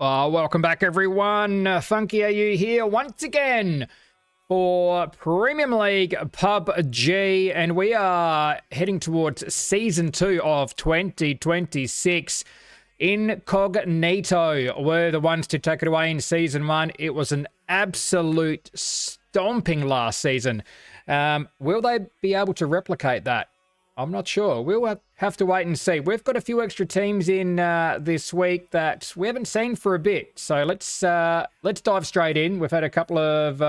Welcome back, everyone. Funky AU here once again for Premium League PUBG, and we are heading towards Season 2 of 2026. Incognito were the ones to take it away in Season 1. It was an absolute stomping last season. Will they be able to replicate that? I'm not sure. We'll have to wait and see. We've got a few extra teams in this week that we haven't seen for a bit. So let's dive straight in. We've had a couple of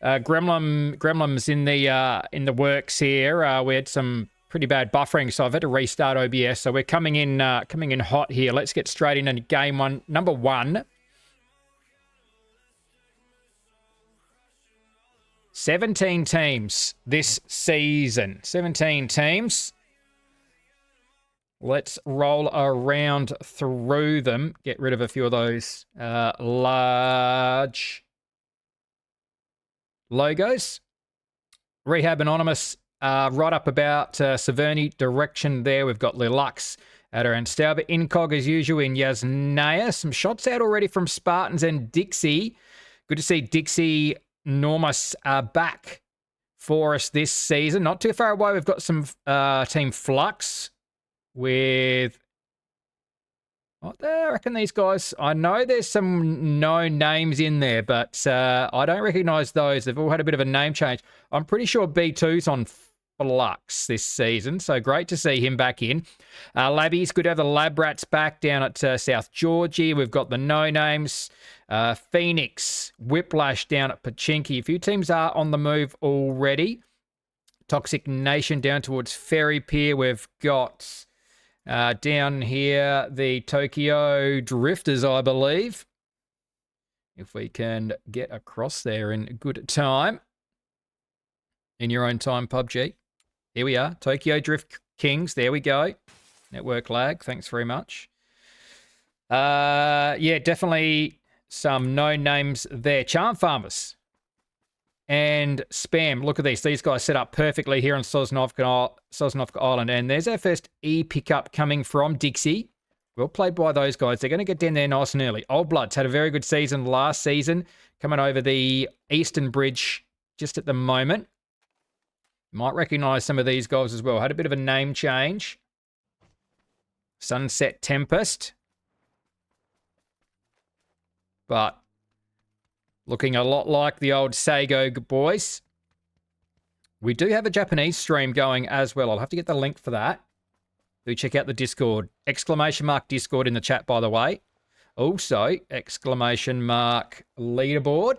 gremlins in the works here. We had some pretty bad buffering, so I've had to restart OBS. So we're coming in hot here. Let's get straight into game one, number 1. 17 teams this season. 17 teams. Let's roll around through them. Get rid of a few of those large logos. Rehab Anonymous, right up about Severny direction there. We've got Lilux at our Stauber. Incog as usual in Yasnaya. Some shots out already from Spartans and Dixie. Good to see Dixie Normus back for us this season. Not too far away, we've got some Team Flux with... I reckon these guys... I know there's some known names in there, but I don't recognise those. They've all had a bit of a name change. I'm pretty sure B2's on Flux this season, so great to see him back in. Labbies, good to have the Lab Rats back down at South Georgie. We've got the no-names. Phoenix, Whiplash down at Pachinki. A few teams are on the move already. Toxic Nation down towards Ferry Pier. We've got down here the Tokyo Drifters, I believe. If we can get across there in good time. In your own time, PUBG. Here we are. Tokyo Drift Kings. There we go. Network lag. Thanks very much. Yeah, definitely some known names there. Charm Farmers and Spam. Look at these. These guys set up perfectly here on Sosnovka Island. And there's our first E pickup coming from Dixie. Well played by those guys. They're going to get down there nice and early. Old Bloods had a very good season last season. Coming over the Eastern Bridge just at the moment. Might recognise some of these guys as well. Had a bit of a name change. Sunset Tempest. But looking a lot like the old Sago boys. We do have a Japanese stream going as well. I'll have to get the link for that. Do check out the Discord. Exclamation mark Discord in the chat, by the way. Also, exclamation mark leaderboard.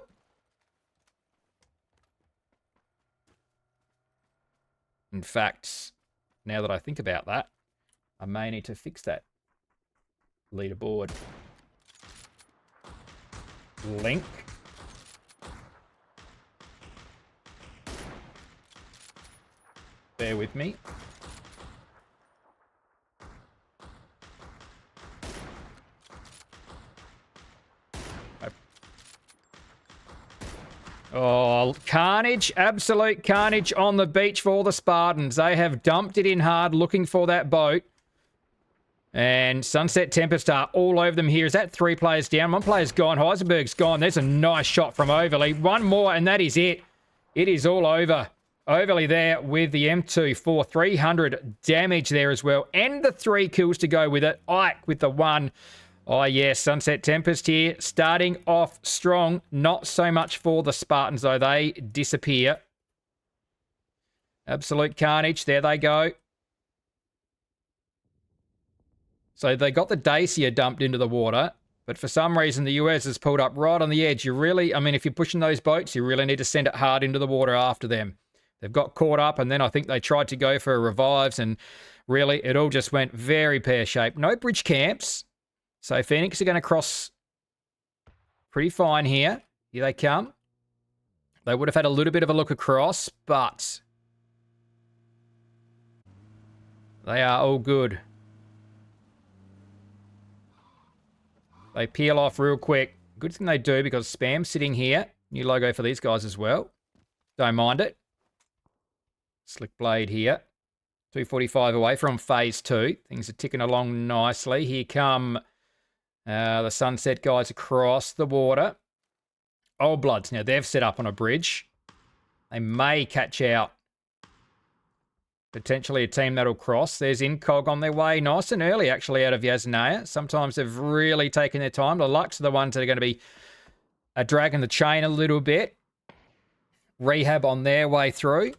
In fact, now that I think about that, I may need to fix that leaderboard link. Bear with me. Oh, carnage, absolute carnage on the beach for all the Spartans. They have dumped it in hard looking for that boat. And Sunset Tempest are all over them here. Is that 3 players down? 1 player's gone. Heisenberg's gone. There's a nice shot from Overly. 1 more, and that is it. It is all over. Overly there with the M2 for 300 damage there as well. And the 3 kills to go with it. Ike with the 1. Oh, yes, Sunset Tempest here. Starting off strong. Not so much for the Spartans, though. They disappear. Absolute carnage. There they go. So they got the Dacia dumped into the water, but for some reason the US has pulled up right on the edge. You really, I mean, if you're pushing those boats, you really need to send it hard into the water after them. They've got caught up, and then I think they tried to go for revives, and really it all just went very pear-shaped. No bridge camps. So Phoenix are going to cross pretty fine here. Here they come. They would have had a little bit of a look across, but they are all good. They peel off real quick. Good thing they do, because Spam's sitting here. New logo for these guys as well. Don't mind it. Slick Blade here. 245 away from phase 2. Things are ticking along nicely. Here come The Sunset guys across the water. Old Bloods. Now, they've set up on a bridge. They may catch out potentially a team that'll cross. There's Incog on their way. Nice and early, actually, out of Yasnaya. Sometimes they've really taken their time. The Lux are the ones that are going to be dragging the chain a little bit. Rehab on their way through.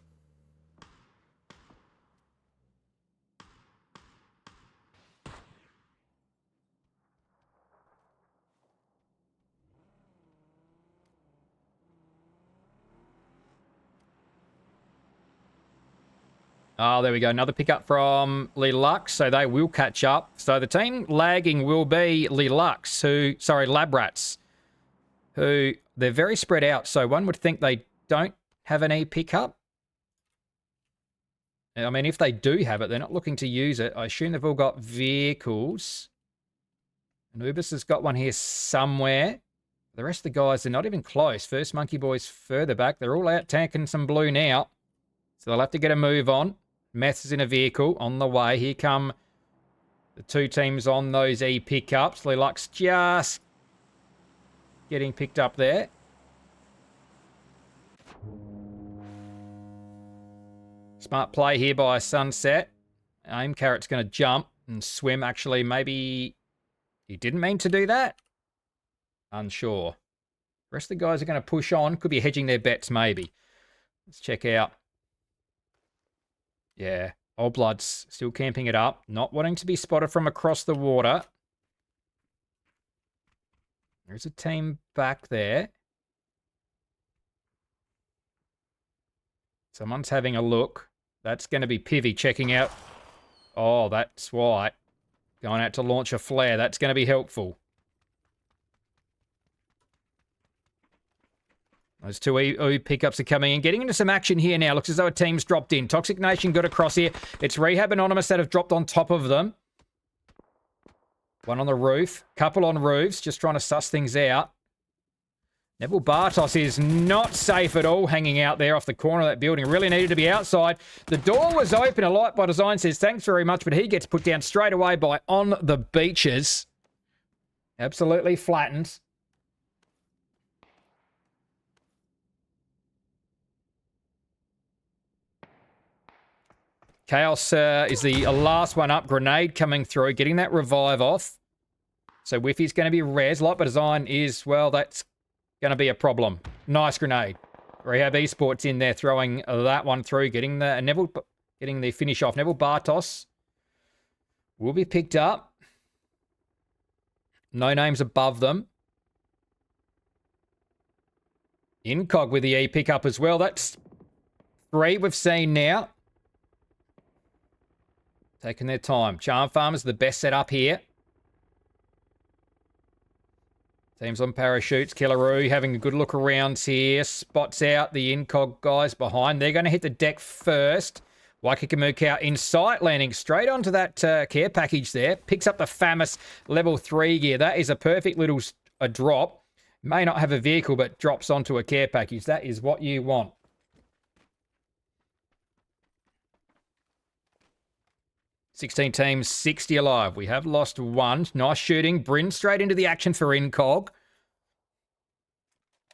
Oh, there we go. Another pickup from Lux, so they will catch up. So the team lagging will be Lux, Lab Rats, who they're very spread out. So one would think they don't have an E pickup. I mean, if they do have it, they're not looking to use it. I assume they've all got vehicles. Anubis has got one here somewhere. The rest of the guys, they're not even close. First Monkey Boys further back. They're all out tanking some blue now. So they'll have to get a move on. Meths is in a vehicle on the way. Here come the two teams on those E pickups. Lux just getting picked up there. Smart play here by Sunset. Aim Carrot's going to jump and swim. Actually, maybe he didn't mean to do that. Unsure. The rest of the guys are going to push on. Could be hedging their bets, maybe. Let's check out. Yeah, Old Bloods still camping it up. Not wanting to be spotted from across the water. There's a team back there. Someone's having a look. That's going to be Pivy checking out. Oh, that's why. Going out to launch a flare. That's going to be helpful. Those two EU pickups are coming in. Getting into some action here now. Looks as though a team's dropped in. Toxic Nation got across here. It's Rehab Anonymous that have dropped on top of them. One on the roof. Couple on roofs. Just trying to suss things out. Neville Bartos is not safe at all hanging out there off the corner of that building. Really needed to be outside. The door was open. A Light by Design says thanks very much, but he gets put down straight away by On the Beaches. Absolutely flattened. Chaos is the last one up. Grenade coming through, getting that revive off. So Whiffy's going to be res. Light by Design is, well, that's going to be a problem. Nice grenade. Rehab Esports in there throwing that one through, getting the finish off. Neville Bartos will be picked up. No names above them. Incog with the E pickup as well. That's 3 we've seen now. Taking their time. Charm Farmers, the best setup here. Teams on parachutes. Killaroo having a good look around here. Spots out the Incog guys behind. They're going to hit the deck first. Waikakamukau in sight, landing straight onto that care package there. Picks up the FAMAS level 3 gear. That is a perfect little drop. May not have a vehicle, but drops onto a care package. That is what you want. 16 teams, 60 alive. We have lost 1. Nice shooting. Bryn straight into the action for Incog.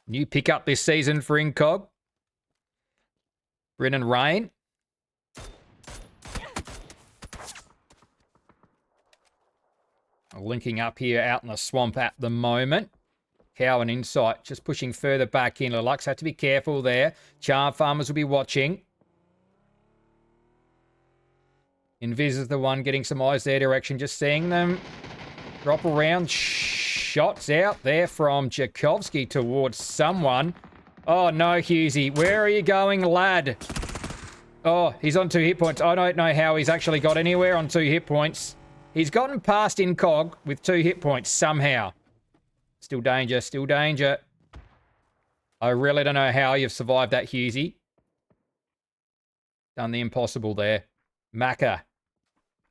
New pickup this season for Incog. Bryn and Rain. Linking up here out in the swamp at the moment. Cow and Insight just pushing further back in. Lux have to be careful there. Charm Farmers will be watching. Invis is the one getting some eyes their direction. Just seeing them drop around. Shots out there from Jakovsky towards someone. Oh, no, Husey. Where are you going, lad? Oh, he's on 2 hit points. I don't know how he's actually got anywhere on 2 hit points. He's gotten past Incog with 2 hit points somehow. Still danger, still danger. I really don't know how you've survived that, Husey. Done the impossible there. Macca.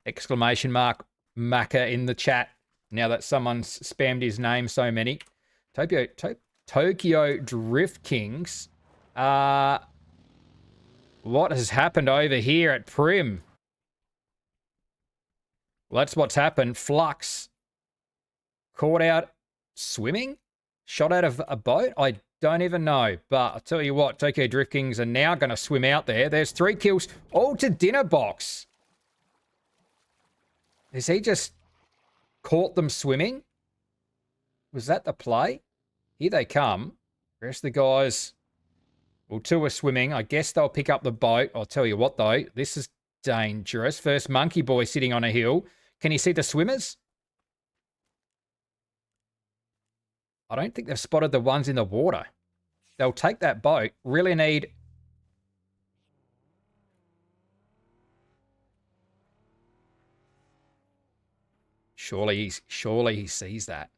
Exclamation mark Macca in the chat. Now that someone's spammed his name so many. Tokyo Drift Kings. What has happened over here at Prim? Well, that's what's happened. Flux Caught out swimming? Shot out of a boat? I don't even know. But I'll tell you what, Tokyo Drift Kings are now going to swim out there. There's 3 kills all to Dinner Box. Has he just caught them swimming? Was that the play? Here they come. The rest of the guys, well, 2 are swimming. I guess they'll pick up the boat. I'll tell you what, though. This is dangerous. First Monkey Boy sitting on a hill. Can you see the swimmers? I don't think they've spotted the ones in the water. They'll take that boat. Really need... Surely he sees that.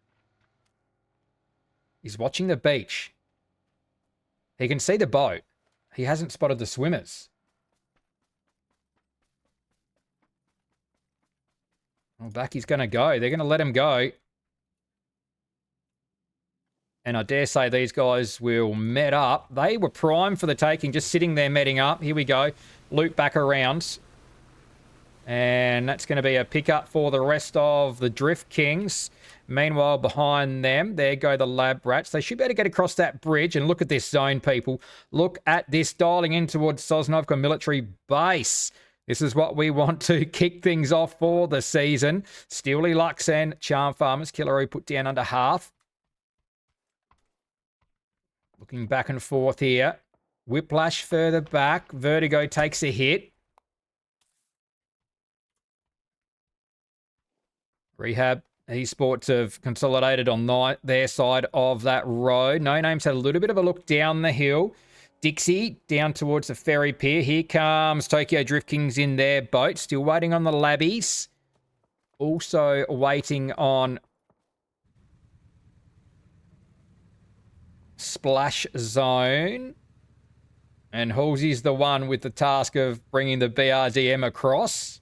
He's watching the beach. He can see the boat. He hasn't spotted the swimmers. Well, back he's going to go. They're going to let him go. And I dare say these guys will met up. They were primed for the taking, just sitting there metting up. Here we go. Loop back around. And that's going to be a pickup for the rest of the Drift Kings. Meanwhile, behind them, there go the Lab Rats. They should be able to get across that bridge. And look at this zone, people. Look at this, dialing in towards Sosnovka military base. This is what we want to kick things off for the season. Steely Lux and Charm Farmers. Killary put down under half. Looking back and forth here. Whiplash further back. Vertigo takes a hit. Rehab Esports have consolidated on their side of that road. No Names had a little bit of a look down the hill. Dixie down towards the ferry pier. Here comes Tokyo Drift Kings in their boat. Still waiting on the Labbies. Also waiting on Splash Zone. And Halsey's the one with the task of bringing the BRDM across.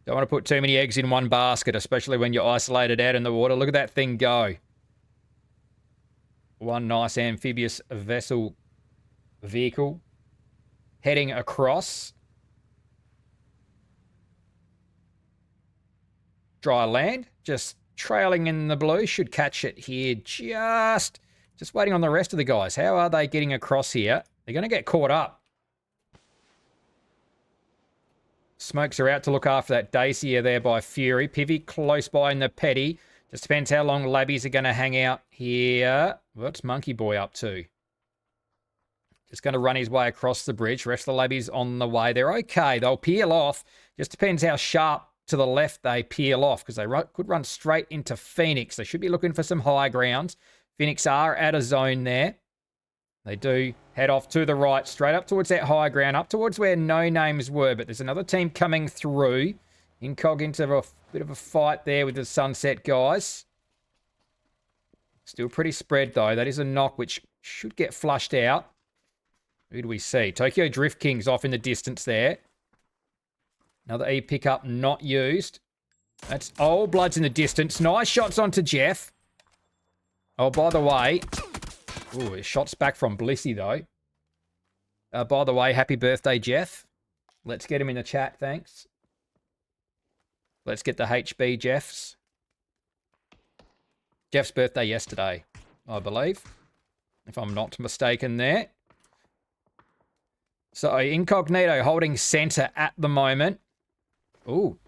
Don't want to put too many eggs in one basket, especially when you're isolated out in the water. Look at that thing go. One nice amphibious vehicle heading across. Dry land, just trailing in the blue. Should catch it here. Just waiting on the rest of the guys. How are they getting across here? They're going to get caught up. Smokes are out to look after that Dacia there by Fury. Pivy close by in the petty. Just depends how long Labbies are going to hang out here. What's Monkey Boy up to? Just going to run his way across the bridge. Rest of the Labbies on the way. They're okay. They'll peel off. Just depends how sharp to the left they peel off, because they could run straight into Phoenix. They should be looking for some high ground. Phoenix are out of zone there. They do head off to the right, straight up towards that high ground, up towards where No Names were. But there's another team coming through. Incog into a bit of a fight there with the Sunset guys. Still pretty spread, though. That is a knock which should get flushed out. Who do we see? Tokyo Drift Kings off in the distance there. Another E pickup not used. That's Old Bloods in the distance. Nice shots onto Jeff. Oh, by the way... Ooh, shots back from Blissy, though. By the way, happy birthday, Jeff. Let's get him in the chat, thanks. Let's get the HB Jeffs. Jeff's birthday yesterday, I believe. If I'm not mistaken there. So, Incognito holding centre at the moment. Ooh.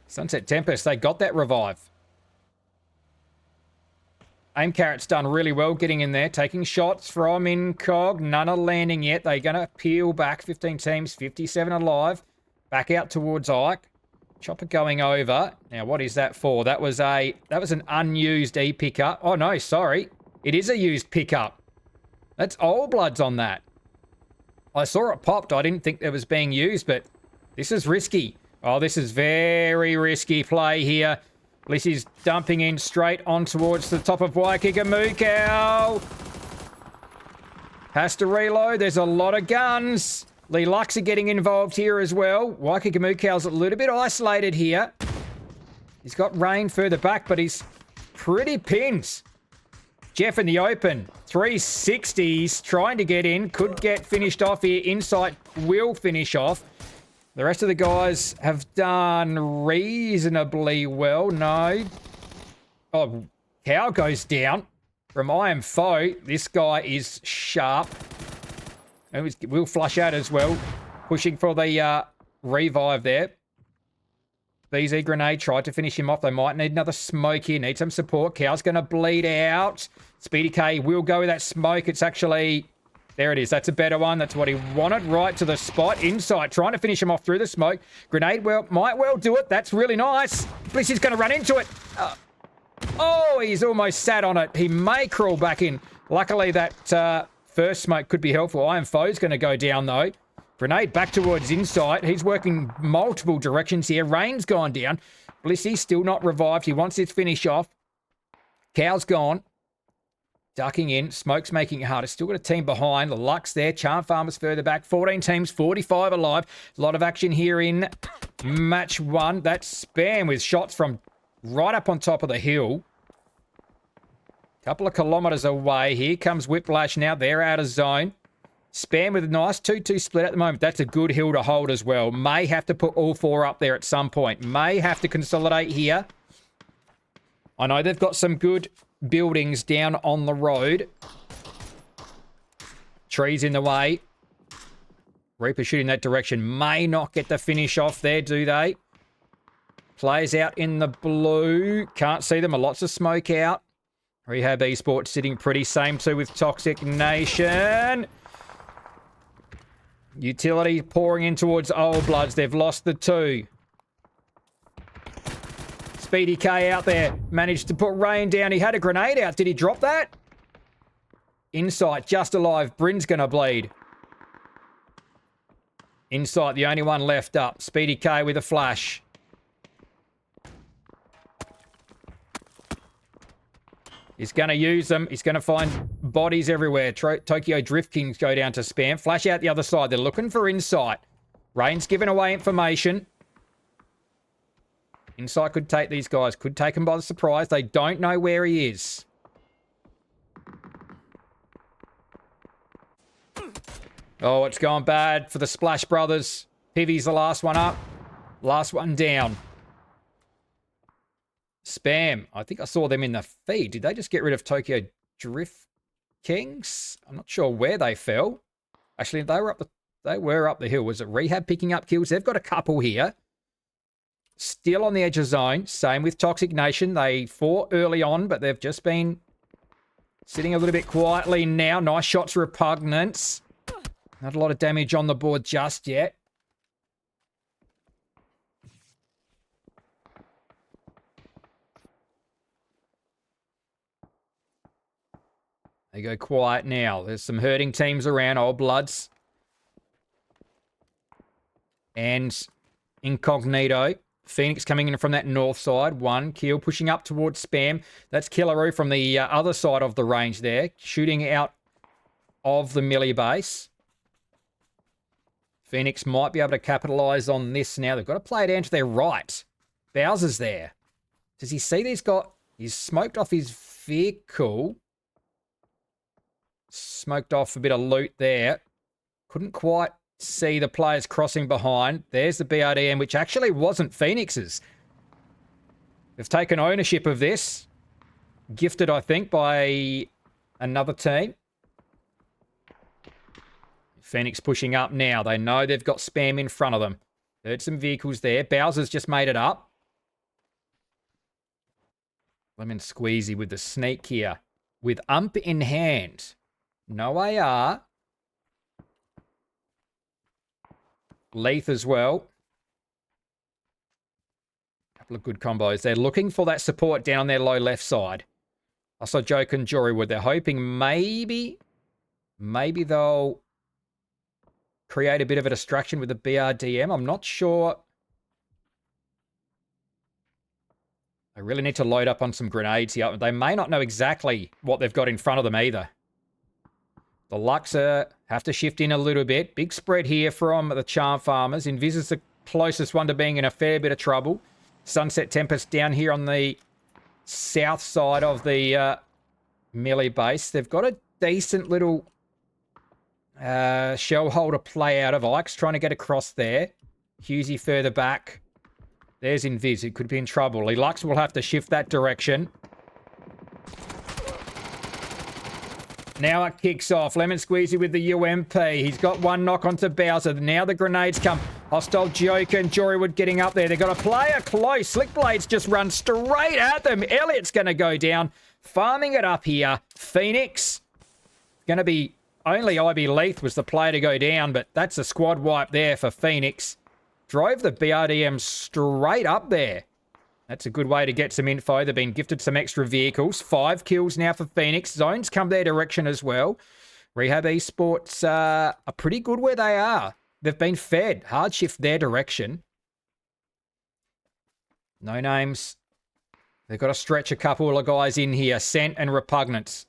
Sunset Tempest, they got that revive. Aim Carrot's done really well getting in there, taking shots from Incog. None are landing yet. They're going to peel back. 15 teams, 57 alive. Back out towards Ike. Chopper going over. Now, what is that for? That was an unused E pickup. Oh, no, sorry. It is a used pickup. That's Old Bloods on that. I saw it popped. I didn't think it was being used, but this is risky. Oh, this is very risky play here. Lissy's dumping in straight on towards the top of Waikagamukau. Has to reload. There's a lot of guns. Lee Lux are getting involved here as well. Waikagamukau's a little bit isolated here. He's got Rain further back, but he's pretty pinned. Jeff in the open. 360s trying to get in. Could get finished off here. Insight will finish off. The rest of the guys have done reasonably well. No. Oh, Cow goes down from I Am Foe. This guy is sharp. We'll flush out as well. Pushing for the revive there. BZ grenade tried to finish him off. They might need another smoke here. Need some support. Cow's going to bleed out. Speedy K will go with that smoke. It's actually... There it is. That's a better one. That's what he wanted. Right to the spot. Inside. Trying to finish him off through the smoke. Grenade might well do it. That's really nice. Blissey's going to run into it. Oh, he's almost sat on it. He may crawl back in. Luckily, that first smoke could be helpful. Iron Foe's going to go down, though. Grenade back towards inside. He's working multiple directions here. Rain's gone down. Blissey still not revived. He wants his finish off. Cow's gone. Ducking in. Smoke's making it harder. Still got a team behind. The Lux there. Charm Farmers further back. 14 teams, 45 alive. A lot of action here in match one. That's Spam with shots from right up on top of the hill. Couple of kilometres away. Here comes Whiplash now. They're out of zone. Spam with a nice 2-2 split at the moment. That's a good hill to hold as well. May have to put all four up there at some point. May have to consolidate here. I know they've got some good buildings down on the road. Trees in the way. Reaper shooting that direction. May not get the finish off there, do they? Players out in the blue. Can't see them. Lots of smoke out. Rehab Esports sitting pretty. Same too with Toxic Nation. Utility pouring in towards Old Bloods. They've lost the two. Speedy K out there. Managed to put Rain down. He had a grenade out. Did he drop that? Insight just alive. Bryn's going to bleed. Insight, the only one left up. Speedy K with a flash. He's going to use them. He's going to find bodies everywhere. Tokyo Drift Kings go down to Spam. Flash out the other side. They're looking for Insight. Rain's giving away information. Insight could take these guys. Could take them by the surprise. They don't know where he is. Oh, it's gone bad for the Splash Brothers. Pivy's the last one up. Last one down. Spam. I think I saw them in the feed. Did they just get rid of Tokyo Drift Kings? I'm not sure where they fell. Actually, they were up the hill. Was it Rehab picking up kills? They've got a couple here. Still on the edge of zone. Same with Toxic Nation. They fought early on, but they've just been sitting a little bit quietly now. Nice shots, Repugnance. Not a lot of damage on the board just yet. They go quiet now. There's some hurting teams around. Old Bloods. And Incognito. Phoenix coming in from that north side. One kill pushing up towards Spam. That's Killaroo from the other side of the range there. Shooting out of the melee base. Phoenix might be able to capitalize on this now. They've got to play it down to their right. Bowser's there. Does he see these guys? He's smoked off his vehicle. Smoked off a bit of loot there. Couldn't quite see the players crossing behind. There's the BRDM, which actually wasn't Phoenix's. They've taken ownership of this. Gifted, I think, by another team. Phoenix pushing up now. They know they've got Spam in front of them. Heard some vehicles there. Bowser's just made it up. Lemon Squeezy with the sneak here. With ump in hand. No AR. Leith as well. Couple of good combos. They're looking for that support down their low left side. I saw Joke and Jorywood. They're hoping maybe they'll create a bit of a distraction with the BRDM. I'm not sure. I really need to load up on some grenades here. They may not know exactly what they've got in front of them either. The Luxor have to shift in a little bit. Big spread here from the Charm Farmers. Invis is the closest one to being in a fair bit of trouble. Sunset Tempest down here on the south side of the melee base. They've got a decent little shell hole to play out of. Ike's trying to get across there. Husey further back. There's Invis. It could be in trouble. Lux will have to shift that direction. Now it kicks off. Lemon Squeezy with the UMP. He's got one knock onto Bowser. Now the grenades come. Hostile Joker and Jorywood getting up there. They've got a player close. Slick Blades just run straight at them. Elliot's going to go down. Farming it up here. Phoenix. Going to be only IB Leith was the player to go down, but that's a squad wipe there for Phoenix. Drove the BRDM straight up there. That's a good way to get some info. They've been gifted some extra vehicles. 5 kills now for Phoenix. Zones come their direction as well. Rehab Esports are pretty good where they are. They've been fed. Hard shift their direction. No names. They've got to stretch a couple of guys in here. Scent and Repugnance.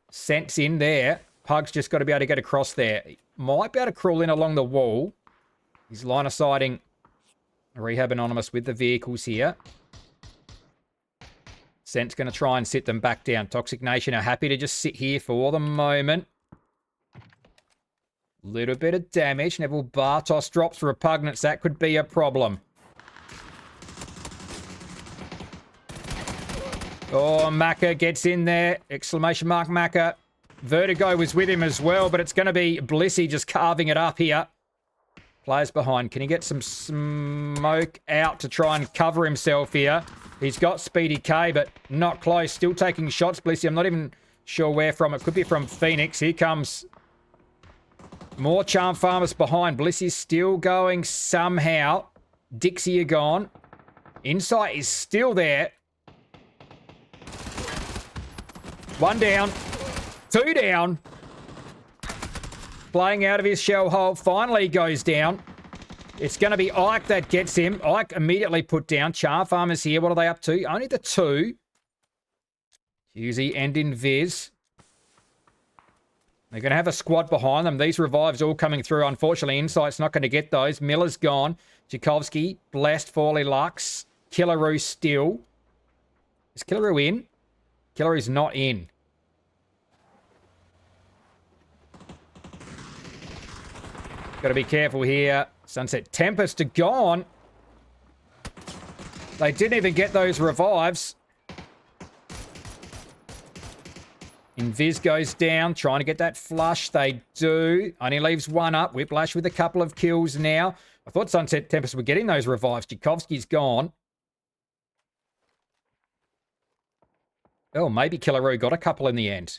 Scent's in there. Pug's just got to be able to get across there. Might be able to crawl in along the wall. He's line of sighting Rehab Anonymous with the vehicles here. Scent's going to try and sit them back down. Toxic Nation are happy to just sit here for the moment. Little bit of damage. Neville Bartos drops Repugnance. That could be a problem. Oh, Macca gets in there. Exclamation mark Macca. Vertigo was with him as well, but it's going to be Blissy just carving it up here. Players behind. Can he get some smoke out to try and cover himself here? He's got Speedy K, but not close. Still taking shots, Blissy. I'm not even sure where from. It could be from Phoenix. Here comes more Charm Farmers behind. Blissy's still going somehow. Dixie are gone. Insight is still there. 1 down. 2 down. Playing out of his shell hole. Finally goes down. It's going to be Ike that gets him. Ike immediately put down. Charm Farmers here. What are they up to? Only the 2. Husey and Invis. They're going to have a squad behind them. These revives all coming through. Unfortunately, Insight's not going to get those. Miller's gone. Tchaikovsky. Blessed for Lux. Killaroo still. Is Killaroo in? Killaroo's not in. Got to be careful here. Sunset Tempest are gone. They didn't even get those revives. Invis goes down, trying to get that flush. They do. Only leaves 1 up. Whiplash with a couple of kills now. I thought Sunset Tempest were getting those revives. Tchaikovsky's gone. Oh, maybe Killaroo got a couple in the end.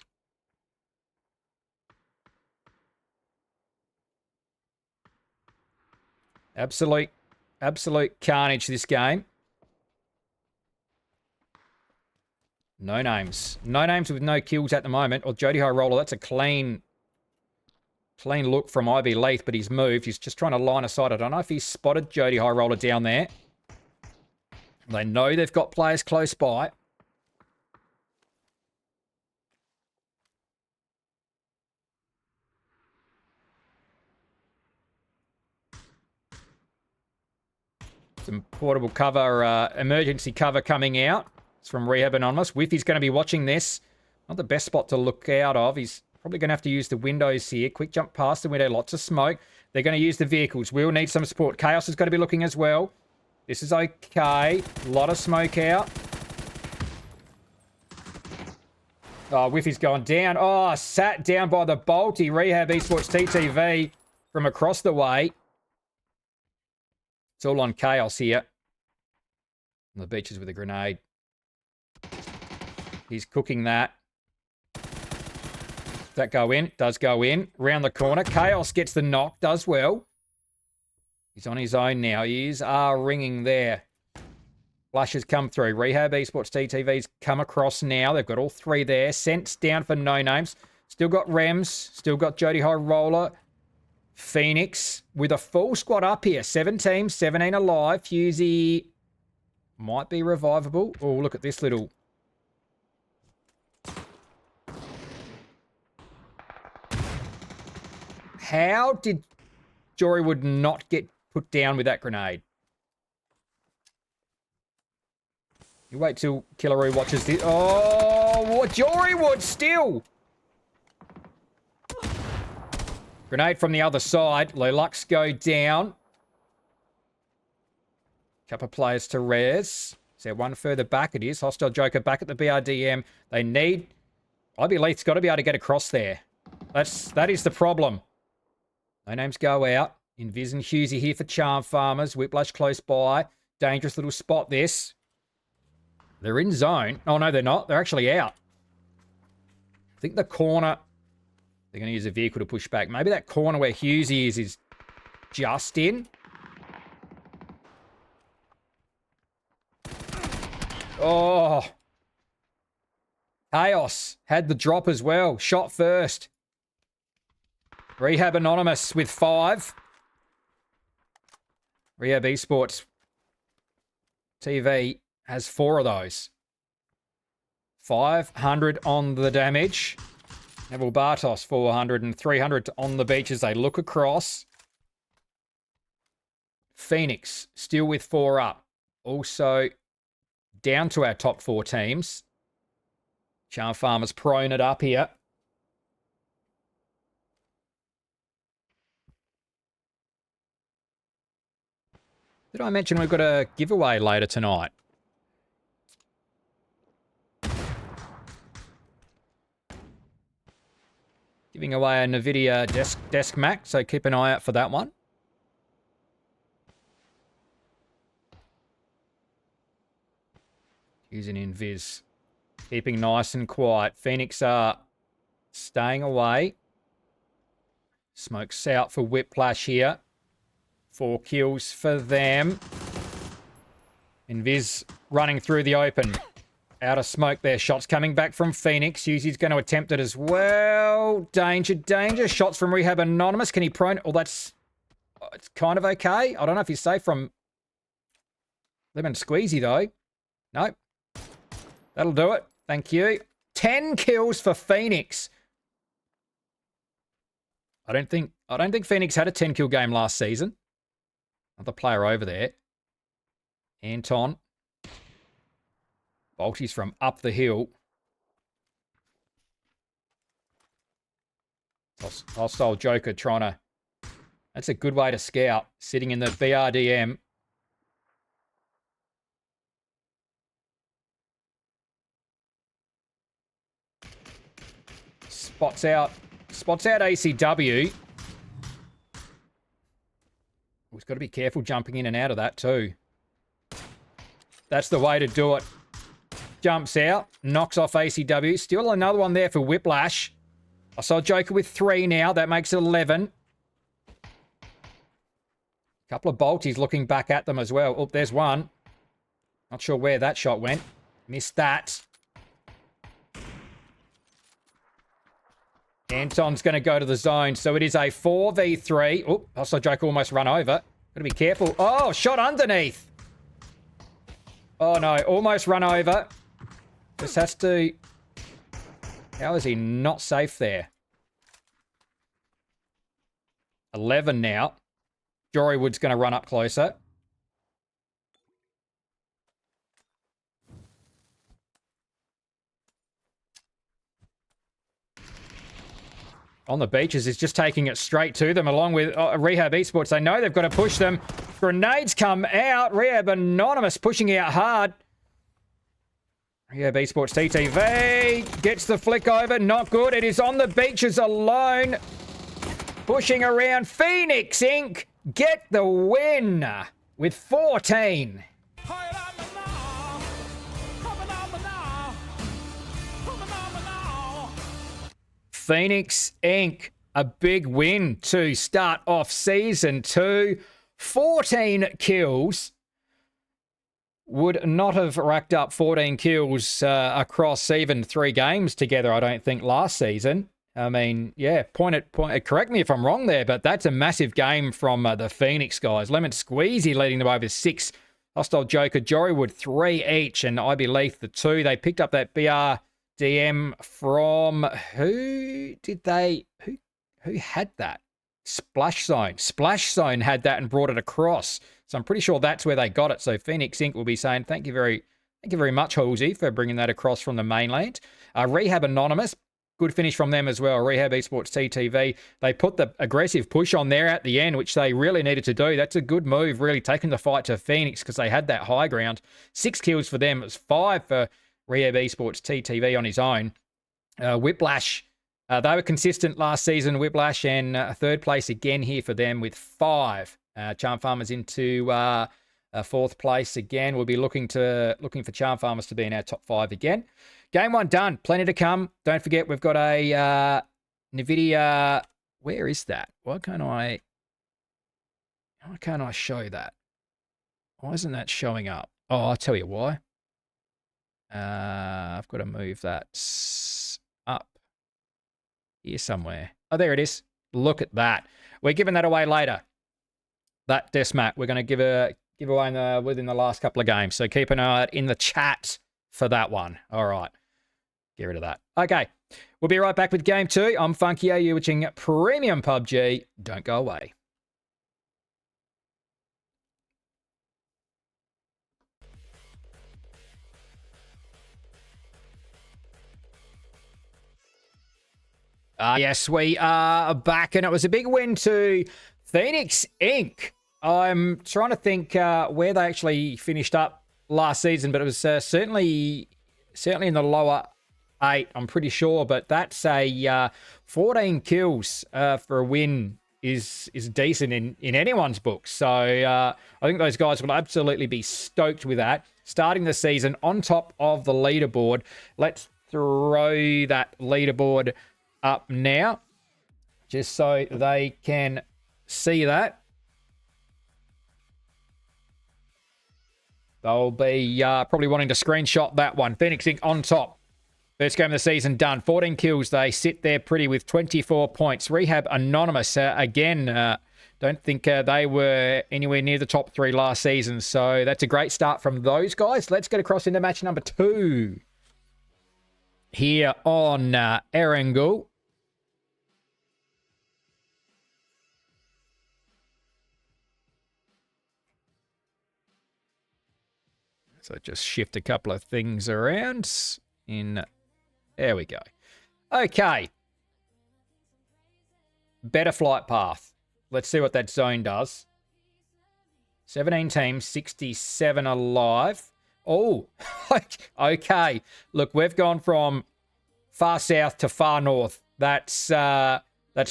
Absolute carnage this game. No names. No names with no kills at the moment. Or Jody High Roller, that's a clean look from IB Leith, but he's moved. He's just trying to line of sight. I don't know if he's spotted Jody High Roller down there. They know they've got players close by. Some portable cover, emergency cover coming out. It's from Rehab Anonymous. Whiffy's going to be watching this. Not the best spot to look out of. He's probably going to have to use the windows here. Quick jump past the window. Lots of smoke. They're going to use the vehicles. We'll need some support. Chaos is going to be looking as well. This is okay. A lot of smoke out. Oh, Whiffy's gone down. Oh, sat down by the Bolty. Rehab Esports TTV from across the way. It's all on Chaos here. On the beaches with a grenade. He's cooking that. Does that go in? Does go in. Round the corner. Chaos gets the knock. Does well. He's on his own now. Ears are ringing there. Flushes come through. Rehab Esports TTV's come across now. They've got all 3 there. Scent's down for no names. Still got Rems. Still got Jody High Roller. Phoenix with a full squad up here. 7 teams, 17 alive. Husey might be revivable. Oh, look at this little... How did Jorywood not get put down with that grenade? You wait till Killaroo watches this. Oh, Jorywood still! Grenade from the other side. Lux go down. Couple of players to res. Is there one further back? It is. Hostile Joker back at the BRDM. They need... IB Leith's got to be able to get across there. That is the problem. No names go out. Invis and Husey here for Charm Farmers. Whiplash close by. Dangerous little spot this. They're in zone. Oh, no, they're not. They're actually out. I think the corner... They're going to use a vehicle to push back. Maybe that corner where Husey is just in. Oh. Chaos had the drop as well. Shot first. Rehab Anonymous with 5. Rehab Esports TV has 4 of those. 500 on the damage. Neville Bartos 400 and 300 on the beach as they look across. Phoenix still with 4 up. Also down to our top 4 teams. Charm Farmers prone it up here. Did I mention we've got a giveaway later tonight? Giving away a NVIDIA Desk Mac, so keep an eye out for that one. Using Invis. Keeping nice and quiet. Phoenix are staying away. Smoke's out for Whiplash here. 4 kills for them. Invis running through the open. Out of smoke there. Shots coming back from Phoenix. Husey's going to attempt it as well. Danger, danger. Shots from Rehab Anonymous. Can he prone? Oh, it's kind of okay. I don't know if he's safe from Lemon Squeezy, though. Nope. That'll do it. Thank you. 10 kills for Phoenix. I don't think Phoenix had a 10-kill game last season. Another player over there. Anton. Bolty's from up the hill. Hostile Joker trying to... That's a good way to scout. Sitting in the BRDM. Spots out ACW. We've got to be careful jumping in and out of that too. That's the way to do it. Jumps out, knocks off ACW. Still another one there for Whiplash. I saw Joker with 3 now. That makes it 11. Couple of bolties looking back at them as well. Oh, there's one. Not sure where that shot went. Missed that. Anton's going to go to the zone. So it is a 4v3. Oh, I saw Joker almost run over. Got to be careful. Oh, shot underneath. Oh, no. Almost run over. This has to... How is he not safe there? 11 now. Jorywood's going to run up closer. On the beaches is just taking it straight to them along with Rehab Esports. They know they've got to push them. Grenades come out. Rehab Anonymous pushing out hard. Rehab Esports TTV gets the flick over. Not good. It is on the beaches alone. Pushing around. Phoenix Inc. get the win with 14. Phoenix Inc. a big win to start off Season 2. 14 kills. Would not have racked up 14 kills across even 3 games together, I don't think, last season. I mean, yeah, correct me if I'm wrong there, but that's a massive game from the Phoenix guys. Lemon Squeezy leading the way with 6. Hostile Joker, Jorywood 3 each, and IB Leith the 2. They picked up that BRDM from... Who had that? Splash Zone. Splash Zone had that and brought it across. So I'm pretty sure that's where they got it. So Phoenix Inc. will be saying, thank you very much, Halsey, for bringing that across from the mainland. Rehab Anonymous, Good finish from them as well. Rehab Esports TTV. They put the aggressive push on there at the end, which they really needed to do. That's a good move, really taking the fight to Phoenix because they had that high ground. 6 kills for them. It was 5 for Rehab Esports TTV on his own. Whiplash. They were consistent last season, Whiplash, and third place again here for them with 5. Charm Farmers into 4th place again. We'll be looking for Charm Farmers to be in our top 5 again. Game 1 done. Plenty to come. Don't forget, we've got a NVIDIA. Where is that? Why can't I show that? Why isn't that showing up? Oh, I'll tell you why. I've got to move that up here somewhere. Oh, there it is. Look at that. We're giving that away later. That Desmat, we're going to give away within the last couple of games. So keep an eye out in the chat for that one. All right. Get rid of that. Okay. We'll be right back with game 2. I'm Funky. You're watching Premium PUBG. Don't go away. Yes, we are back, and it was a big win to Phoenix Inc. I'm trying to think where they actually finished up last season, but it was certainly in the lower 8, I'm pretty sure. But that's a 14 kills for a win is decent in anyone's book. So I think those guys will absolutely be stoked with that. Starting the season on top of the leaderboard. Let's throw that leaderboard up now, just so they can see that. They'll be probably wanting to screenshot that one. Phoenix Inc. on top. First game of the season done. 14 kills. They sit there pretty with 24 points. Rehab Anonymous, again, don't think they were anywhere near the top 3 last season. So that's a great start from those guys. Let's get across into match number 2. Here on Erangel. So just shift a couple of things around. There we go. Okay. Better flight path. Let's see what that zone does. 17 teams, 67 alive. Oh, okay. Look, we've gone from far south to far north. That's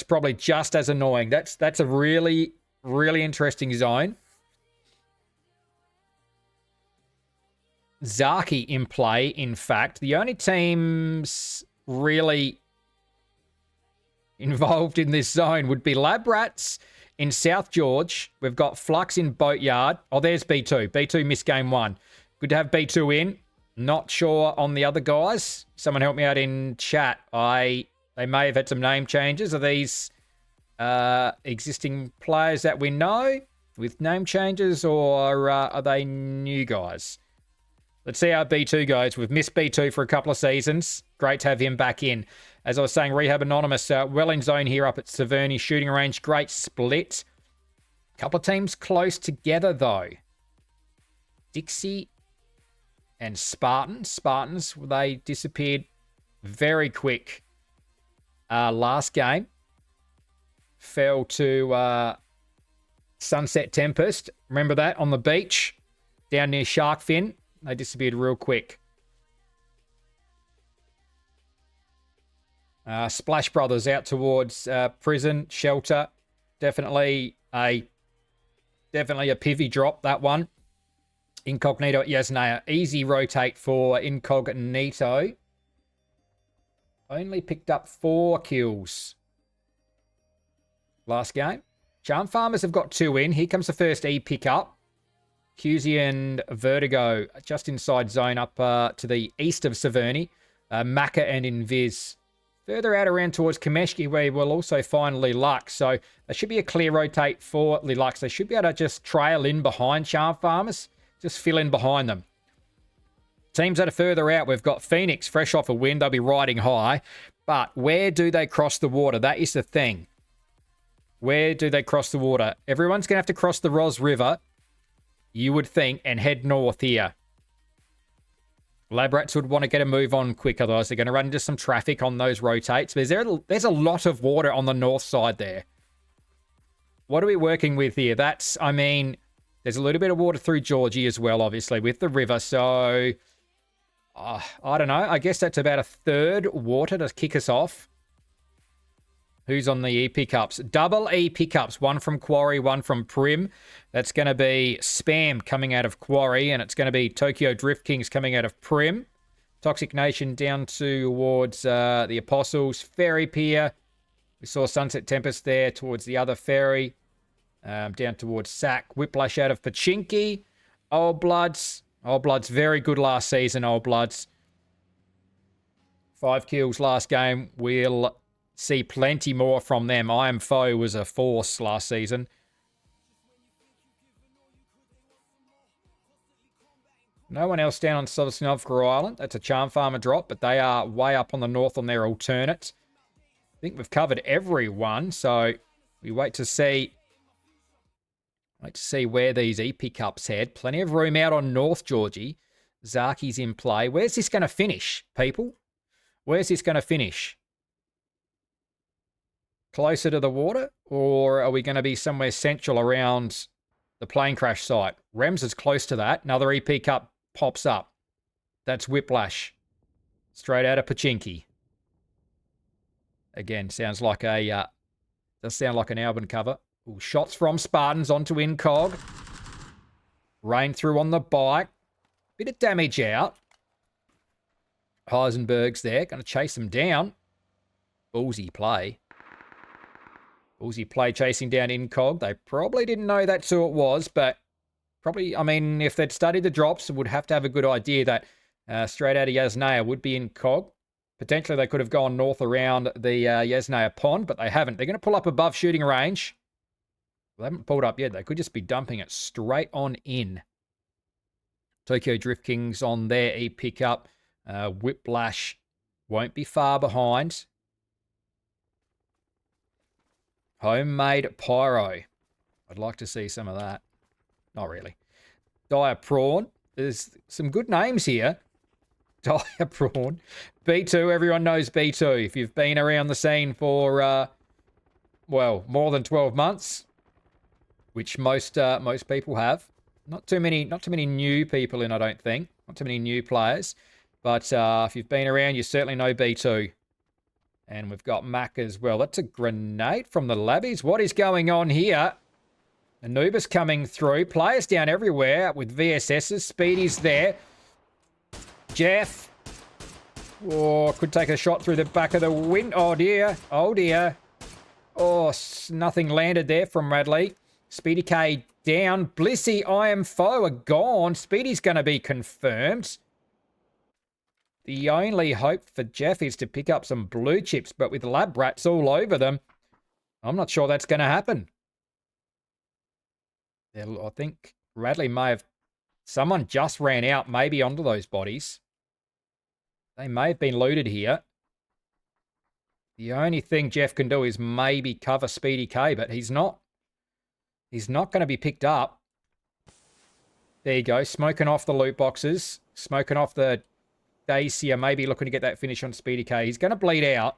probably just as annoying. That's a really, really interesting zone. Zaki in play, in fact. The only teams really involved in this zone would be Lab Rats in South George. We've got Flux in Boatyard. Oh, there's B2. B2 missed game 1. Good to have B2 in. Not sure on the other guys. Someone help me out in chat. They may have had some name changes. Are these existing players that we know with name changes, or are they new guys? Let's see how B2 goes. We've missed B2 for a couple of seasons. Great to have him back in. As I was saying, Rehab Anonymous, well in zone here up at Severny shooting range. Great split. Couple of teams close together, though. Dixie and Spartans, they disappeared very quick last game. Fell to Sunset Tempest. Remember that on the beach down near Sharkfin? They disappeared real quick. Splash Brothers out towards prison, shelter. Definitely a pivy drop, that one. Incognito at Yasnaya. Easy rotate for Incognito. Only picked up 4 kills last game. Charm Farmers have got 2 in. Here comes the first E pickup. QZ and Vertigo just inside zone up to the east of Severny. Macca and Invis further out around towards Kameshki, where we'll also find Lilux. So there should be a clear rotate for Lilux. They should be able to just trail in behind Charm Farmers. Just fill in behind them. Teams that are further out, we've got Phoenix, fresh off a win. They'll be riding high. But where do they cross the water? That is the thing. Where do they cross the water? Everyone's going to have to cross the Ross River, you would think, and head north here. Lab rats would want to get a move on quick, otherwise they're going to run into some traffic on those rotates. There's a lot of water on the north side there. What are we working with here? I mean, there's a little bit of water through Georgie as well, obviously, with the river. So, I don't know. I guess that's about a third water to kick us off. Who's on the E pickups? Double E pickups. One from Quarry, one from Prim. That's going to be Spam coming out of Quarry, and it's going to be Tokyo Drift Kings coming out of Prim. Toxic Nation down towards the Apostles. Ferry Pier. We saw Sunset Tempest there towards the other ferry. Down towards Sack. Whiplash out of Pachinki. Old Bloods. Old Bloods very good last season, Old Bloods. 5 kills last game. We'll see plenty more from them. I Am Foe was a force last season. No one else down on Sosnovka Island. That's a Charm Farmer drop, but they are way up on the north on their alternate. I think we've covered everyone, so we wait to see where these E pickups head. Plenty of room out on North Georgie. Zaki's in play. Where's this going to finish, people? Where's this going to finish? Closer to the water, or are we going to be somewhere central around the plane crash site? Rems is close to that. Another EP Cup pops up. That's Whiplash. Straight out of Pachinki. Again, sounds like does sound like an album cover. Ooh, shots from Spartans onto Incog. Rain through on the bike. Bit of damage out. Heisenberg's there. Going to chase them down. Ballsy play. Ballsy play chasing down Incog. They probably didn't know that's who it was, but probably, I mean, if they'd studied the drops, would have to have a good idea that straight out of Yasnaya would be Incog. Potentially they could have gone north around the Yasnaya pond, but they haven't. They're going to pull up above shooting range. Well, they haven't pulled up yet. They could just be dumping it straight on in. Tokyo Drift Kings on their E pickup. Whiplash won't be far behind. Homemade Pyro. I'd like to see some of that. Not really. Dire Prawn. There's some good names here. Dire Prawn. B2, everyone knows B2. If you've been around the scene for, well, more than 12 months, which most people have. Not too many new people in, I don't think. Not too many new players. But if you've been around, you certainly know B2. And we've got Mac as well. That's a grenade from the Labbies. What is going on here? Anubis coming through. Players down everywhere with VSSs. Speedy's there. Jeff. Oh, could take a shot through the back of the wind. Oh, dear. Oh, dear. Oh, nothing landed there from Radley. Speedy K down. Blissy, I Am Foe are gone. Speedy's going to be confirmed. The only hope for Jeff is to pick up some blue chips, but with lab rats all over them, I'm not sure that's going to happen. I think Radley may have... Someone just ran out maybe onto those bodies. They may have been looted here. The only thing Jeff can do is maybe cover Speedy K, but he's not. He's not going to be picked up. There you go. Smoking off the loot boxes. Smoking off the Dacia. Maybe looking to get that finish on Speedy K. He's going to bleed out.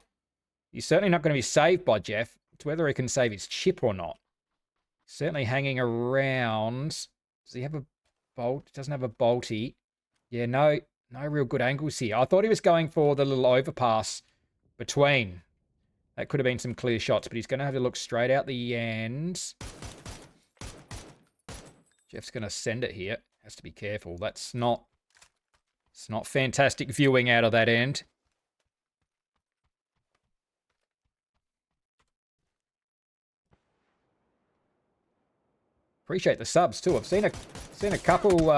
He's certainly not going to be saved by Jeff. It's whether he can save his chip or not. Certainly hanging around. Does he have a bolt? Doesn't have a bolty. Yeah, no real good angles here. I thought he was going for the little overpass between. That could have been some clear shots, but he's going to have to look straight out the end. Jeff's going to send it here. Has to be careful. It's not fantastic viewing out of that end. Appreciate the subs too. I've seen a couple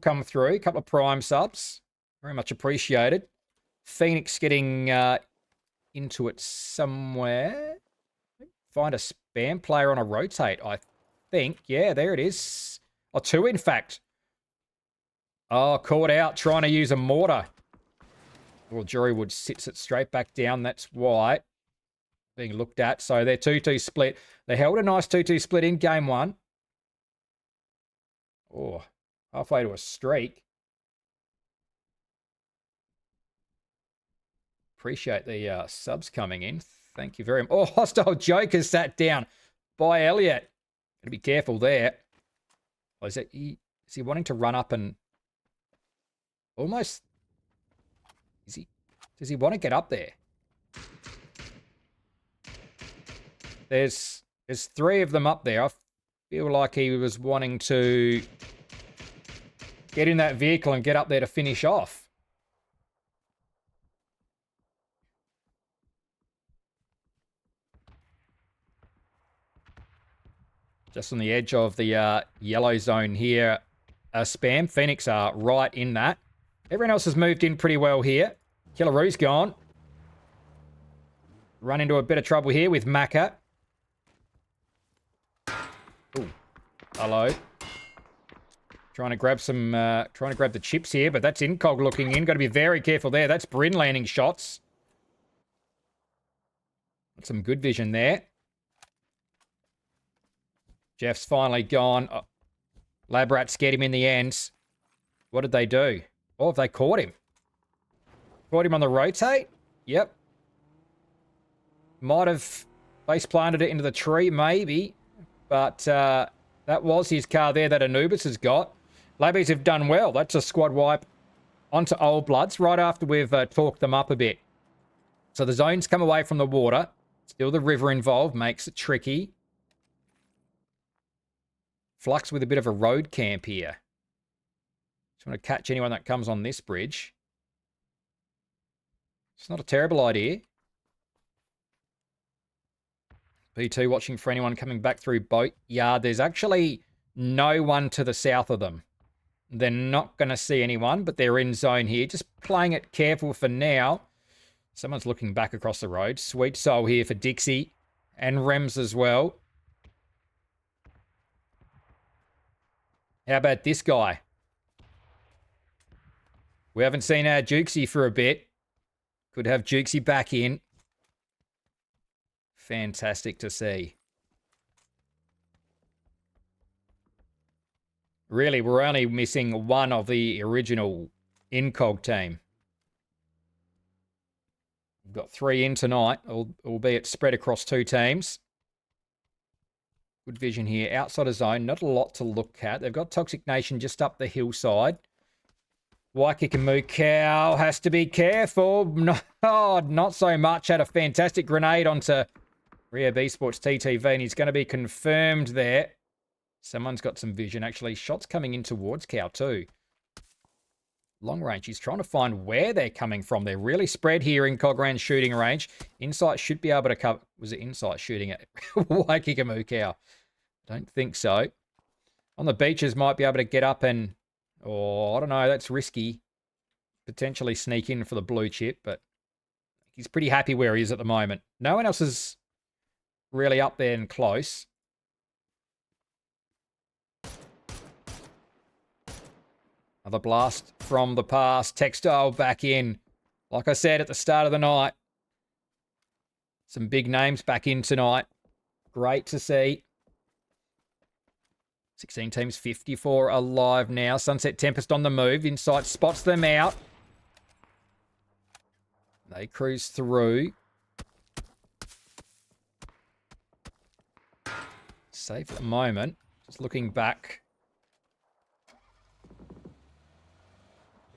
come through, a couple of prime subs. Very much appreciated. Phoenix getting into it somewhere. Find a spam player on a rotate, I think. Yeah, there it is. Oh, 2 in fact. Oh, caught out trying to use a mortar. Well, Jurywood sits it straight back down. That's why. Being looked at. So they're 2-2 split. They held a nice 2-2 split in game 1. Oh, halfway to a streak. Appreciate the subs coming in. Thank you very much. Oh, Hostile Joker sat down by Elliot. Gotta be careful there. Oh, is he wanting to run up and almost... Does he want to get up there? There's 3 of them up there. I feel like he was wanting to get in that vehicle and get up there to finish off. Just on the edge of the yellow zone here. Spam. Phoenix are right in that. Everyone else has moved in pretty well here. Killaroo's gone. Run into a bit of trouble here with Macca. Ooh. Hello. Trying to grab the chips here, but that's Incog looking in. Got to be very careful there. That's Bryn landing shots. Got some good vision there. Jeff's finally gone. Oh, Lab Rats get him in the end. What did they do? Oh, have they caught him? Caught him on the rotate? Yep. Might have face planted it into the tree, maybe. But that was his car there that Anubis has got. Labbies have done well. That's a squad wipe onto Old Bloods right after we've talked them up a bit. So the zone's come away from the water. Still the river involved. Makes it tricky. Flux with a bit of a road camp here. Just want to catch anyone that comes on this bridge. It's not a terrible idea. P2 watching for anyone coming back through boat yard. There's actually no one to the south of them. They're not going to see anyone, but they're in zone here. Just playing it careful for now. Someone's looking back across the road. Sweet soul here for Dixie and Rems as well. How about this guy? We haven't seen our Jukesy for a bit. Could have Jukesy back in. Fantastic to see. Really, we're only missing one of the original Incog team. We've got 3 in tonight, albeit spread across 2 teams. Good vision here. Outside of zone, not a lot to look at. They've got Toxic Nation just up the hillside. Waikikamu Cow has to be careful. No, not so much. Had a fantastic grenade onto Rehab Esports TTV, and he's going to be confirmed there. Someone's got some vision, actually. Shots coming in towards Cow too. Long range. He's trying to find where they're coming from. They're really spread here in Cogran's shooting range. Insight should be able to cover... Was it Insight shooting at Waikikamu Cow? Don't think so. On the beaches, might be able to get up and... Oh, I don't know. That's risky. Potentially sneak in for the blue chip, but he's pretty happy where he is at the moment. No one else is really up there and close. Another blast from the past. Textile back in. Like I said at the start of the night, some big names back in tonight. Great to see. 16 teams, 54 alive now. Sunset Tempest on the move. Insight spots them out. They cruise through. Safe at the moment. Just looking back.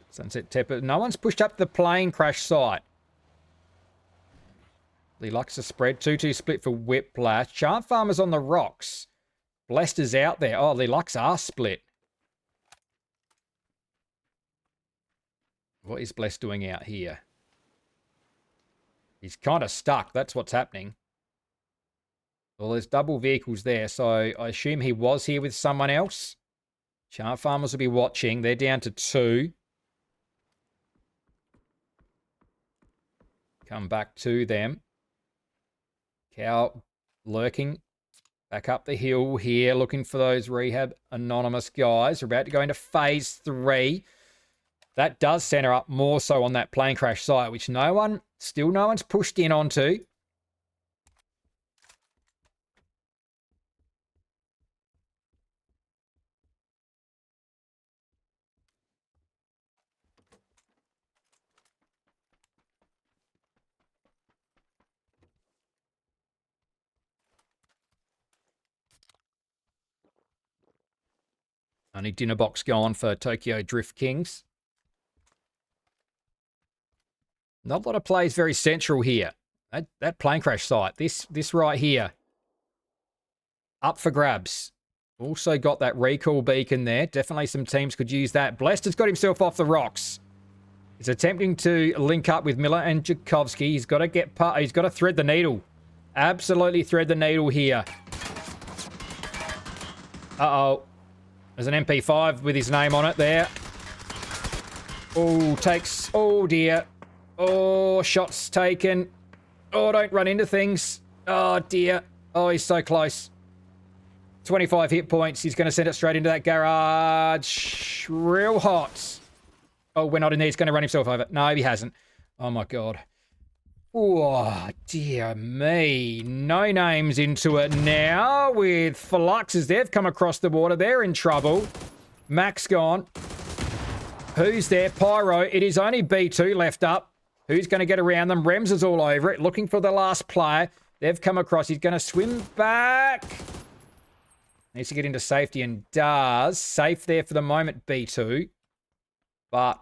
Sunset Tempest. No one's pushed up the plane crash site. Lux a spread. 2-2 split for Whiplash. Charm Farmer's on the rocks. Blessed is out there. Oh, the Lux are split. What is Blessed doing out here? He's kind of stuck. That's what's happening. Well, there's double vehicles there, so I assume he was here with someone else. Charm Farmers will be watching. They're down to 2. Come back to them. Cow lurking. Back up the hill here, looking for those Rehab Anonymous guys. We're about to go into phase 3. That does center up more so on that plane crash site, which no one's pushed in onto. Only dinner box gone for Tokyo Drift Kings. Not a lot of plays very central here. That plane crash site, this right here, up for grabs. Also got that recall beacon there. Definitely some teams could use that. Blessed has got himself off the rocks. He's attempting to link up with Miller and Jakovsky. He's got to he's got to thread the needle. Absolutely thread the needle here. Uh-oh. There's an MP5 with his name on it there. Oh, oh dear. Oh, shots taken. Oh, don't run into things. Oh, dear. Oh, he's so close. 25 hit points. He's going to send it straight into that garage. Real hot. Oh, we're not in there. He's going to run himself over. No, he hasn't. Oh, my God. Oh, dear me. No names into it now with Flux as they've come across the water. They're in trouble. Max gone. Who's there? Pyro. It is only B2 left up. Who's going to get around them? Rems is all over it, looking for the last player. They've come across. He's going to swim back. Needs to get into safety and does. Safe there for the moment, B2. But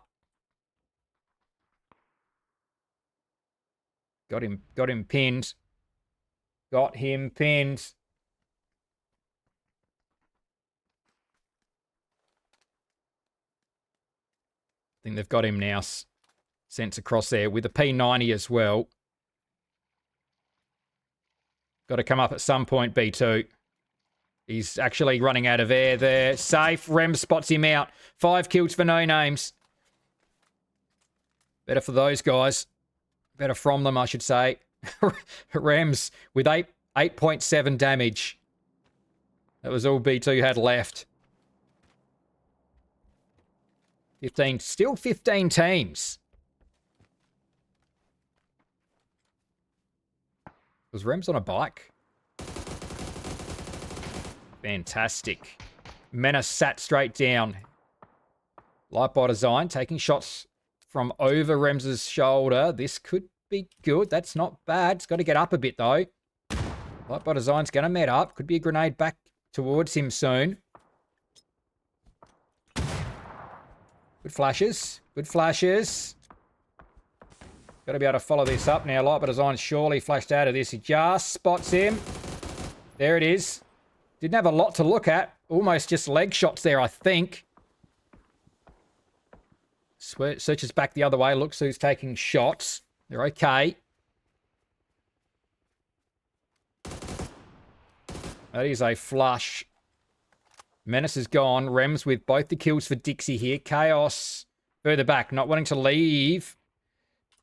got him pinned. Got him pinned. I think they've got him now. Sent across there with the P90 as well. Got to come up at some point, B2. He's actually running out of air there. Safe. Rem spots him out. 5 kills for no names. Better for those guys. Better from them, I should say. Rems with 8.7 damage. That was all B2 had left. 15. Still 15 teams. Was Rems on a bike? Fantastic. Menace sat straight down. Light by design, taking shots from over Rems's shoulder. This could be good. That's not bad. It's got to get up a bit, though. Light by design's going to met up. Could be a grenade back towards him soon. Good flashes. Good flashes. Got to be able to follow this up now. Light by design surely flashed out of this. He just spots him. There it is. Didn't have a lot to look at. Almost just leg shots there, I think. Searches back the other way. Looks who's taking shots. They're okay. That is a flush. Menace is gone. Rems with both the kills for Dixie here. Chaos further back. Not wanting to leave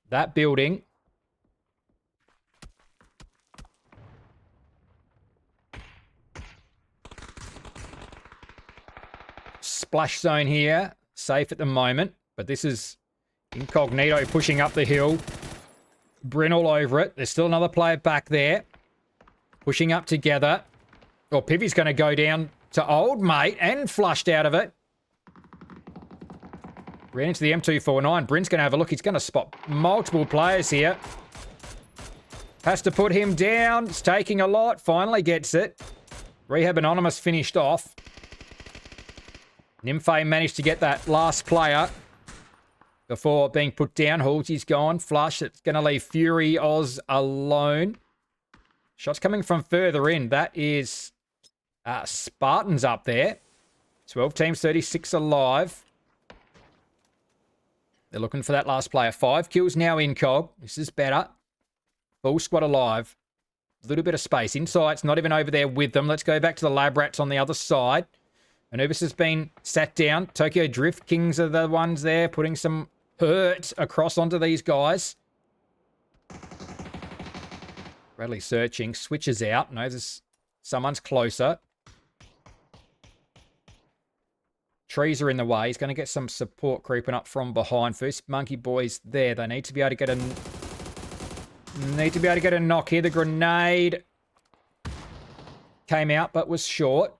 that building. Splash zone here. Safe at the moment. But this is Incognito pushing up the hill. Bryn all over it. There's still another player back there. Pushing up together. Oh, Pivy's going to go down to old mate and flushed out of it. Ran into the M249. Bryn's going to have a look. He's going to spot multiple players here. Has to put him down. It's taking a lot. Finally gets it. Rehab Anonymous finished off. Nymphe managed to get that last player before being put down. Halsey's gone. Flush. It's going to leave Fury Oz alone. Shots coming from further in. That is Spartans up there. 12 teams, 36 alive. They're looking for that last player. 5 kills now in Cog. This is better. Full squad alive. A little bit of space. Insight's not even over there with them. Let's go back to the Lab Rats on the other side. Anubis has been sat down. Tokyo Drift Kings are the ones there putting some hurt across onto these guys. Bradley searching. Switches out. Knows someone's closer. Trees are in the way. He's going to get some support creeping up from behind. First Monkey Boys there. They need to be able to get a knock here. The grenade came out but was short.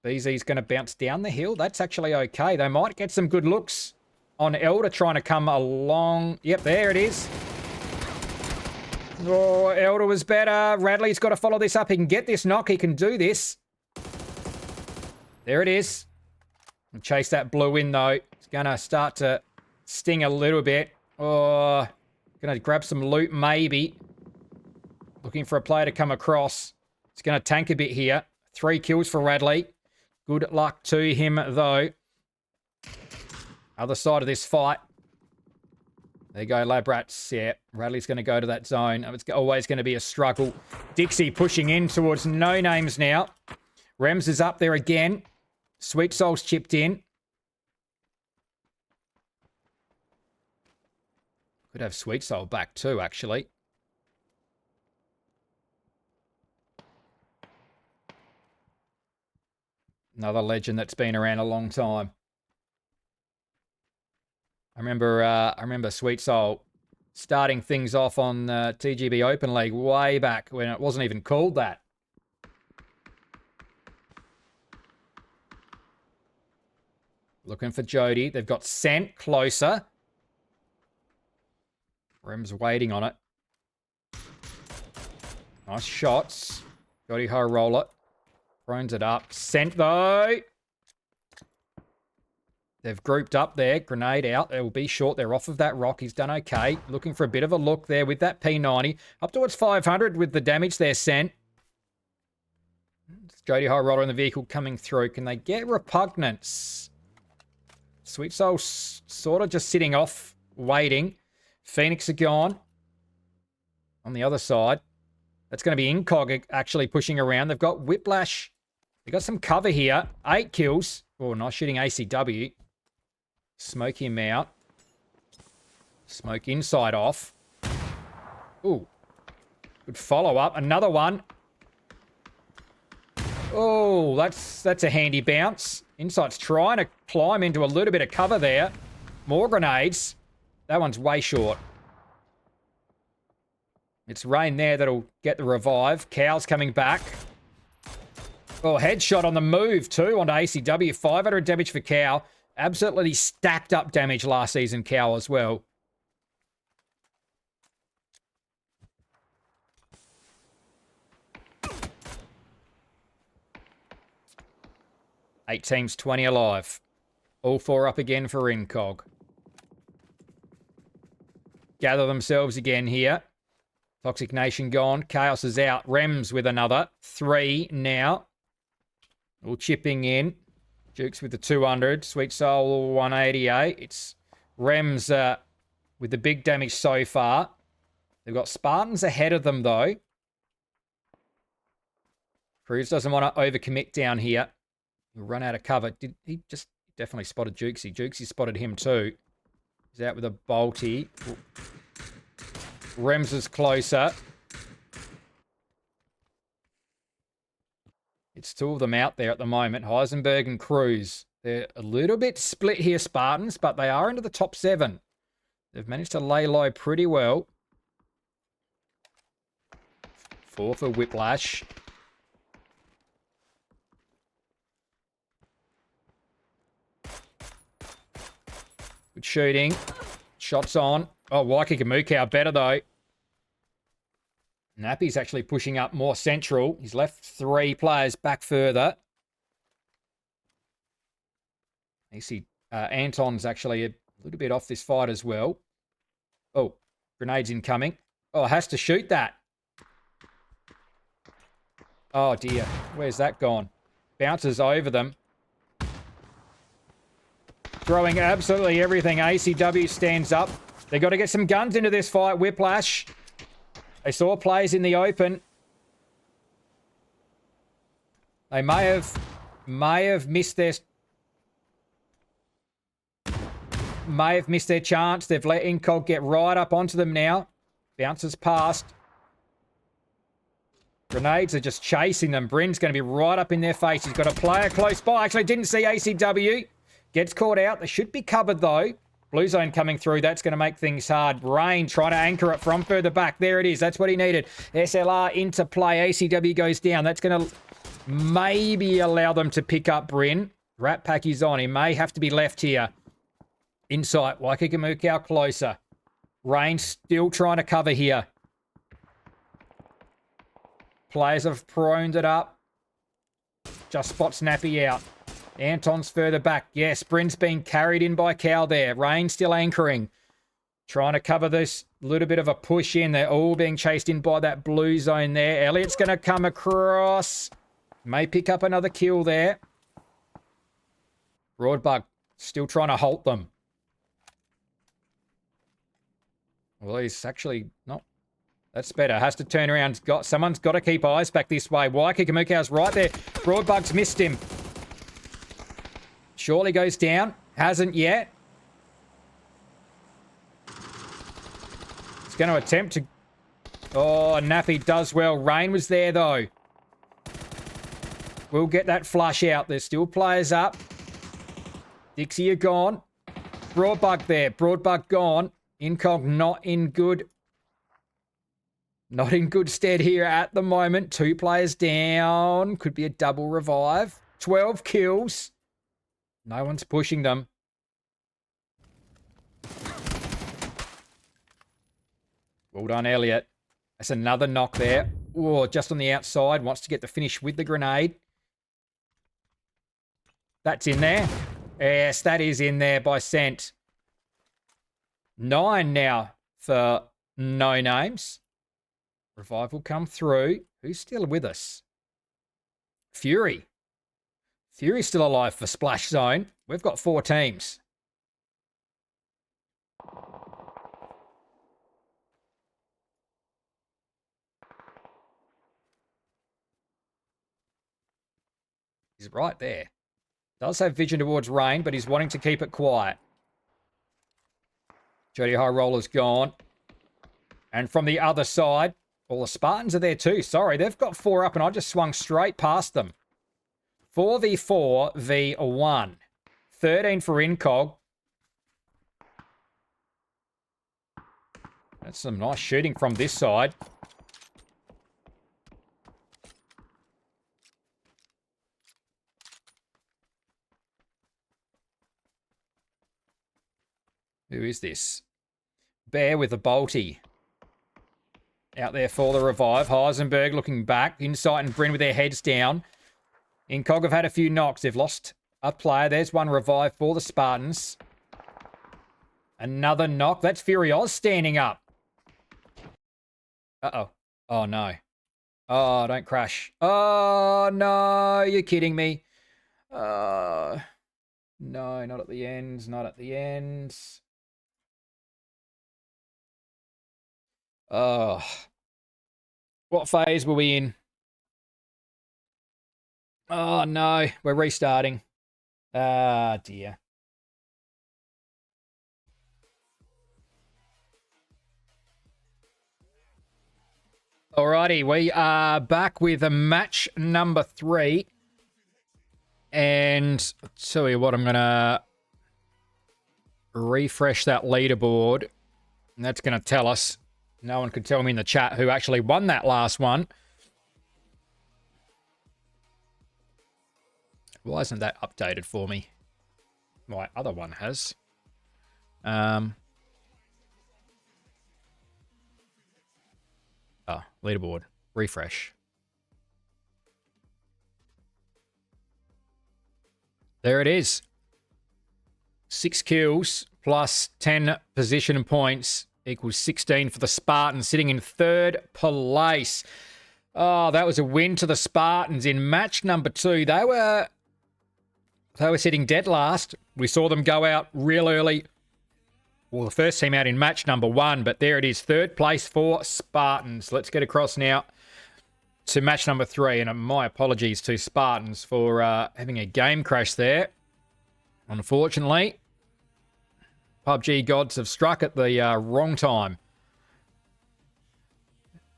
BZ's going to bounce down the hill. That's actually okay. They might get some good looks on Elder trying to come along. Yep, there it is. Oh, Elder was better. Radley's got to follow this up. He can get this knock. He can do this. There it is. Chase that blue in, though. It's going to start to sting a little bit. Oh, going to grab some loot, maybe. Looking for a player to come across. It's going to tank a bit here. 3 kills for Radley. Good luck to him, though. Other side of this fight. There you go, Labrats. Yeah, Radley's going to go to that zone. It's always going to be a struggle. Dixie pushing in towards No Names now. Rems is up there again. Sweet Soul's chipped in. Could have Sweet Soul back too, actually. Another legend that's been around a long time. I remember Sweet Soul starting things off on TGB Open League way back when it wasn't even called that. Looking for Jody. They've got Scent closer. Rem's waiting on it. Nice shots. Jody Ho roll it. Throws it up. Scent though. They've grouped up there. Grenade out. They will be short. They're off of that rock. He's done okay. Looking for a bit of a look there with that P90. Up towards 500 with the damage there sent. Jody High Roller in the vehicle coming through. Can they get Repugnance? Sweet Soul sort of just sitting off, waiting. Phoenix are gone. On the other side. That's going to be Incog actually pushing around. They've got Whiplash. They've got some cover here. 8 kills. Oh, nice shooting ACW. Smoke him out. Smoke inside off. Ooh. Good follow-up. Another one. Oh, that's a handy bounce. Insight's trying to climb into a little bit of cover there. More grenades. That one's way short. It's Rain there that'll get the revive. Cow's coming back. Oh, headshot on the move too onto ACW. 500 damage for Cow. Absolutely stacked up damage last season, Cow as well. Eight teams, 20 alive. All 4 up again for Incog. Gather themselves again here. Toxic Nation gone. Chaos is out. Rems with another. 3 now. All chipping in. Jukes with the 200. Sweet Soul 188. It's Rems with the big damage so far. They've got Spartans ahead of them, though. Cruz doesn't want to overcommit down here. He'll run out of cover. Did he just definitely spotted Jukesy? Jukesy spotted him too. He's out with a bolty. Rems is closer. It's 2 of them out there at the moment. Heisenberg and Cruz. They're a little bit split here, Spartans, but they are into the top 7. They've managed to lay low pretty well. 4 for Whiplash. Good shooting. Shots on. Oh, Waikiki better though. Nappy's actually pushing up more central. He's left 3 players back further. You see Anton's actually a little bit off this fight as well. Oh, grenades incoming. Oh, has to shoot that. Oh dear, where's that gone? Bounces over them. Throwing absolutely everything. ACW stands up. They got to get some guns into this fight. Whiplash. They saw plays in the open. They may have missed their chance. They've let Incog get right up onto them now. Bounces past. Grenades are just chasing them. Bryn's going to be right up in their face. He's got a player close by. Actually, didn't see ACW. Gets caught out. They should be covered, though. Blue zone coming through. That's going to make things hard. Rain trying to anchor it from further back. There it is. That's what he needed. SLR into play. ACW goes down. That's going to maybe allow them to pick up Bryn. Rat Pack is on. He may have to be left here. Insight. Waikiki Mukau closer. Rain still trying to cover here. Players have proned it up. Just spots Nappy out. Anton's further back. Yes, Bryn's being carried in by Cal there. Rain still anchoring. Trying to cover this little bit of a push in. They're all being chased in by that blue zone there. Elliot's going to come across. May pick up another kill there. Broadbug still trying to halt them. Well, he's actually not. That's better. Has to turn around. Someone's got to keep eyes back this way. Waika Kamukau's right there. Broadbug's missed him. Surely goes down. Hasn't yet. He's going to attempt to... Oh, Nappy does well. Rain was there, though. We'll get that flush out. There's still players up. Dixie are gone. Broadbug there. Broadbug gone. Incog not in good stead here at the moment. 2 players down. Could be a double revive. 12 kills. No one's pushing them. Well done, Elliot. That's another knock there. Oh, just on the outside. Wants to get the finish with the grenade. That's in there. Yes, that is in there by Scent. 9 now for No Names. Revive will come through. Who's still with us? Fury. Fury's still alive for Splash Zone. We've got 4 teams. He's right there. Does have vision towards Rain, but he's wanting to keep it quiet. Jody High Roller's gone. And from the other side, all the Spartans are there too. Sorry, they've got 4 up and I just swung straight past them. 4v4 v1. 13 for Incog. That's some nice shooting from this side. Who is this? Bear with a bolty. Out there for the revive. Heisenberg looking back. Insight and Bryn with their heads down. Incog have had a few knocks. They've lost a player. There's one revive for the Spartans. Another knock. That's Fury Oz standing up. Uh-oh. Oh, no. Oh, don't crash. Oh, no. You're kidding me. No, not at the ends. Not at the ends. Oh. What phase were we in? Oh, no. We're restarting. Ah, dear. Alrighty, we are back with a match number 3. And I'll tell you what, I'm going to refresh that leaderboard. And that's going to tell us. No one could tell me in the chat who actually won that last one. Why isn't that updated for me? My other one has. Oh, leaderboard. Refresh. There it is. 6 kills plus 10 position points equals 16 for the Spartans, sitting in 3rd place. Oh, that was a win to the Spartans in match number 2. They were sitting dead last. We saw them go out real early. Well, the first team out in match number 1, but there it is, 3rd place for Spartans. Let's get across now to match number 3, and my apologies to Spartans for having a game crash there. Unfortunately, PUBG gods have struck at the wrong time.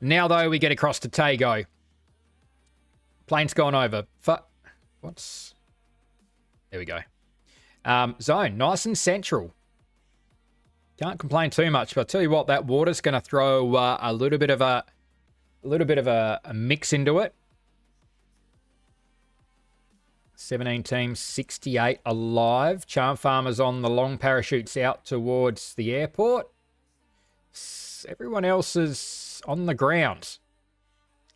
Now, though, we get across to Tago. Plane's gone over. What's... There we go. Zone, nice and central. Can't complain too much, but I'll tell you what, that water's going to throw a little bit of a mix into it. 17 teams, 68 alive. Charm Farmers on the long parachutes out towards the airport. Everyone else is on the ground.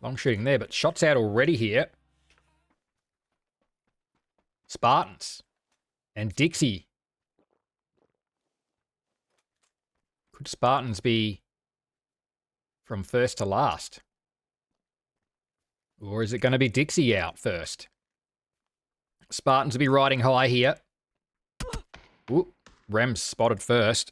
Long shooting there, but shots out already here. Spartans. And Dixie. Could Spartans be from first to last? Or is it going to be Dixie out first? Spartans will be riding high here. Ooh, Rem's spotted first.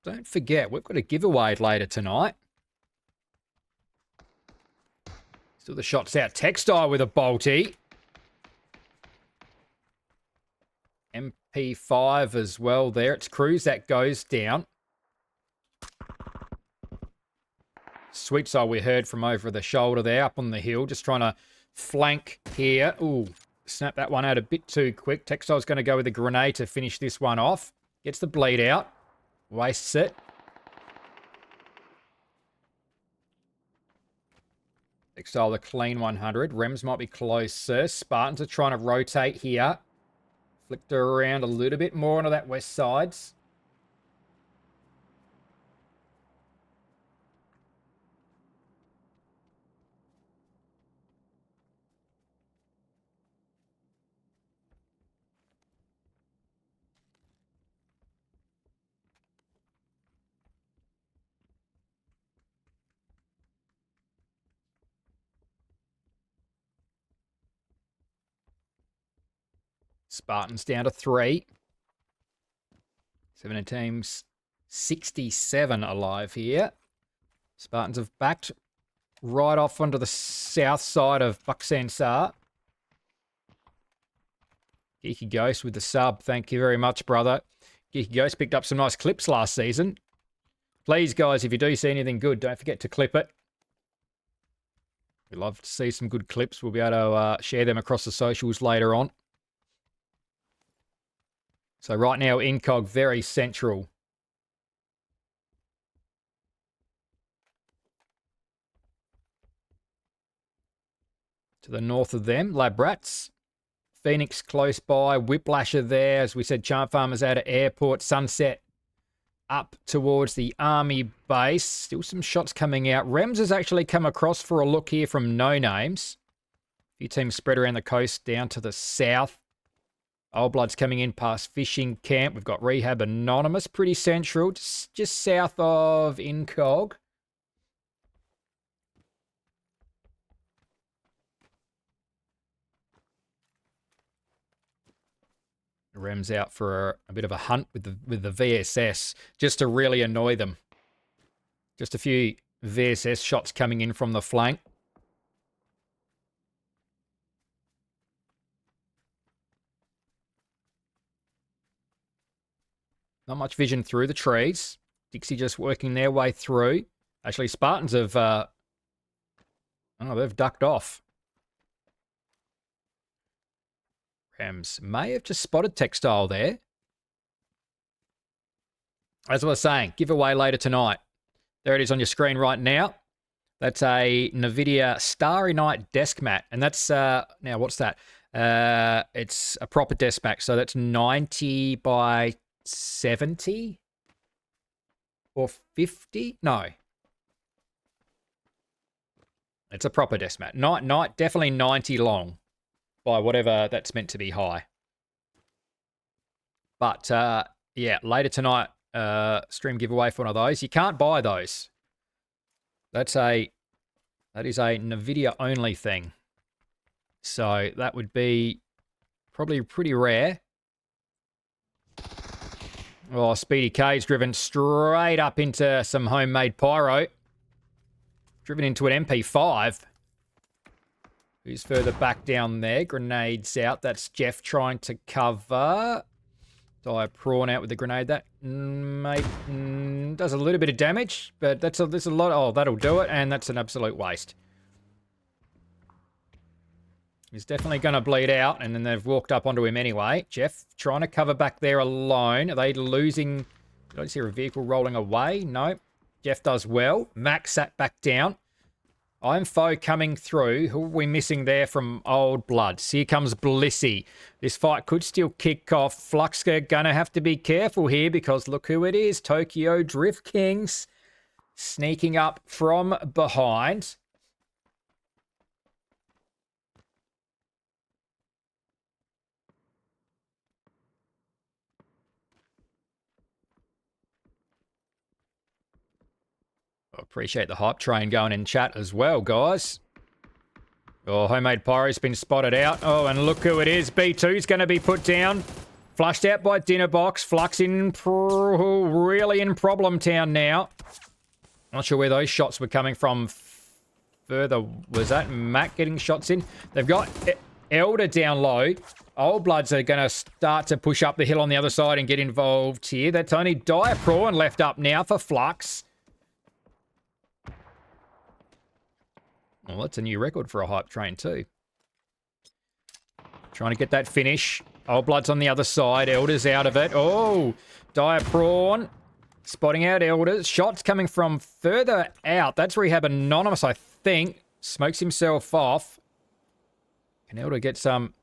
Don't forget, we've got a giveaway later tonight. Still the shots out. Textile with a bolty. MP5 as well there. It's Cruz that goes down. Sweet side we heard from over the shoulder there, up on the hill. Just trying to flank here. Ooh, snap that one out a bit too quick. Textile's going to go with a grenade to finish this one off. Gets the bleed out. Wastes it. Textile the clean 100. Rems might be closer. Spartans are trying to rotate here. Flicked her around a little bit more onto that west side. Spartans down to 3. 7 teams, 67 alive here. Spartans have backed right off onto the south side of Bucksansar. Geeky Ghost with the sub. Thank you very much, brother. Geeky Ghost picked up some nice clips last season. Please, guys, if you do see anything good, don't forget to clip it. We'd love to see some good clips. We'll be able to share them across the socials later on. So right now, Incog very central. To the north of them, Labrats. Phoenix close by, Whiplasher there. As we said, Charm Farmers out of airport. Sunset up towards the army base. Still some shots coming out. Rems has actually come across for a look here from No Names. A few teams spread around the coast down to the south. Old Blood's coming in past Fishing Camp. We've got Rehab Anonymous, pretty central, just south of Incog. Rem's out for a bit of a hunt with the VSS, just to really annoy them. Just a few VSS shots coming in from the flank. Not much vision through the trees. Dixie just working their way through. Actually, Spartans have... they've ducked off. Rams may have just spotted Textile there. As I was saying, giveaway later tonight. There it is on your screen right now. That's a NVIDIA Starry Night desk mat. And that's... now, what's that? It's a proper desk mat. So that's 90 by... 70 or 50? No. It's a proper desk mat. Definitely 90 long by whatever that's meant to be high. But, yeah, later tonight, stream giveaway for one of those. You can't buy those. That is a NVIDIA only thing. So that would be probably pretty rare. Oh, Speedy K's driven straight up into some homemade pyro. Driven into an MP5. Who's further back down there? Grenades out. That's Jeff trying to cover. Die prawn out with the grenade. That does a little bit of damage, but there's a lot. Oh, that'll do it, and that's an absolute waste. He's definitely going to bleed out, and then they've walked up onto him anyway. Jeff trying to cover back there alone. Are they losing? Did I see a vehicle rolling away? No. Jeff does well. Max sat back down. I'm Foe coming through. Who are we missing there from Old Bloods? Here comes Blissey. This fight could still kick off. Fluxka gonna have to be careful here because look who it is. Tokyo Drift Kings sneaking up from behind. I appreciate the hype train going in chat as well, guys. Oh, Homemade Pyro's been spotted out. Oh, and look who it is. B2's going to be put down. Flushed out by Dinnerbox. Flux really in problem town now. Not sure where those shots were coming from further. Was that Mac getting shots in? They've got Elder down low. Old Bloods are going to start to push up the hill on the other side and get involved here. That's only Dire Prawn left up now for Flux. Well, that's a new record for a hype train too. Trying to get that finish. Old Blood's on the other side. Elder's out of it. Oh, Dire Prawn spotting out Elders. Shots coming from further out. That's Rehab Anonymous, I think. Smokes himself off. Can Elder get some?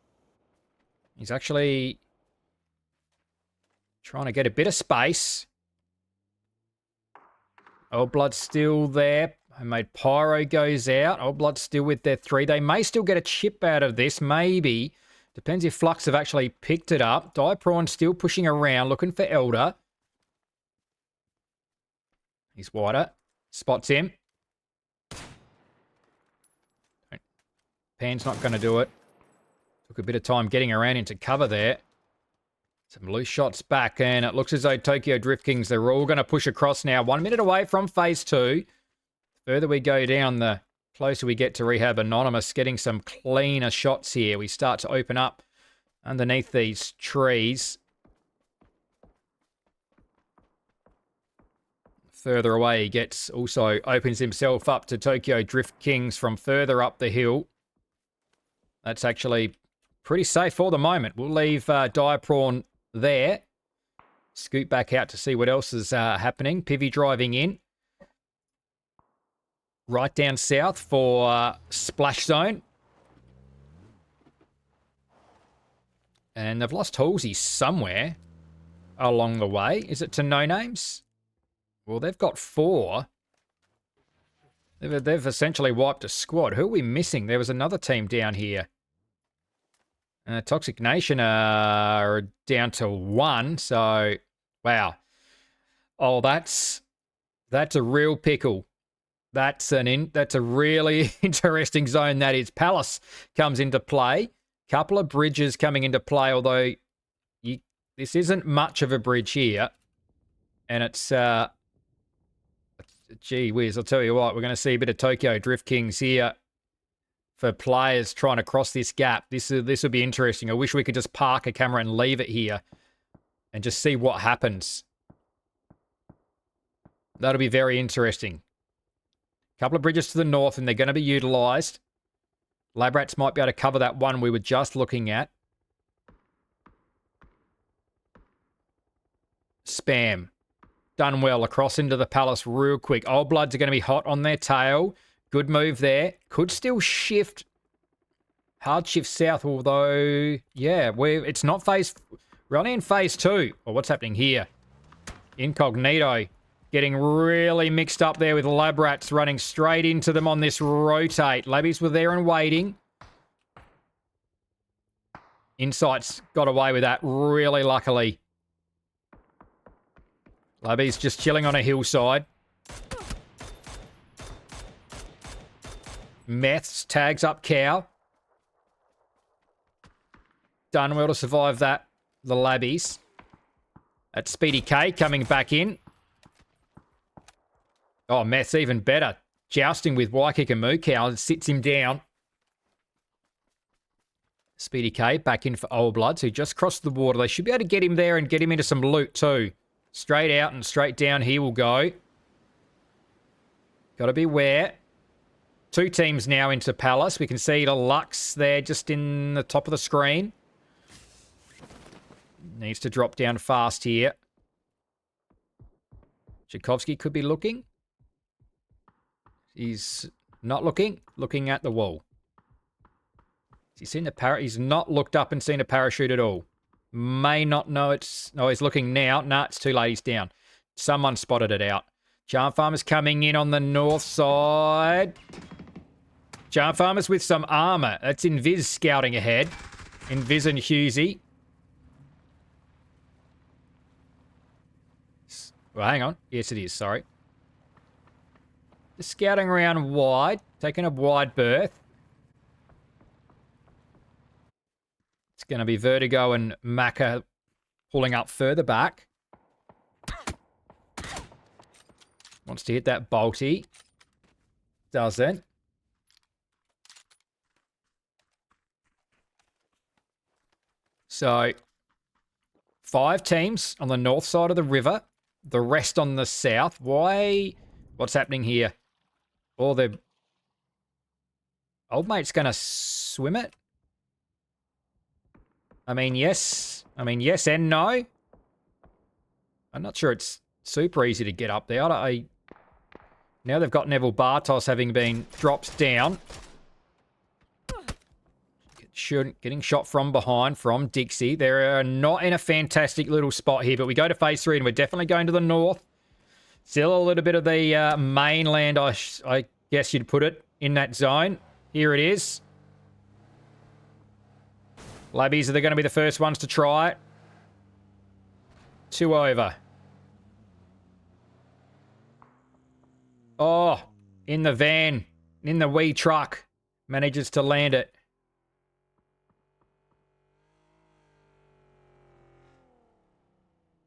He's actually trying to get a bit of space. Old Blood's still there. Homemade Pyro goes out. Old Blood's still with their 3. They may still get a chip out of this, maybe. Depends if Flux have actually picked it up. Dire Prawn still pushing around, looking for Elder. He's wider. Spots him. Pan's not going to do it. Took a bit of time getting around into cover there. Some loose shots back, and it looks as though Tokyo Drift Kings, they're all going to push across now. 1 minute away from phase 2. Further we go down, the closer we get to Rehab Anonymous, getting some cleaner shots here. We start to open up underneath these trees. Further away, he gets also opens himself up to Tokyo Drift Kings from further up the hill. That's actually pretty safe for the moment. We'll leave Dire Prawn there. Scoot back out to see what else is happening. Pivy driving in. Right down south for Splash Zone. And they've lost Halsey somewhere along the way. Is it to No Names? Well, they've got 4. They've essentially wiped a squad. Who are we missing? There was another team down here. Toxic Nation are down to 1. So, wow. Oh, that's a real pickle. That's a really interesting zone. That is. Palace comes into play. Couple of bridges coming into play, although this isn't much of a bridge here. And it's, gee whiz, I'll tell you what, we're going to see a bit of Tokyo Drift Kings here for players trying to cross this gap. This will be interesting. I wish we could just park a camera and leave it here and just see what happens. That'll be very interesting. Couple of bridges to the north, and they're going to be utilised. Labrats might be able to cover that one we were just looking at. Spam. Done well. Across into the Palace real quick. Old Bloods are going to be hot on their tail. Good move there. Could still shift. Hard shift south, although, yeah, it's not phase... We're only in phase 2. Well, what's happening here? Incognito. Getting really mixed up there with Labrats running straight into them on this rotate. Labbies were there and waiting. Insights got away with that really luckily. Labbies just chilling on a hillside. Meths tags up Cow. Done well to survive that. The Labbies. That's Speedy K coming back in. Oh, Meth's even better. Jousting with Waikika Mookow and sits him down. Speedy K back in for Old Bloods, who just crossed the water. They should be able to get him there and get him into some loot too. Straight out and straight down he will go. Got to beware. 2 teams now into Palace. We can see the Lux there just in the top of the screen. Needs to drop down fast here. Tchaikovsky could be looking. He's not looking. Looking at the wall. Has he seen the parachute? He's not looked up and seen a parachute at all. May not know it's... No, he's looking now. No, it's too late. He's down. Someone spotted it out. Charm Farmer's coming in on the north side. Charm Farmer's with some armor. That's Invis scouting ahead. Invis and Husey. Well, hang on. Yes, it is. Sorry. Just scouting around wide. Taking a wide berth. It's going to be Vertigo and Macca pulling up further back. Wants to hit that bolty. Doesn't. So, 5 teams on the north side of the river. The rest on the south. Why? What's happening here? Or the old mate's going to swim it? I mean, yes. I mean, yes and no. I'm not sure it's super easy to get up there. Now they've got Neville Bartos having been dropped down. Getting shot from behind from Dixie. They're not in a fantastic little spot here, but we go to phase 3 and we're definitely going to the north. Still a little bit of the mainland, I guess you'd put it, in that zone. Here it is. Labbies, are they going to be the first ones to try it? 2 over. Oh, in the van, in the wee truck. Manages to land it.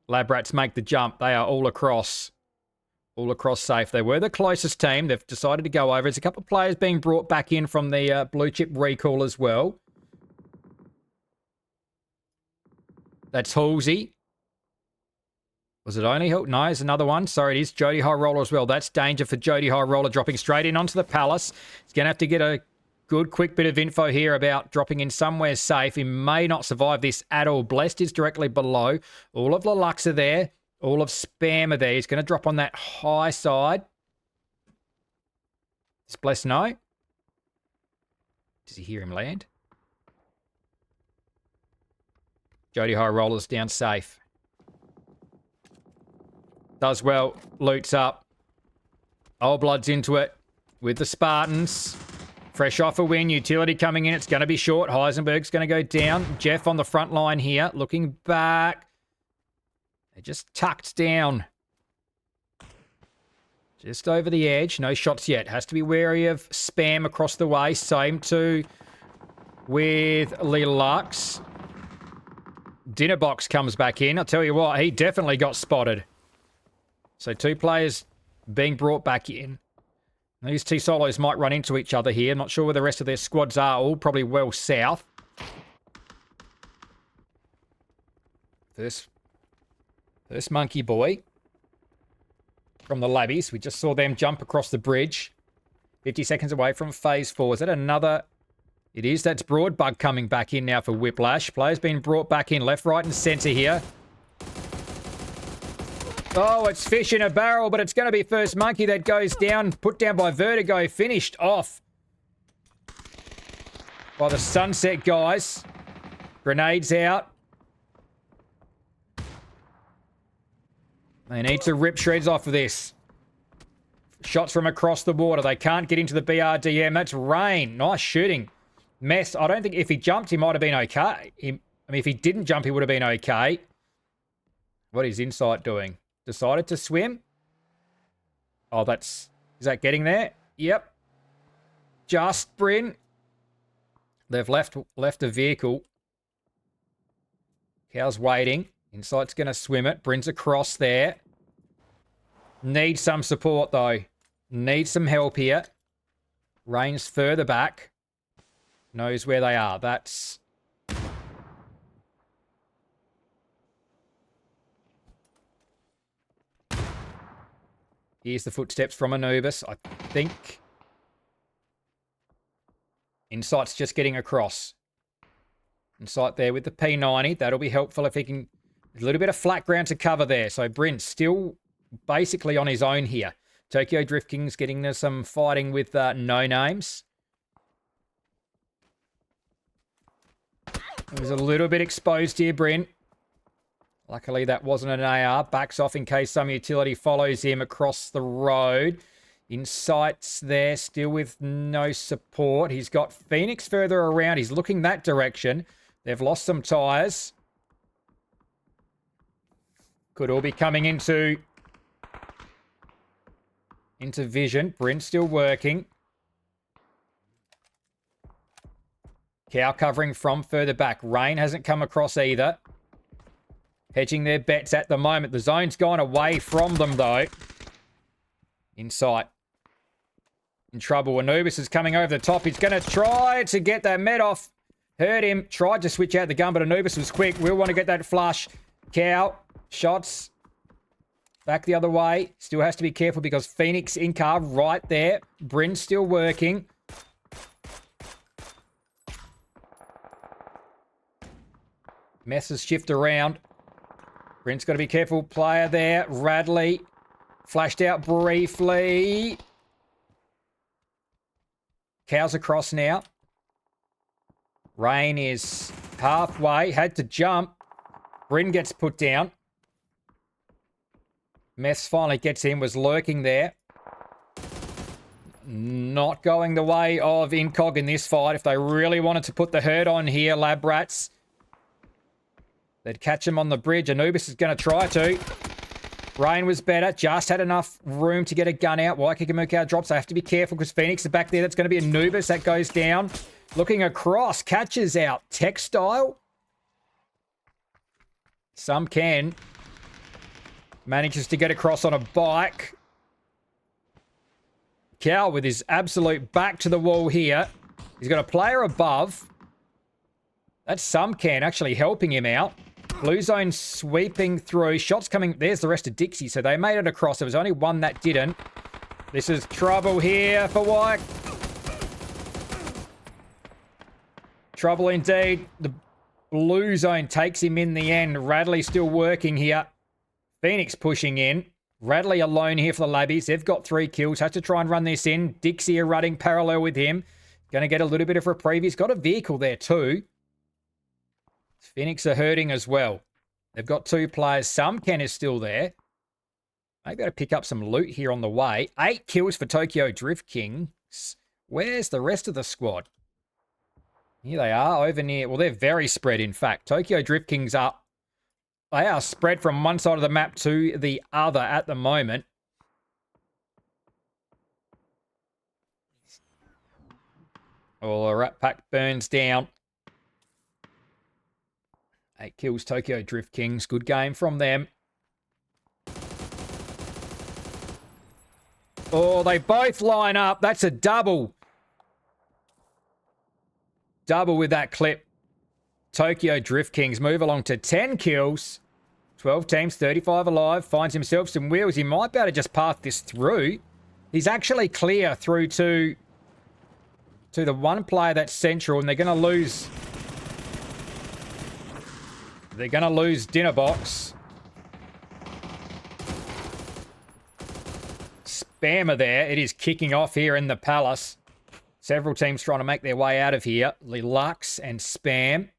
Lab Rats make the jump. They are all across safe. They were the closest team. They've decided to go over. There's a couple of players being brought back in from the blue chip recall as well. That's Halsey. Was it only Halsey? No, there's another one. Sorry, it is Jody High Roller as well. That's danger for Jody High Roller dropping straight in onto the Palace. He's going to have to get a good quick bit of info here about dropping in somewhere safe. He may not survive this at all. Blessed is directly below. All of the Lux are there. All of Spam are there. He's going to drop on that high side. Does Blessed know? Does he hear him land? Jody High Roller's down safe. Does well. Loots up. Old Blood's into it with the Spartans. Fresh off a win. Utility coming in. It's going to be short. Heisenberg's going to go down. Jeff on the front line here. Looking back. They just tucked down. Just over the edge. No shots yet. Has to be wary of Spam across the way. Same too with Lux. Dinnerbox comes back in. I'll tell you what, he definitely got spotted. So 2 players being brought back in. These 2 solos might run into each other here. Not sure where the rest of their squads are. All probably well south. First monkey boy from the Labbies. We just saw them jump across the bridge. 50 seconds away from phase 4. Is that another... It is. That's Broadbug coming back in now for Whiplash. Players being brought back in left, right, and centre here. Oh, it's fish in a barrel, but it's going to be first monkey that goes down. Put down by Vertigo. Finished off by the Sunset guys. Grenades out. They need to rip shreds off of this. Shots from across the water. They can't get into the BRDM. That's Rain. Nice shooting. Mess. I don't think if he jumped, he might have been okay. I mean, if he didn't jump, he would have been okay. What is Insight doing? Decided to swim. Oh, is that getting there? Yep. Just Bryn. They've left a vehicle. Cow's waiting. Insight's going to swim it. Bryn's across there. Needs some support, though. Needs some help here. Rain's further back. Knows where they are. That's... Here's the footsteps from Anubis. I think Insight's just getting across. Insight there with the P90. That'll be helpful if he can... A little bit of flat ground to cover there. So Brent still basically on his own here. Tokyo Drift King's getting some fighting with no names. He was a little bit exposed here, Brent. Luckily, that wasn't an AR. Backs off in case some utility follows him across the road. Insight's there, still with no support. He's got Phoenix further around. He's looking that direction. They've lost some tyres. Could all be coming into vision. Brent's still working. Cow covering from further back. Rain hasn't come across either. Hedging their bets at the moment. The zone's gone away from them, though. Insight. In trouble. Anubis is coming over the top. He's going to try to get that med off. Heard him. Tried to switch out the gun, but Anubis was quick. We'll want to get that flush. Cow. Shots. Back the other way. Still has to be careful because Phoenix in car right there. Bryn's still working. Messes shift around. Brent's got to be careful. Player there. Radley. Flashed out briefly. Cow's across now. Rain is halfway. Had to jump. Bryn gets put down. Mess finally gets in. Was lurking there. Not going the way of Incog in this fight. If they really wanted to put the hurt on here, Lab Rats, they'd catch him on the bridge. Anubis is going to try to. Rain was better. Just had enough room to get a gun out. Waikiki drops. They have to be careful because Phoenix is back there. That's going to be Anubis. That goes down. Looking across. Catches out. Textile. Some can. Manages to get across on a bike. Cow with his absolute back to the wall here. He's got a player above. That's some can actually helping him out. Blue zone sweeping through. Shots coming. There's the rest of Dixie. So they made it across. There was only one that didn't. This is trouble here for Wyke. Trouble indeed. The blue zone takes him in the end. Radley still working here. Phoenix pushing in. Radley alone here for the Labbies. They've got 3 kills. Has to try and run this in. Dixie are running parallel with him. Going to get a little bit of reprieve. He's got a vehicle there too. Phoenix are hurting as well. They've got 2 players. Some Ken is still there. Maybe to pick up some loot here on the way. 8 kills for Tokyo Drift Kings. Where's the rest of the squad? Here they are over near... Well, they're very spread, in fact. Tokyo Drift Kings are... They are spread from one side of the map to the other at the moment. Oh, the Rat Pack burns down. 8 kills, Tokyo Drift Kings. Good game from them. Oh, they both line up. That's a double. Double with that clip. Tokyo Drift Kings move along to 10 kills. 12 teams, 35 alive. Finds himself some wheels. He might be able to just path this through. He's actually clear through to the one player that's central, and they're going to lose... They're going to lose Dinner Box. Spammer there. It is kicking off here in the Palace. Several teams trying to make their way out of here. Lux and Spam.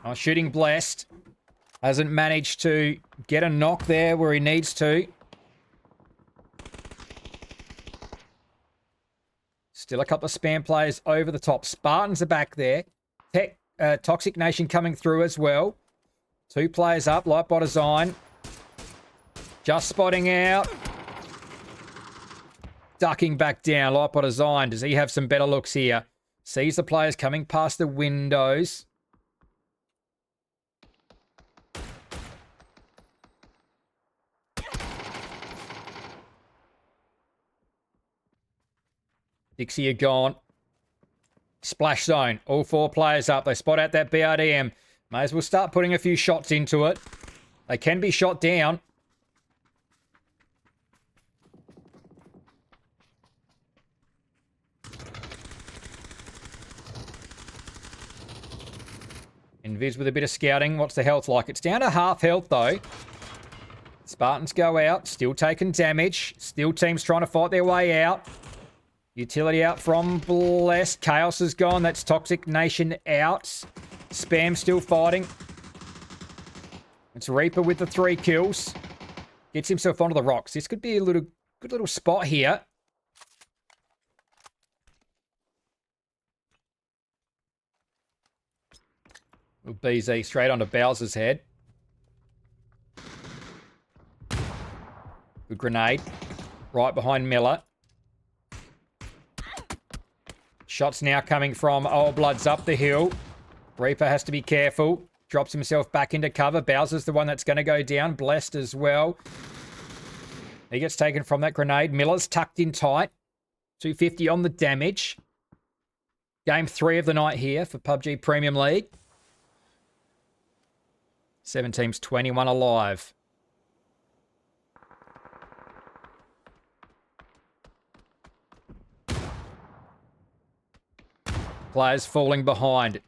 Oh, shooting blessed. Hasn't managed to get a knock there where he needs to. Still a couple of Spam players over the top. Spartans are back there. Toxic Nation coming through as well. 2 players up. Lightbot Design. Just spotting out. Ducking back down. Lightbot Design. Does he have some better looks here? Sees the players coming past the windows. Dixie are gone. Splash zone. All 4 players up. They spot out that BRDM. May as well start putting a few shots into it. They can be shot down. Invis with a bit of scouting. What's the health like? It's down to half health, though. Spartans go out. Still taking damage. Still teams trying to fight their way out. Utility out from Blessed. Chaos is gone. That's Toxic Nation out. Spam still fighting. It's Reaper with the 3 kills. Gets himself onto the rocks. This could be a good little spot here. BZ straight onto Bowser's head. Good grenade. Right behind Miller. Shots now coming from Old Bloods up the hill. Reaper has to be careful. Drops himself back into cover. Bowser's the one that's going to go down. Blessed as well. He gets taken from that grenade. Miller's tucked in tight. 250 on the damage. Game 3 of the night here for PUBG Premium League. 7 teams, 21 alive. Players falling behind.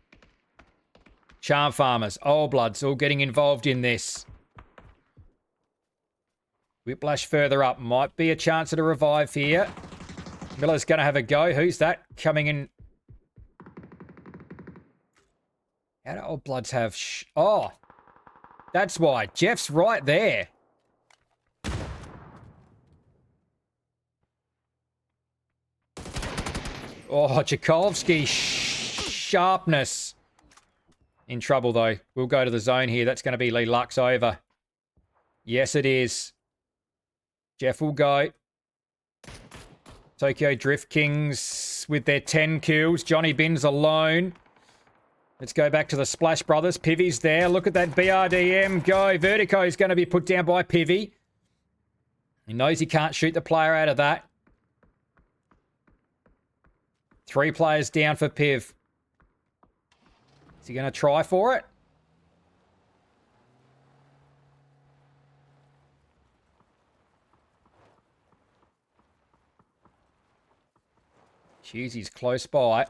Charm Farmers, Old Bloods, all getting involved in this. Whiplash further up. Might be a chance at a revive here. Miller's going to have a go. Who's that coming in? How do Old Bloods have... Oh, that's why. Jeff's right there. Oh, Tchaikovsky. Sharpness. In trouble, though. We'll go to the zone here. That's going to be Lee Lux over. Yes, it is. Jeff will go. Tokyo Drift Kings with their 10 kills. Johnny Bin's alone. Let's go back to the Splash Brothers. Pivy's there. Look at that BRDM go. Vertigo is going to be put down by Pivy. He knows he can't shoot the player out of that. 3 players down for Piv. Is he going to try for it? Jeez, he's close by.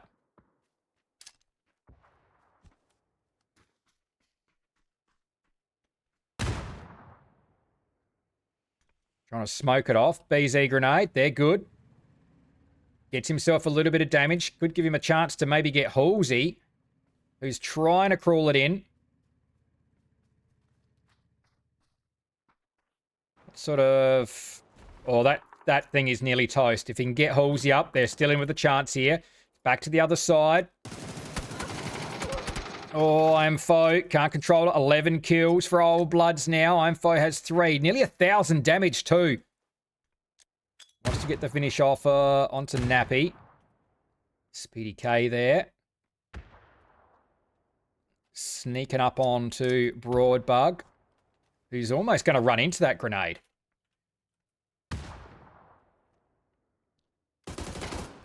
Trying to smoke it off. BZ grenade. They're good. Gets himself a little bit of damage. Could give him a chance to maybe get Halsey, who's trying to crawl it in. Sort of... Oh, that thing is nearly toast. If he can get Halsey up, they're still in with a chance here. Back to the other side. Oh, Imfo can't control it. 11 kills for Old Bloods now. Imfo has 3. Nearly 1,000 damage too. Wants to get the finish off onto Nappy. Speedy K there. Sneaking up onto Broadbug, who's almost going to run into that grenade.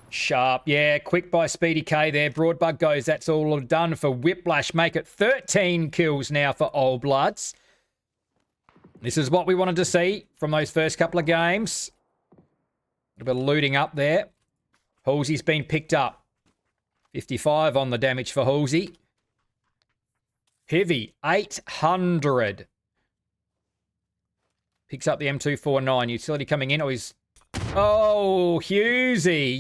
Sharp. Yeah, quick by Speedy K there. Broadbug goes. That's all done for Whiplash. Make it 13 kills now for Old Bloods. This is what we wanted to see from those first couple of games. A bit of looting up there. Halsey's been picked up. 55 on the damage for Halsey. Heavy, 800. Picks up the M249. Utility coming in. Oh, Husey.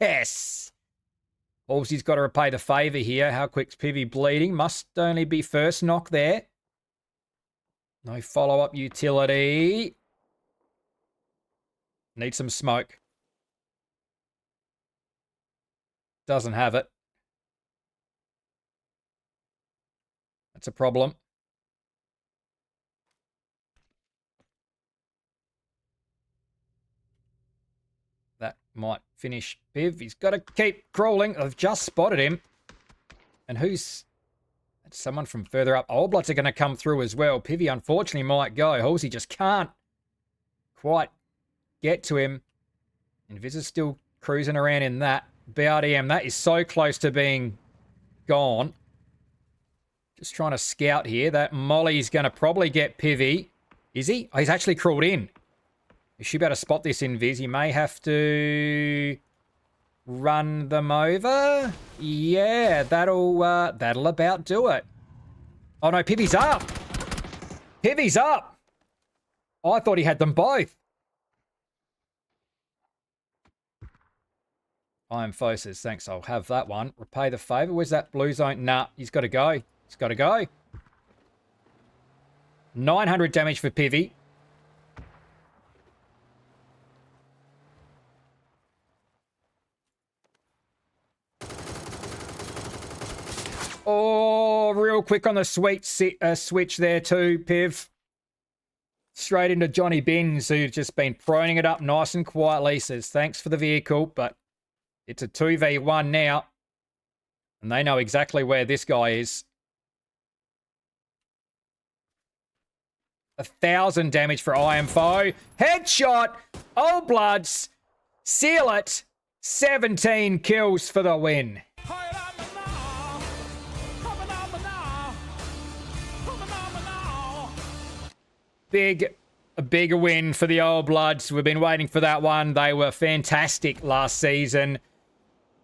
Yes. Halsey's got to repay the favour here. How quick's Pivy bleeding? Must only be first knock there. No follow-up utility. Need some smoke. Doesn't have it. That's a problem. That might finish Piv. He's got to keep crawling. I've just spotted him. And who's... That's someone from further up. Old Bloods are going to come through as well. Pivy unfortunately might go. Halsey just can't quite get to him. Invis is still cruising around in that. BRDM, that is so close to being gone. Just trying to scout here. That Molly's going to probably get Pivy. Is he? Oh, he's actually crawled in. You should be able to spot this Invis. You may have to run them over. Yeah, that'll about do it. Oh no, Pivy's up. Pivy's up. Oh, I thought he had them both. I am Fosis. Thanks. I'll have that one. Repay the favor. Where's that blue zone? Nah, he's got to go. He's got to go. 900 damage for Pivy. Oh, real quick on the switch there too, Piv. Straight into Johnny Bins, who's just been proning it up nice and quietly. Says, thanks for the vehicle, but it's a 2v1 now. And they know exactly where this guy is. 1,000 damage for IMFO. Headshot! Old Bloods! Seal it! 17 kills for the win. A big win for the Old Bloods. We've been waiting for that one. They were fantastic last season.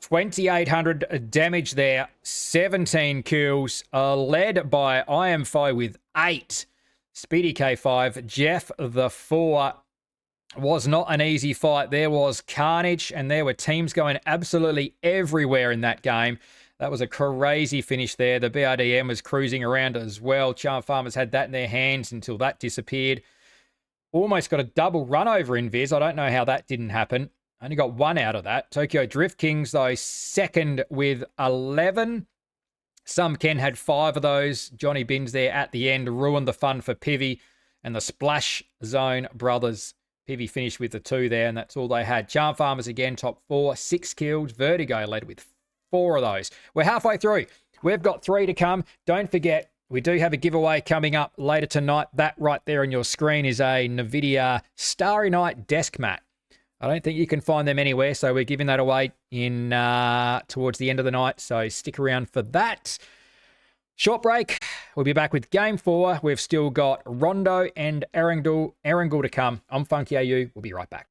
2,800 damage there. 17 kills. Led by IMFO with 8. Speedy K5. Jeff the 4. Was not an easy fight. There was carnage, and there were teams going absolutely everywhere in that game. That was a crazy finish there. The BRDM was cruising around as well. Charm Farmers had that in their hands until that disappeared. Almost got a double run over in Viz. I don't know how that didn't happen. Only got one out of that. Tokyo Drift Kings, though, second with 11. Some Ken had 5 of those. Johnny Bins there at the end ruined the fun for Pivy. And the Splash Zone brothers. Pivy finished with the 2 there, and that's all they had. Charm Farmers again, top 4. 6 kills. Vertigo led with 4 of those. We're halfway through. We've got 3 to come. Don't forget, we do have a giveaway coming up later tonight. That right there on your screen is a NVIDIA Starry Night desk mat. I don't think you can find them anywhere, so we're giving that away in towards the end of the night, so stick around for that. Short break. We'll be back with Game 4. We've still got Rondo and Erangel to come. I'm Funky AU. We'll be right back.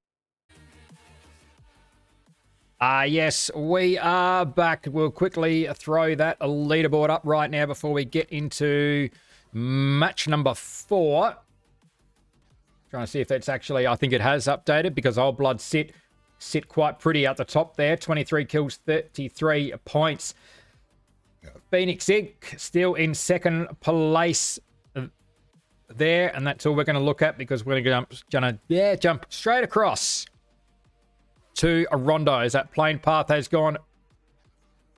Yes, we are back. We'll quickly throw that leaderboard up right now before we get into match number 4. Trying to see if that's actually, I think it has updated because Old Blood sit quite pretty at the top there. 23 kills, 33 points. Phoenix Inc. still in second place there, and that's all we're going to look at because we're going to jump straight across to a Rondos. That plane path has gone.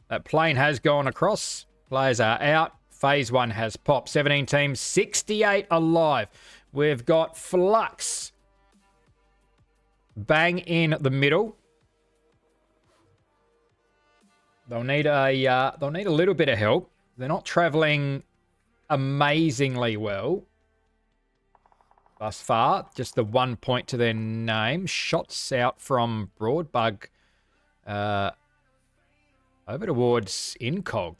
That plane has gone across. Players are out. Phase 1 has popped. 17 teams, 68 alive. We've got Flux. Bang in the middle. They'll need a little bit of help. They're not traveling amazingly well thus far. Just the 1 point to their name. Shots out from Broadbug over towards Incog.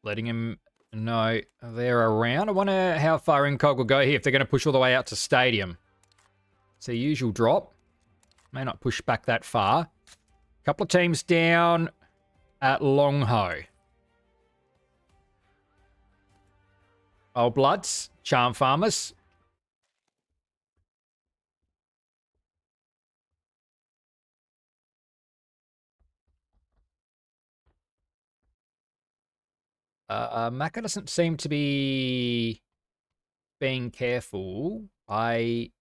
Letting him know they're around. I wonder how far Incog will go here if they're going to push all the way out to Stadium. It's their usual drop. May not push back that far. Couple of teams down at Long Ho. Old Bloods, Charm Farmers. Maka doesn't seem to be being careful. I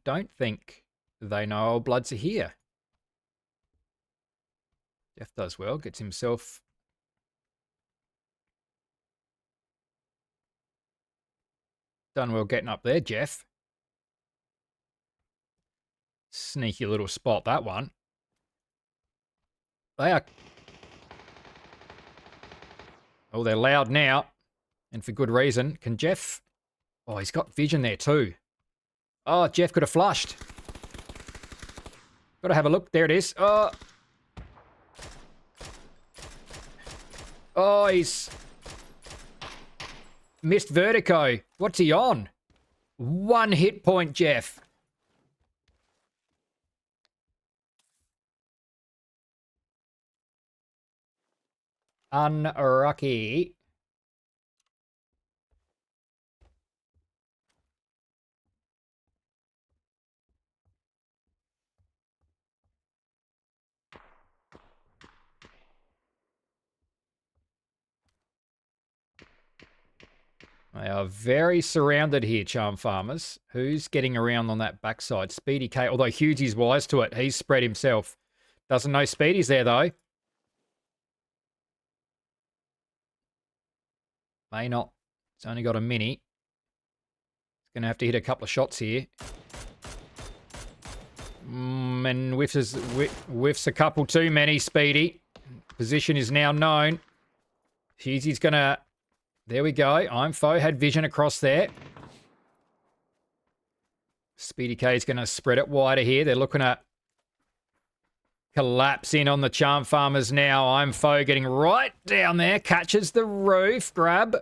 don't think they know Old Bloods are here. Jeff does well, gets himself done well getting up there, Jeff. Sneaky little spot, that one. They are... Oh, they're loud now. And for good reason. Can Jeff... Oh, he's got vision there too. Oh, Jeff could have flushed. Got to have a look. There it is. Oh. Oh, he's... missed Vertigo. What's he on? 1 hit point, Jeff. Unlucky. They are very surrounded here, Charm Farmers. Who's getting around on that backside? Speedy K, although Hughesy's wise to it. He's spread himself. Doesn't know Speedy's there, though. May not. It's only got a mini. It's going to have to hit a couple of shots here. And whiffs a couple too many, Speedy. Position is now known. Hughesy's going to... There we go. I'm Foe had vision across there. Speedy K is going to spread it wider here. They're looking at collapse in on the Charm Farmers now. I'm Foe getting right down there. Catches the roof. Grab.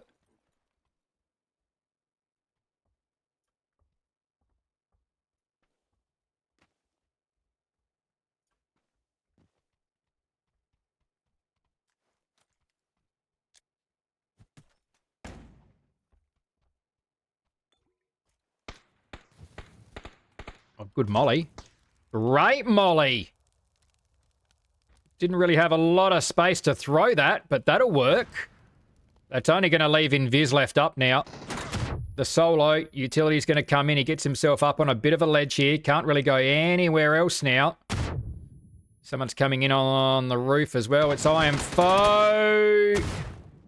Oh, good molly. Great molly. Didn't really have a lot of space to throw that, but that'll work. That's only going to leave Invis left up now. The solo utility's going to come in. He gets himself up on a bit of a ledge here. Can't really go anywhere else now. Someone's coming in on the roof as well. It's I Am Foe.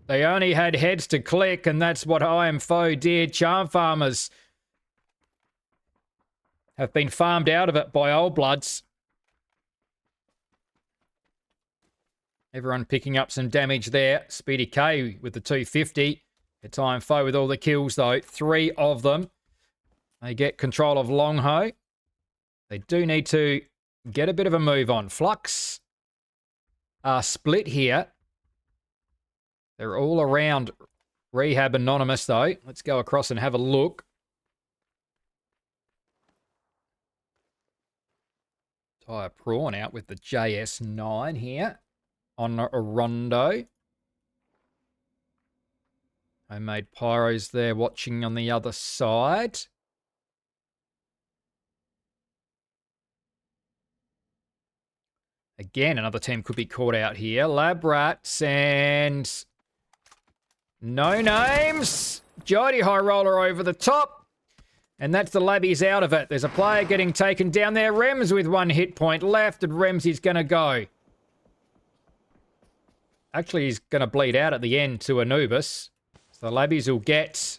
They only had heads to click, and that's what I Am Foe did. Charm Farmers have been farmed out of it by Old Bloods. Everyone picking up some damage there. Speedy K with the 250. It's I Am Foe with all the kills, though. 3 of them. They get control of Long Ho. They do need to get a bit of a move on. Flux are split here. They're all around Rehab Anonymous, though. Let's go across and have a look. Tire Prawn out with the JS9 here on a Rondo. Homemade Pyros there watching on the other side. Again, another team could be caught out here. Lab Rats and no names. Jody High Roller over the top. And that's the Labbies out of it. There's a player getting taken down there. Rems with 1 hit point left, and Rems is going to go. Actually, he's going to bleed out at the end to Anubis. So the Labbies will get...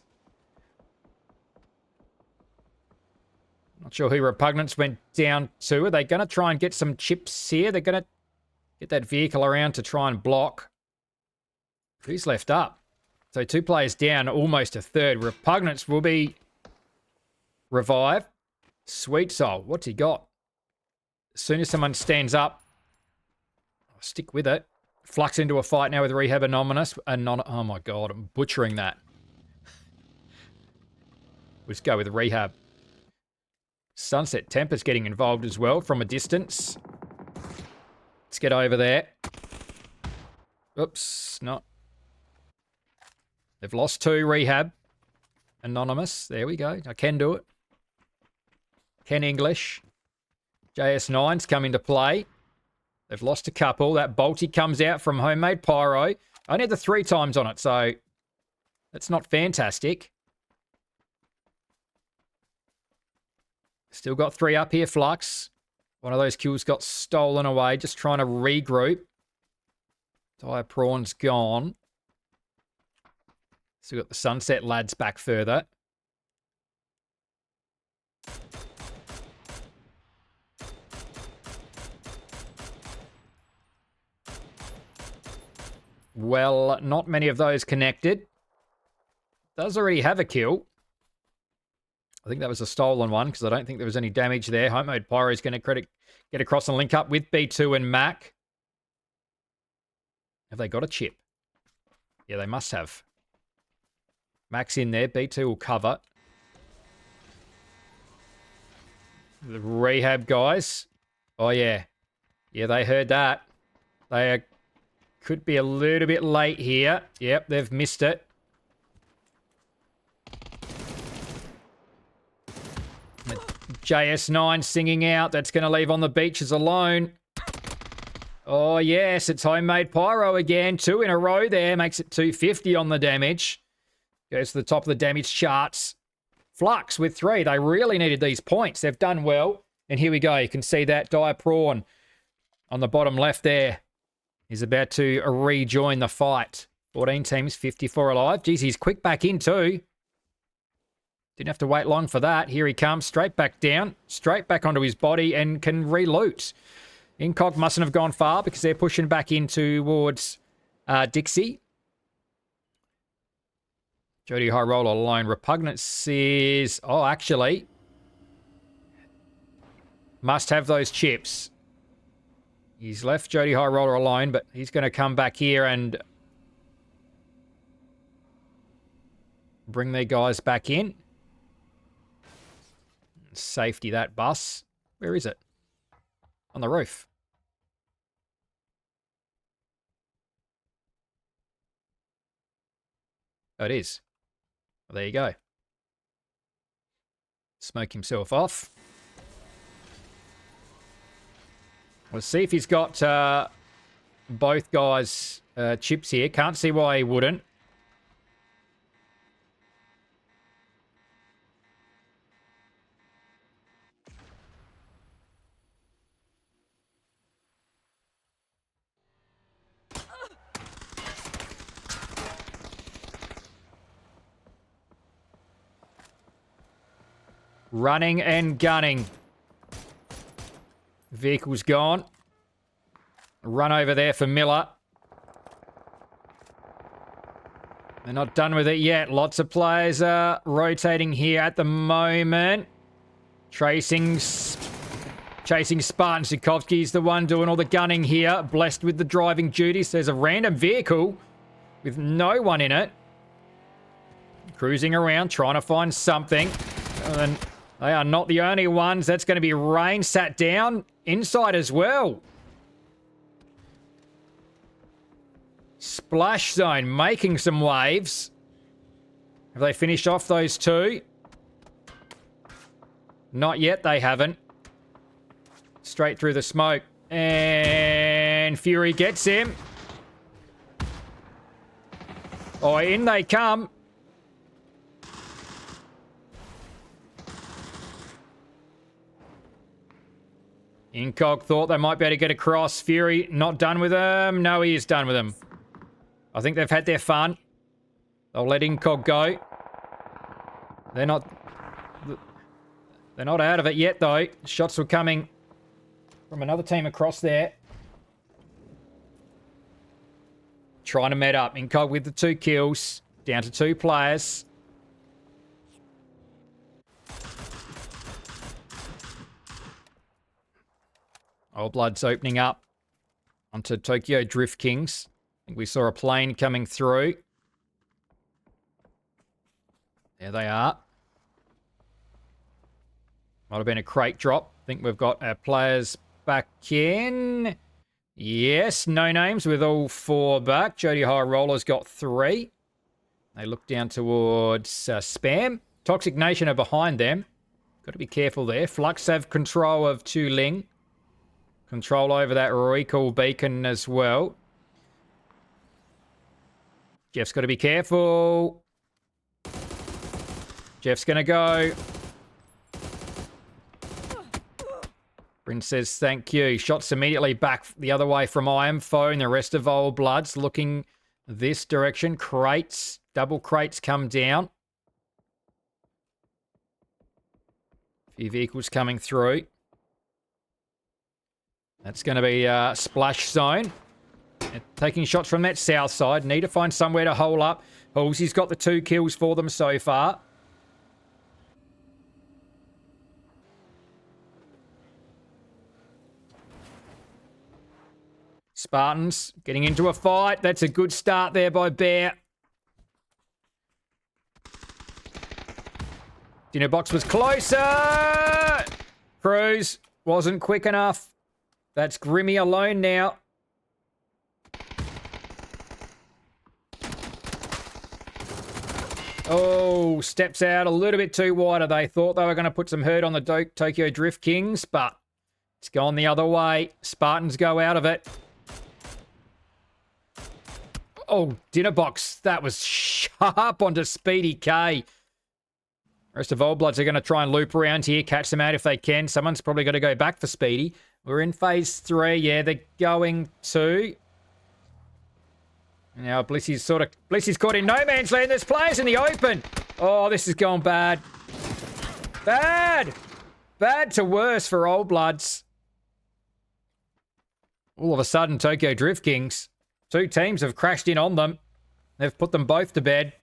Not sure who Repugnance went down to. Are they going to try and get some chips here? They're going to get that vehicle around to try and block. Who's left up? So 2 players down, almost a third. Repugnance will be revived. Sweet Soul, what's he got? As soon as someone stands up, I'll stick with it. Flux into a fight now with Rehab Anonymous. Oh my god, I'm butchering that. Let's go with Rehab. Sunset Temper's getting involved as well from a distance. Let's get over there. Oops, not. They've lost 2, Rehab. Anonymous, there we go. I can do it. Ken English. JS9's come into play. They've lost a couple. That Bolty comes out from Homemade Pyro. I only had the 3 times on it, so that's not fantastic. Still got 3 up here, Flux. One of those kills got stolen away. Just trying to regroup. Tire Prawn's gone. Still got the Sunset lads back further. Well, not many of those connected. Does already have a kill. I think that was a stolen one because I don't think there was any damage there. Home Mode Pyro is going to get across and link up with B2 and Mac. Have they got a chip? Yeah, they must have. Mac's in there. B2 will cover. The Rehab guys. Oh, yeah. Yeah, they heard that. They are Could be a little bit late here. Yep, they've missed it. JS9 singing out. That's going to leave on the beaches alone. Oh, yes, it's homemade pyro again. 2 in a row there. Makes it 250 on the damage. Goes to the top of the damage charts. Flux with 3. They really needed these points. They've done well. And here we go. You can see that Dire Prawn on the bottom left there. He's about to rejoin the fight. 14 teams, 54 alive. Geez, he's quick back in too. Didn't have to wait long for that. Here he comes, straight back down, straight back onto his body and can re-loot. Incog mustn't have gone far because they're pushing back in towards Dixie. Jody High Roller alone. Repugnance is... Oh, actually. Must have those chips. He's left Jody High Roller alone, but he's going to come back here and bring their guys back in. Safety that bus. Where is it? On the roof. Oh, it is. Well, there you go. Smoke himself off. Let's see if he's got both guys' chips here. Can't see why he wouldn't. Running and gunning. Vehicle's gone. Run over there for Miller. They're not done with it yet. Lots of players are rotating here at the moment. Chasing Spartan. Sikovsky's the one doing all the gunning here. Blessed with the driving duties. There's a random vehicle with no one in it. Cruising around, trying to find something. And they are not the only ones. That's going to be Rain sat down inside as well. Splash Zone making some waves. Have they finished off those two? Not yet, they haven't. Straight through the smoke. And Fury gets him. Oh, in they come. Incog thought they might be able to get across. Fury not done with them. No, he is done with them. I think they've had their fun. They'll let Incog go. They're not out of it yet, though. Shots were coming from another team across there. Trying to met up. Incog with the 2 kills. Down to 2 players. Old Blood's opening up onto Tokyo Drift Kings. I think we saw a plane coming through. There they are. Might have been a crate drop. I think we've got our players back in. Yes, no names with all 4 back. Jody High Roller's got 3. They look down towards Spam. Toxic Nation are behind them. Got to be careful there. Flux have control of Tu Ling. Control over that recall beacon as well. Jeff's got to be careful. Jeff's going to go. Bryn says thank you. Shots immediately back the other way from IMFO and the rest of Old Bloods looking this direction. Crates, double crates come down. A few vehicles coming through. That's going to be Splash Zone. Taking shots from that south side. Need to find somewhere to hole up. Halsey's got the 2 kills for them so far. Spartans getting into a fight. That's a good start there by Bear. Dinner box was closer. Cruz wasn't quick enough. That's Grimmy alone now. Oh, steps out a little bit too wide. They thought they were going to put some hurt on the Tokyo Drift Kings, but it's gone the other way. Spartans go out of it. Oh, dinner box. That was sharp onto Speedy K. Rest of Old Bloods are going to try and loop around here, catch them out if they can. Someone's probably got to go back for Speedy. We're in phase 3. Yeah, they're going to. Now, Blissy's caught in no man's land. There's players in the open. Oh, this has gone bad. Bad. Bad to worse for Old Bloods. All of a sudden, Tokyo Drift Kings, 2 teams have crashed in on them. They've put them both to bed.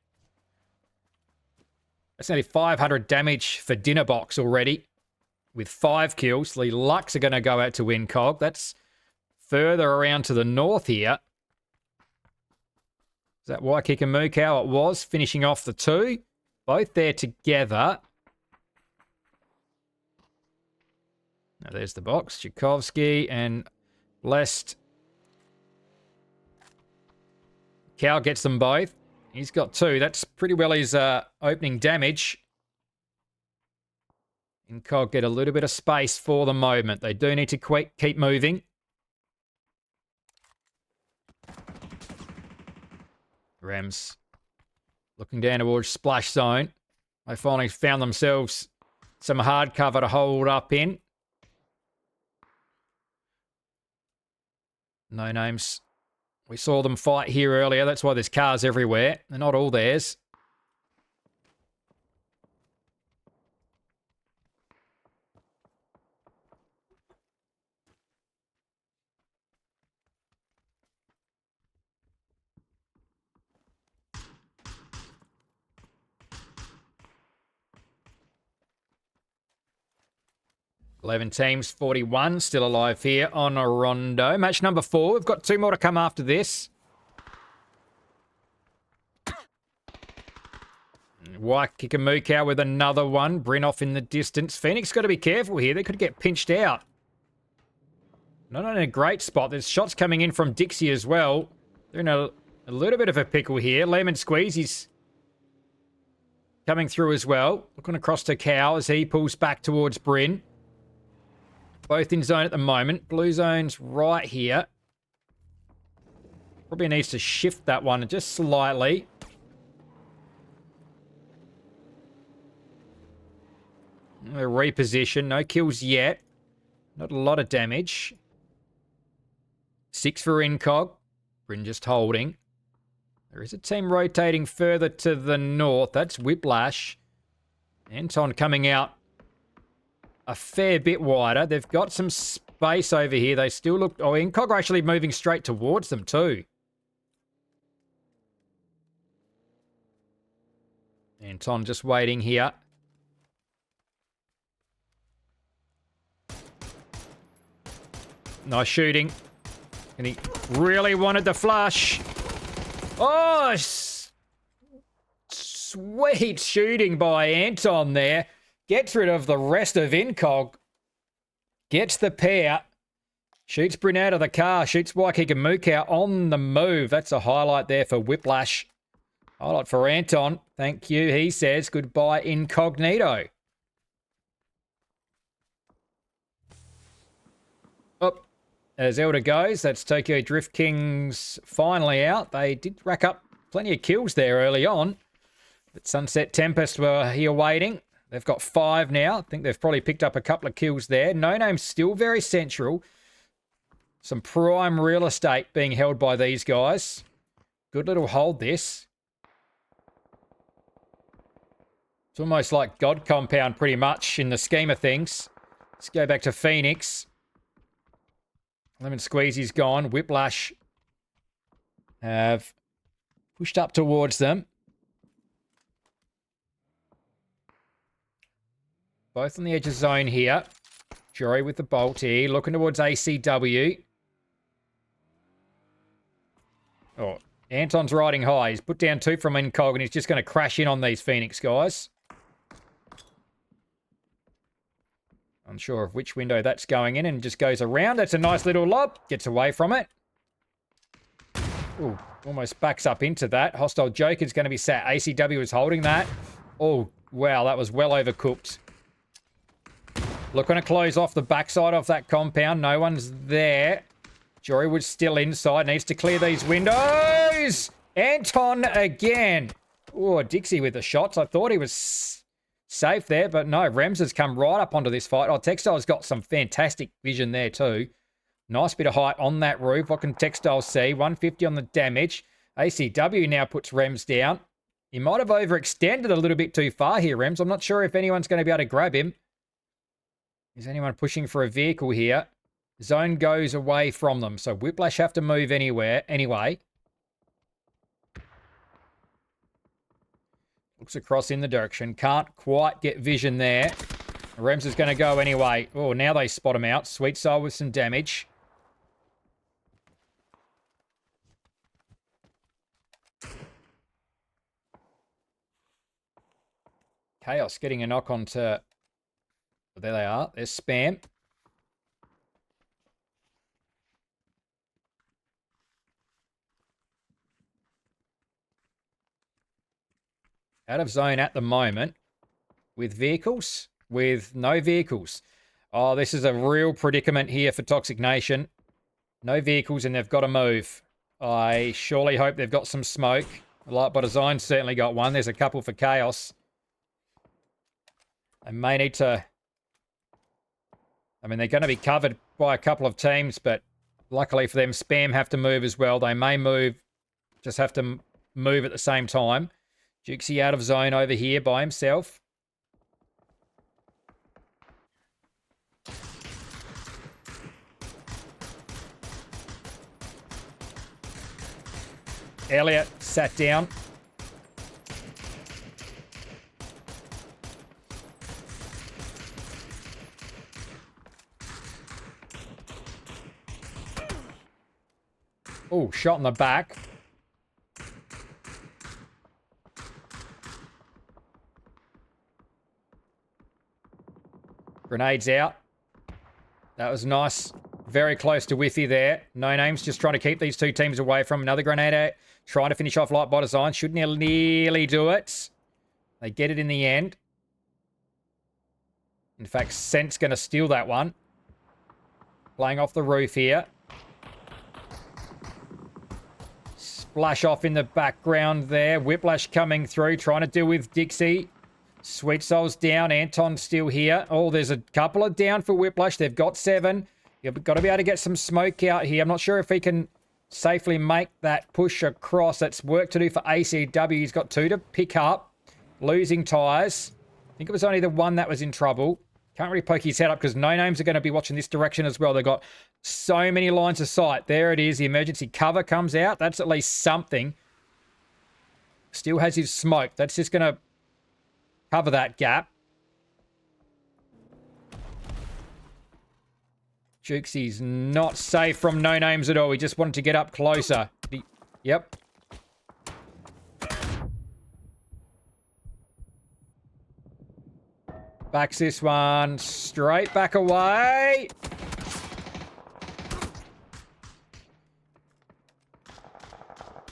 That's nearly 500 damage for Dinner Box already. With 5 kills. The Lux are going to go out to win Cog. That's further around to the north here. Is that Waikiki Mukau? It was, finishing off the 2. Both there together. Now there's the box. Tchaikovsky and Blessed. Cow gets them both. He's got 2. That's pretty well his opening damage. Incog get a little bit of space for the moment. They do need to keep moving. Rams looking down towards splash zone. They finally found themselves some hard cover to hold up in. No names. We saw them fight here earlier. That's why there's cars everywhere. They're not all theirs. Eleven teams, 41, still alive here on a Rondo. Match number 4. We've got 2 more to come after this. Waikiki Mukau with another one. Bryn off in the distance. Phoenix got to be careful here. They could get pinched out. Not in a great spot. There's shots coming in from Dixie as well. They're in a little bit of a pickle here. Lemon Squeeze, he's coming through as well. Looking across to Cow as he pulls back towards Bryn. Both in zone at the moment. Blue zone's right here. Probably needs to shift that one just slightly. A reposition. No kills yet. Not a lot of damage. 6 for Incog. Bryn just holding. There is a team rotating further to the north. That's Whiplash. Anton coming out a fair bit wider. They've got some space over here. They still look... Oh, Incog are actually moving straight towards them too. Anton just waiting here. Nice shooting. And he really wanted the flush. Oh, sweet shooting by Anton there. Gets rid of the rest of Incog. Gets the pair. Shoots Bryn out of the car. Shoots Waikiki Mukau on the move. That's a highlight there for Whiplash. Highlight for Anton. Thank you, he says. Goodbye, Incognito. Up as Elder goes. That's Tokyo Drift Kings finally out. They did rack up plenty of kills there early on. But Sunset Tempest were here waiting. They've got 5 now. I think they've probably picked up a couple of kills there. No Name's still very central. Some prime real estate being held by these guys. Good little hold this. It's almost like God Compound pretty much in the scheme of things. Let's go back to Phoenix. Lemon Squeezy's gone. Whiplash have pushed up towards them. Both on the edge of zone here. Jory with the bolt here. Looking towards ACW. Oh, Anton's riding high. He's put down 2 from Incog and he's just going to crash in on these Phoenix guys. Unsure of which window that's going in and just goes around. That's a nice little lob. Gets away from it. Ooh, almost backs up into that. Hostile Joker's going to be sat. ACW is holding that. Oh, wow, that was well overcooked. Looking to close off the backside of that compound. No one's there. Jorywood's still inside. Needs to clear these windows. Anton again. Oh, Dixie with the shots. I thought he was safe there, but no. Rems has come right up onto this fight. Oh, Textile's got some fantastic vision there too. Nice bit of height on that roof. What can Textile see? 150 on the damage. ACW now puts Rems down. He might have overextended a little bit too far here, Rems. I'm not sure if anyone's going to be able to grab him. Is anyone pushing for a vehicle here? Zone goes away from them, so Whiplash have to move anyway. Looks across in the direction. Can't quite get vision there. Rems is going to go anyway. Oh, now they spot him out. Sweet Soul with some damage. Chaos getting a knock onto... There they are. There's Spam. Out of zone at the moment. With vehicles. With no vehicles. Oh, this is a real predicament here for Toxic Nation. No vehicles and they've got to move. I surely hope they've got some smoke. Lightbot Design certainly got one. There's a couple for Chaos. They may need to... I mean, they're going to be covered by a couple of teams, but luckily for them, Spam have to move as well. They may move, just have to move at the same time. Jukesy out of zone over here by himself. Elliot sat down. Oh, shot in the back. Grenades out. That was nice. Very close to Whiffy there. No names, just trying to keep these two teams away from another grenade out. Trying to finish off Lightbot Design. Should nearly do it. They get it in the end. In fact, Scent's going to steal that one. Playing off the roof here. Splash off in the background there. Whiplash coming through, trying to deal with Dixie. Sweet Soul's down. Anton's still here. Oh, there's a couple of down for Whiplash. They've got 7. You've got to be able to get some smoke out here. I'm not sure if he can safely make that push across. That's work to do for ACW. He's got 2 to pick up. Losing tyres. I think it was only the one that was in trouble. Can't really poke his head up because no names are going to be watching this direction as well. They've got so many lines of sight. There it is. The emergency cover comes out. That's at least something. Still has his smoke. That's just going to cover that gap. Jukesy's not safe from no names at all. He just wanted to get up closer. Yep. Backs this one straight back away.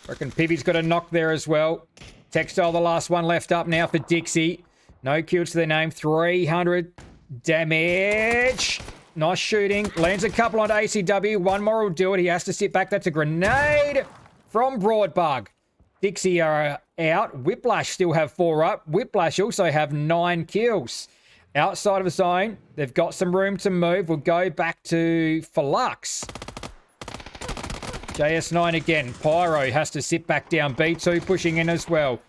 Reckon Pibby's got a knock there as well. Textile, the last one left up now for Dixie. No kills to their name. 300 damage. Nice shooting. Lands a couple on ACW. One more will do it. He has to sit back. That's a grenade from Broadbug. Dixie are out. Whiplash still have 4 up. Whiplash also have 9 kills. Outside of the zone, they've got some room to move. We'll go back to Flux. JS9 again. Pyro has to sit back down. B2 pushing in as well.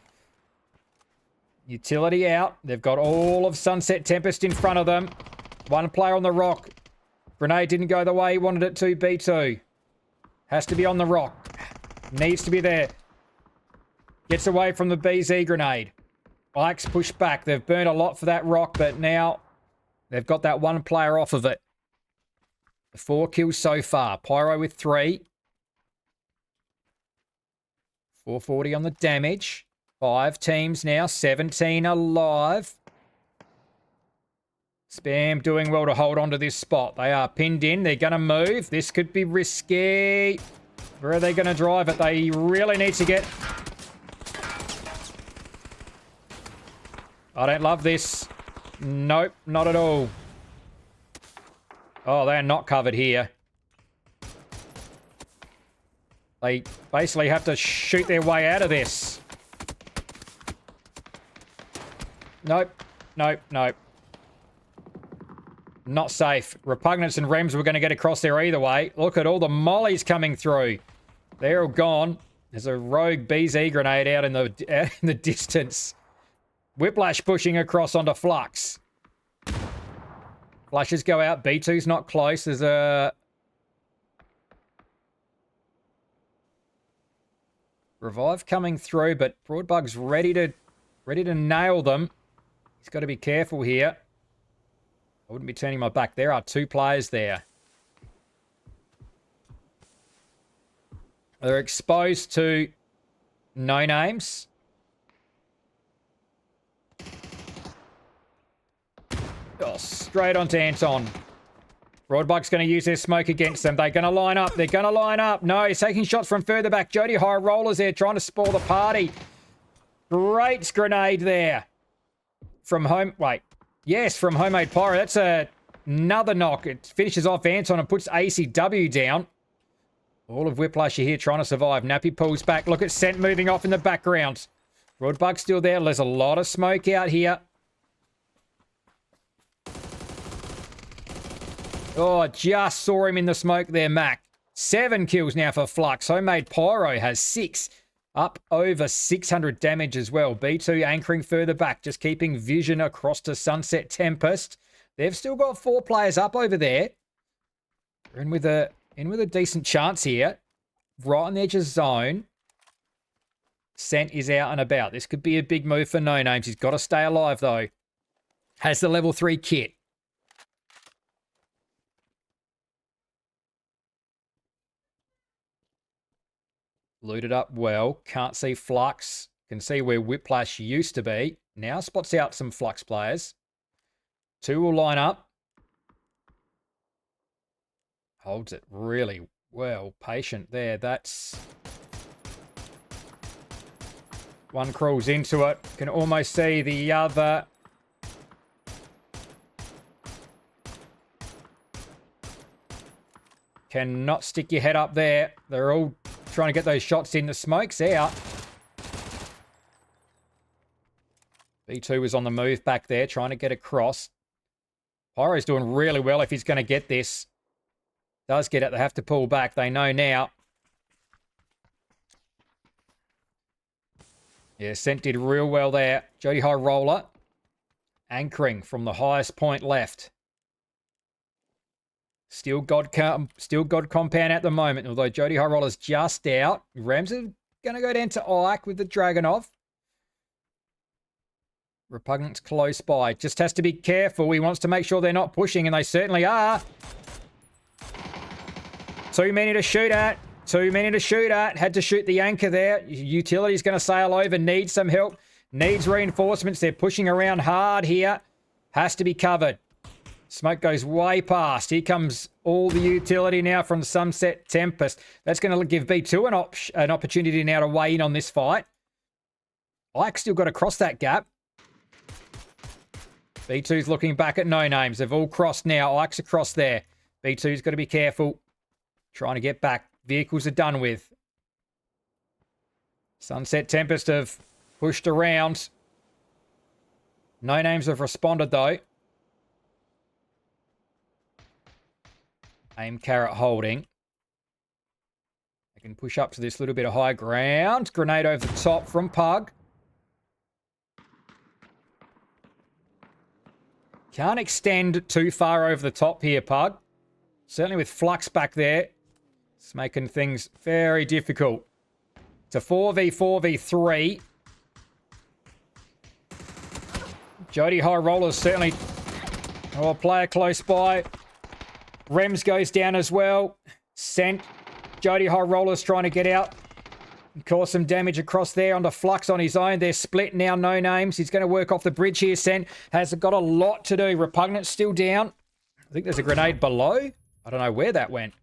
Utility out. They've got all of Sunset Tempest in front of them. One player on the rock. Grenade didn't go the way he wanted it to. B2. Has to be on the rock. Needs to be there. Gets away from the BZ grenade. Ike's pushed back. They've burned a lot for that rock, but now they've got that one player off of it. 4 kills so far. Pyro with 3. 440 on the damage. 5 teams now. 17 alive. Spam doing well to hold on to this spot. They are pinned in. They're going to move. This could be risky. Where are they going to drive it? They really need to get... I don't love this. Nope, not at all. Oh, they're not covered here. They basically have to shoot their way out of this. Nope, nope, nope. Not safe. Repugnance and Rems were going to get across there either way. Look at all the mollies coming through. They're all gone. There's a rogue BZ grenade out in the distance. Whiplash pushing across onto Flux. Flashes go out. B2's not close. There's a... Revive coming through, but Broadbug's ready to nail them. He's got to be careful here. I wouldn't be turning my back. There are 2 players there. They're exposed to no names. Oh, straight onto Anton. Broadbug's going to use their smoke against them. They're going to line up. They're going to line up. No, he's taking shots from further back. Jody High Rollers there trying to spoil the party. Great grenade there. From home... Wait. Yes, from Homemade Pyro. That's another knock. It finishes off Anton and puts ACW down. All of Whiplash are here trying to survive. Nappy pulls back. Look at Scent moving off in the background. Broadbug's still there. There's a lot of smoke out here. Oh, just saw him in the smoke there, Mac. 7 kills now for Flux. Homemade Pyro has 6. Up over 600 damage as well. B2 anchoring further back, just keeping vision across to Sunset Tempest. They've still got 4 players up over there. We're in with a decent chance here. Right on the edge of zone. Scent is out and about. This could be a big move for No Names. He's got to stay alive, though. Has the level 3 kit. Looted up well. Can't see Flux. Can see where Whiplash used to be. Now spots out some Flux players. 2 will line up. Holds it really well. Patient there. That's... One crawls into it. Can almost see the other. Cannot stick your head up there. They're all trying to get those shots in. The smoke's out. B2 was on the move back there, trying to get across. Pyro's doing really well if he's going to get this. Does get it. They have to pull back. They know now. Yeah, Scent did real well there. Jody High Roller. Anchoring from the highest point left. Still God compound at the moment, although Jody High Roller's just out. Rams are going to go down to Ike with the Dragonov. Repugnant's close by. Just has to be careful. He wants to make sure they're not pushing, and they certainly are. Too many to shoot at. Too many to shoot at. Had to shoot the anchor there. Utility's going to sail over. Needs some help. Needs reinforcements. They're pushing around hard here. Has to be covered. Smoke goes way past. Here comes all the utility now from Sunset Tempest. That's going to give B2 an opportunity now to weigh in on this fight. Ike's still got to cross that gap. B2's looking back at No Names. They've all crossed now. Ike's across there. B2's got to be careful. Trying to get back. Vehicles are done with. Sunset Tempest have pushed around. No Names have responded, though. Aim carrot holding. They can push up to this little bit of high ground. Grenade over the top from Pug. Can't extend too far over the top here, Pug. Certainly with Flux back there. It's making things very difficult. It's a 4v4v3. Jody High Rollers certainly... Oh, player close by. Rems goes down as well. Scent. Jody High Rollers trying to get out and cause some damage across there onto Flux on his own. They're split now, No Names. He's going to work off the bridge here. Scent has got a lot to do. Repugnant still down. I think there's a grenade below. I don't know where that went.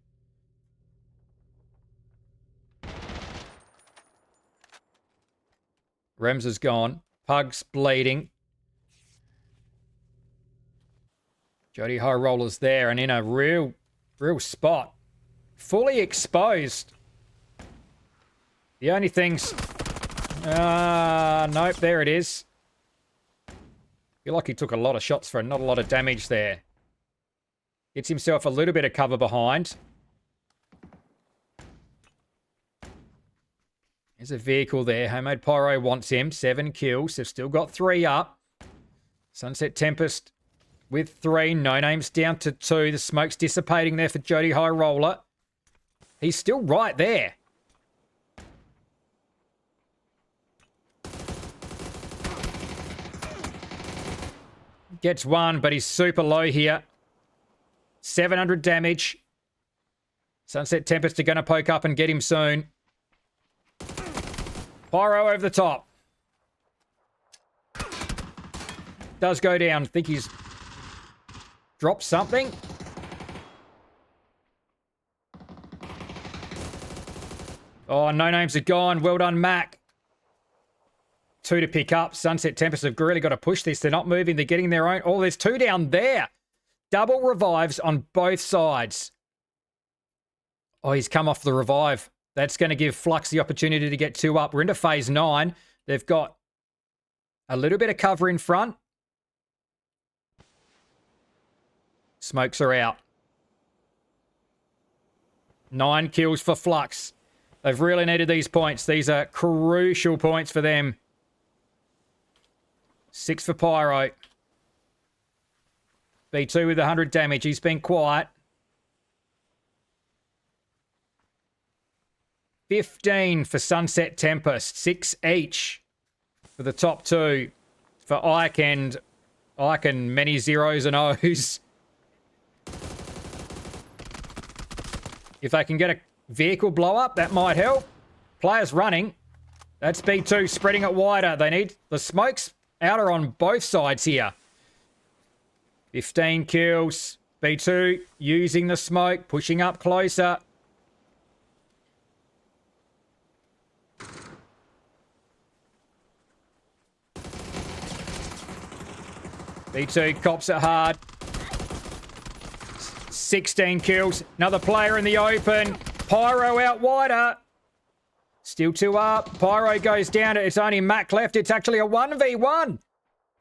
Rems is gone. Pug's bleeding. Jody High Roller's there and in a real spot. Fully exposed. The only thing's... nope, there it is. Feel like he took a lot of shots for not a lot of damage there. Gets himself a little bit of cover behind. There's a vehicle there. Homemade Pyro wants him. 7 kills. They've still got 3 up. Sunset Tempest with 3. No Name's down to 2. The smoke's dissipating there for Jody High Roller. He's still right there. Gets 1, but he's super low here. 700 damage. Sunset Tempest are going to poke up and get him soon. Pyro over the top. Does go down. I think he's dropped something. Oh, No Names are gone. Well done, Mac. 2 to pick up. Sunset Tempest have really got to push this. They're not moving. They're getting their own. Oh, there's 2 down there. Double revives on both sides. Oh, he's come off the revive. That's going to give Flux the opportunity to get 2 up. We're into phase 9. They've got a little bit of cover in front. Smokes are out. 9 kills for Flux. They've really needed these points. These are crucial points for them. 6 for Pyro. B2 with 100 damage. He's been quiet. 15 for Sunset Tempest. 6 each for the top 2. For Ike and many zeros and O's. If they can get a vehicle blow up, that might help. Players running. That's B2 spreading it wider. They need the smokes outer on both sides here. 15 kills. B2 using the smoke, pushing up closer. B2 cops it hard. 16 kills. Another player in the open. Pyro out wider. Still 2 up. Pyro goes down. It's only Mac left. It's actually a 1v1.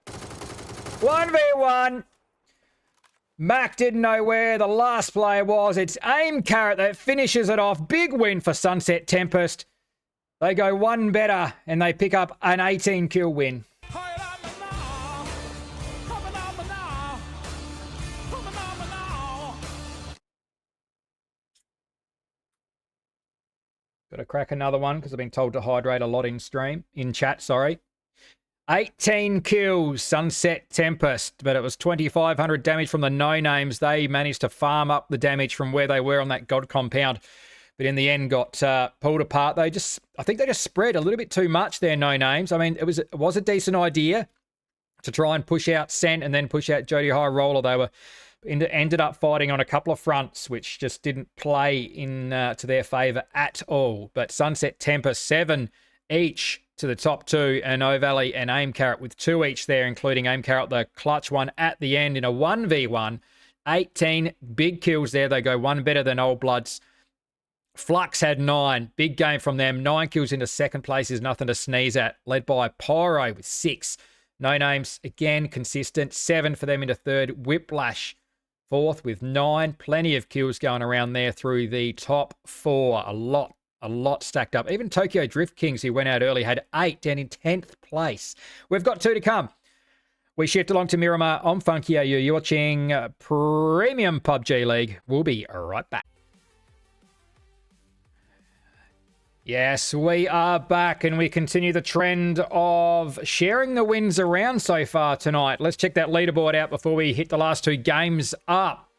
1v1. Mac didn't know where the last player was. It's Aim Carrot that finishes it off. Big win for Sunset Tempest. They go 1 better and they pick up an 18 kill win. Got to crack another one because I've been told to hydrate a lot in chat, sorry. 18 kills, Sunset Tempest, but it was 2,500 damage from the No Names. They managed to farm up the damage from where they were on that God compound, but in the end got pulled apart. I think they just spread a little bit too much there, No Names. I mean, it was a decent idea to try and push out Scent and then push out Jody High Roller. They were ended up fighting on a couple of fronts, which just didn't play in to their favour at all. But Sunset Tempest, 7 each to the top 2, and O Valley and Aim Carrot with 2 each there, including Aim Carrot, the clutch one at the end in a 1v1. 18 big kills there. They go 1 better than Old Bloods. Flux had 9. Big game from them. 9 kills into second place is nothing to sneeze at. Led by Pyro with 6. No Names, again, consistent. 7 for them into third. Whiplash, 4th with 9. Plenty of kills going around there through the top 4. A lot stacked up. Even Tokyo Drift Kings, who went out early, had 8 down in 10th place. We've got 2 to come. We shift along to Miramar on Funky AU. You're watching Premium PUBG League. We'll be right back. Yes, we are back and we continue the trend of sharing the wins around so far tonight. Let's check that leaderboard out before we hit the last 2 games up.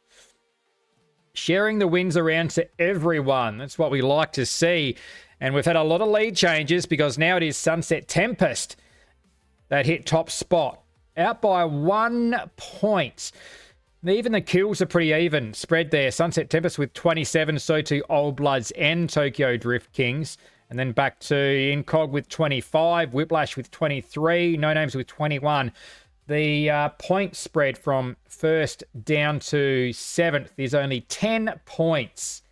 Sharing the wins around to everyone. That's what we like to see. And we've had a lot of lead changes because now it is Sunset Tempest that hit top spot. Out by 1 point. Even the kills are pretty even spread there. Sunset Tempest with 27, so too Old Bloods and Tokyo Drift Kings. And then back to Incog with 25, Whiplash with 23, No Names with 21. The point spread from first down to seventh is only 10 points.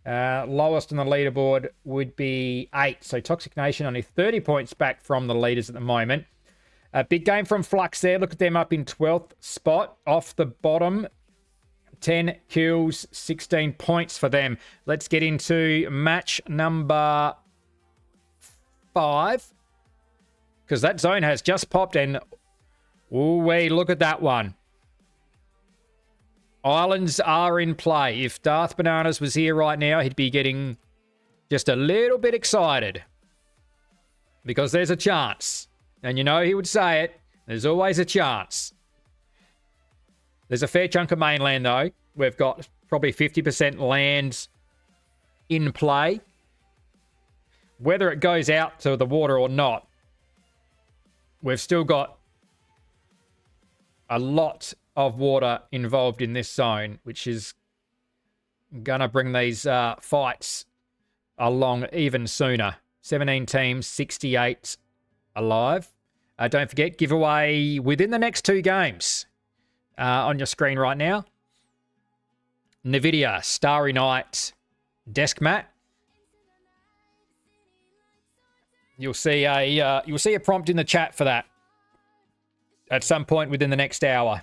Lowest on the leaderboard would be 8. So Toxic Nation only 30 points back from the leaders at the moment. A big game from Flux there. Look at them up in 12th spot off the bottom. 10 kills, 16 points for them. Let's get into match number 5. Because that zone has just popped in. Ooh, wait, look at that one. Islands are in play. If Darth Bananas was here right now, he'd be getting just a little bit excited. Because there's a chance. And you know he would say it. There's always a chance. There's a fair chunk of mainland, though. We've got probably 50% land in play. Whether it goes out to the water or not, we've still got a lot of water involved in this zone, which is going to bring these fights along even sooner. 17 teams, 68 alive. Don't forget, giveaway within the next 2 games on your screen right now. NVIDIA Starry Night desk mat. You'll see a prompt in the chat for that at some point within the next hour.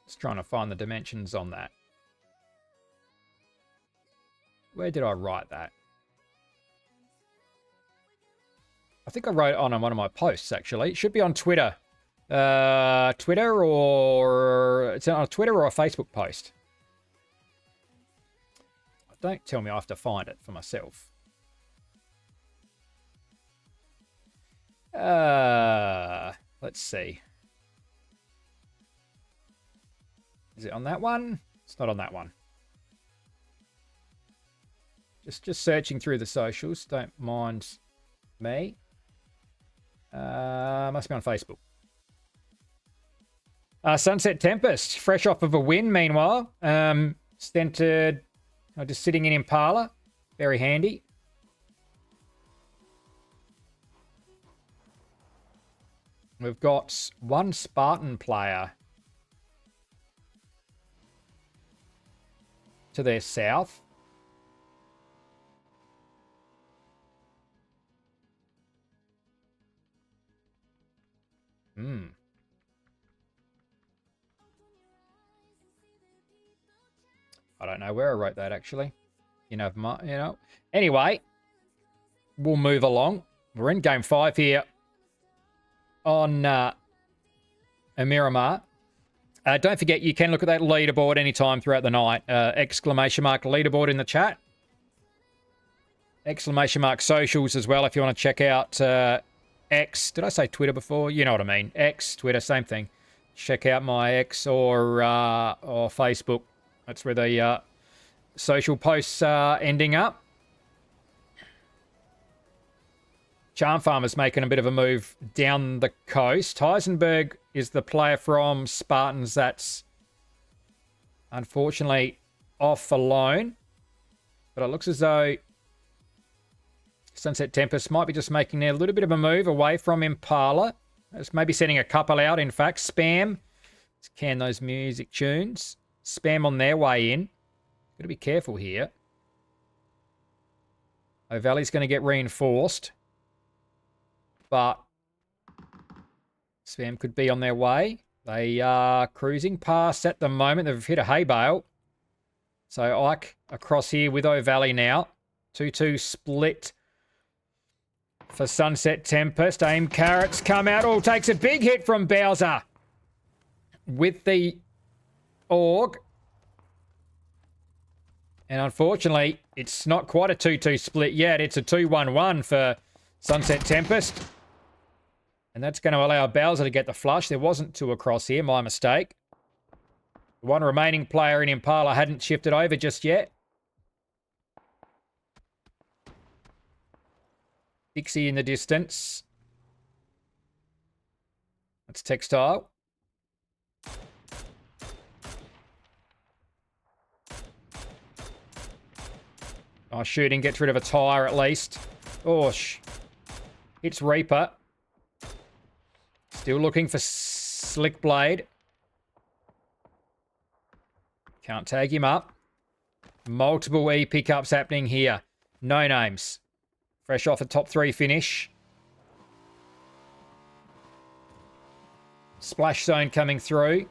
Just trying to find the dimensions on that. Where did I write that? I think I wrote it on one of my posts, actually. It should be on Twitter. Twitter or... It's on a Twitter or a Facebook post. Don't tell me I have to find it for myself. Let's see. Is it on that one? It's not on that one. Just searching through the socials. Don't mind me. Must be on Facebook. Sunset Tempest, fresh off of a win, meanwhile. Stented, just sitting in Impala. Very handy. We've got one Spartan player to their south. I don't know where I wrote that, actually. Anyway, we'll move along. We're in game 5 here on Miramar. Don't forget, you can look at that leaderboard anytime throughout the night. Exclamation mark leaderboard in the chat. Exclamation mark socials as well if you want to check out X. Did I say Twitter before? You know what I mean. X, Twitter, same thing. Check out my X or Facebook. That's where the social posts are ending up. Charm Farmer's making a bit of a move down the coast. Heisenberg is the player from Spartans that's unfortunately off alone. But it looks as though Sunset Tempest might be just making a little bit of a move away from Impala. It's maybe sending a couple out, in fact. Spam. Let's can those music tunes. Spam on their way in. Got to be careful here. O'Valley's going to get reinforced. But Spam could be on their way. They are cruising past at the moment. They've hit a hay bale. So Ike across here with O'Valley now. 2-2 split for Sunset Tempest. Aim Carrots come out. Oh, takes a big hit from Bowser with the AUG. And unfortunately, it's not quite a 2-2 split yet. It's a 2-1-1 for Sunset Tempest. And that's going to allow Bowser to get the flush. There wasn't 2 across here. My mistake. The one remaining player in Impala hadn't shifted over just yet. Dixie in the distance. That's Textile. Oh, shooting gets rid of a tyre at least. Oh, hits Reaper. Still looking for Slick Blade. Can't tag him up. Multiple E pickups happening here. No names. Fresh off a top 3 finish. Splash zone coming through.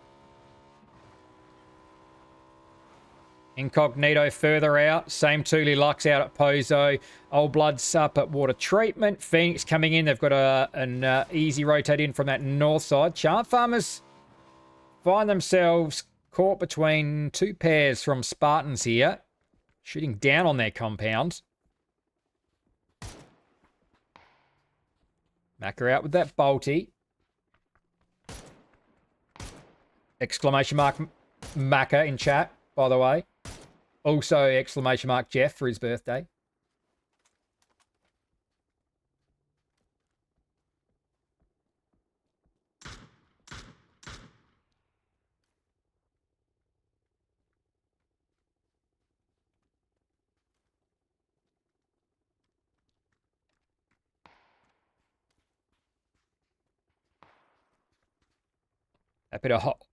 Incognito further out. Same Thule Lux out at Pozo. Old Blood's up at Water Treatment. Phoenix coming in. They've got an easy rotate in from that north side. Chart Farmers find themselves caught between 2 pairs from Spartans here. Shooting down on their compound. Macca out with that bolty. Exclamation mark Macca in chat, by the way. Also exclamation mark Jeff for his birthday.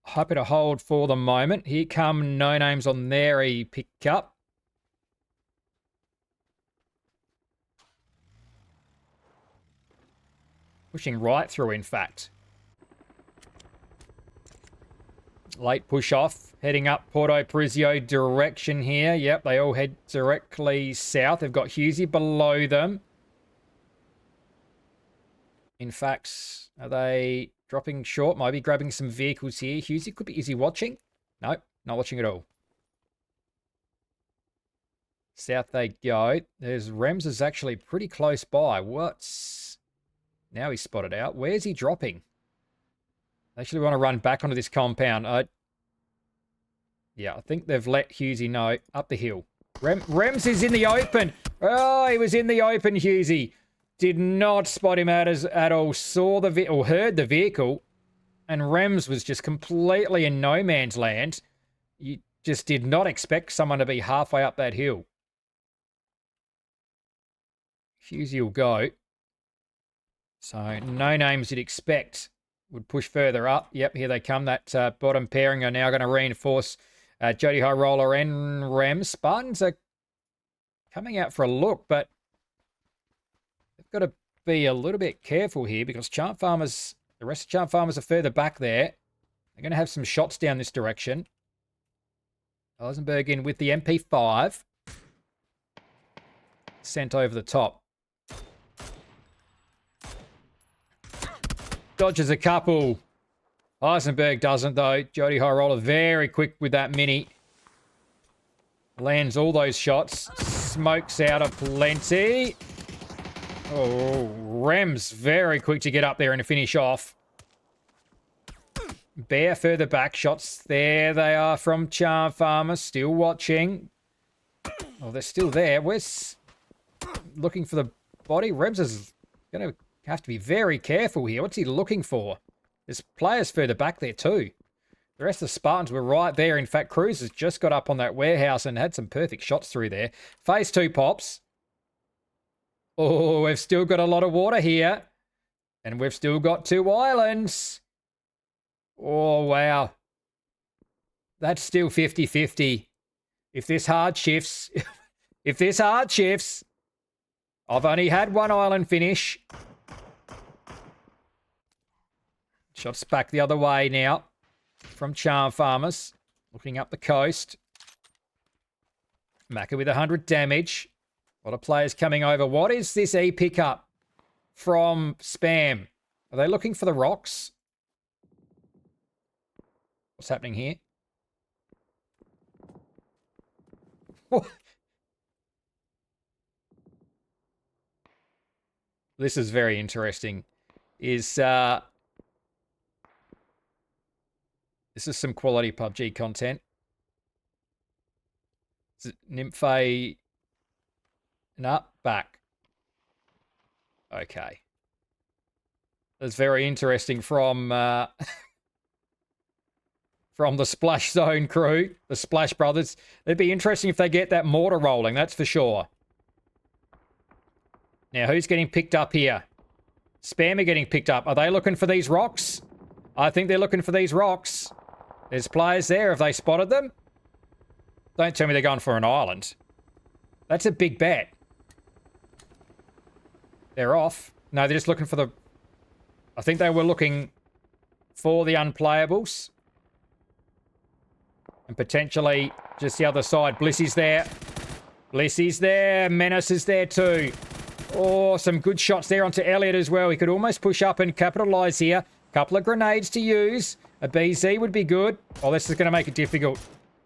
Happy to hold for the moment. Here come no names on there. He picked up. Pushing right through, in fact. Late push off. Heading up Porto Prizio direction here. Yep, they all head directly south. They've got Husey below them. In fact, are they dropping short? Might be grabbing some vehicles here. Husey could be... Is he watching? Nope, not watching at all. South they go. There's Rems is actually pretty close by. What's... Now he's spotted out. Where's he dropping? They actually want to run back onto this compound. Yeah, I think they've let Husey know. Up the hill. Rems is in the open. Oh, he was in the open, Husey. Did not spot him out at all. Saw the or heard the vehicle. And Rems was just completely in no man's land. You just did not expect someone to be halfway up that hill. Husey will go. So no names you'd expect would push further up. Yep, here they come. That bottom pairing are now going to reinforce Jody High Roller and Rems. Spartans are coming out for a look, but they've got to be a little bit careful here because Chant Farmers, the rest of Chant Farmers are further back there. They're going to have some shots down this direction. Eisenberg in with the MP5. Sent over the top. Dodges a couple. Eisenberg doesn't, though. Jody High Roller very quick with that mini. Lands all those shots. Smokes out of plenty. Oh, Rems very quick to get up there and to finish off. Bear further back. Shots there they are from Charm Farmer. Still watching. Oh, they're still there. Where's looking for the body? Rems is going to have to be very careful here. What's he looking for? There's players further back there too. The rest of the Spartans were right there. In fact, Cruz has just got up on that warehouse and had some perfect shots through there. Phase 2 pops. Oh, we've still got a lot of water here. And we've still got 2 islands. Oh, wow. That's still 50-50. If this hard shifts, I've only had 1 island finish. Shots back the other way now from Charm Farmers. Looking up the coast. Macca with 100 damage. A lot of players coming over. What is this E pickup from Spam? Are they looking for the rocks? What's happening here? This is very interesting. This is some quality PUBG content. Nymphe... Nah, back. Okay. That's very interesting from from the Splash Zone crew, the Splash Brothers. It'd be interesting if they get that mortar rolling, that's for sure. Now, who's getting picked up here? Spam are getting picked up. Are they looking for these rocks? I think they're looking for these rocks. There's players there. Have they spotted them? Don't tell me they're going for an island. That's a big bet. They're off. No, they're just looking for the... I think they were looking for the unplayables. And potentially just the other side. Blissy's there. Blissy's there. Menace is there too. Oh, some good shots there onto Elliot as well. He could almost push up and capitalise here. Couple of grenades to use. A BZ would be good. Oh, this is going to make it difficult.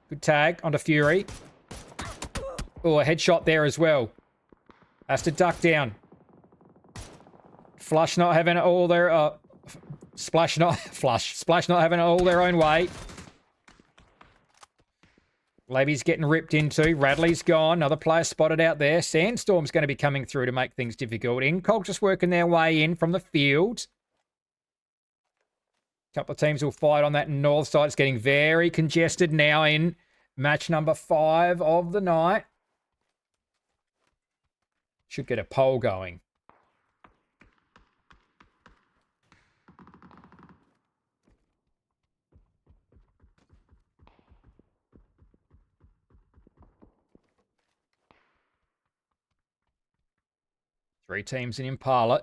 Good tag onto Fury. Oh, a headshot there as well. Has to duck down. Flush not having it all their... Splash not... Flush. Splash not having it all their own way. Labby's getting ripped into. Radley's gone. Another player spotted out there. Sandstorm's going to be coming through to make things difficult. Incog just working their way in from the field. A couple of teams will fight on that north side. It's getting very congested now in match number 5 of the night. Should get a poll going. Three teams in Impala.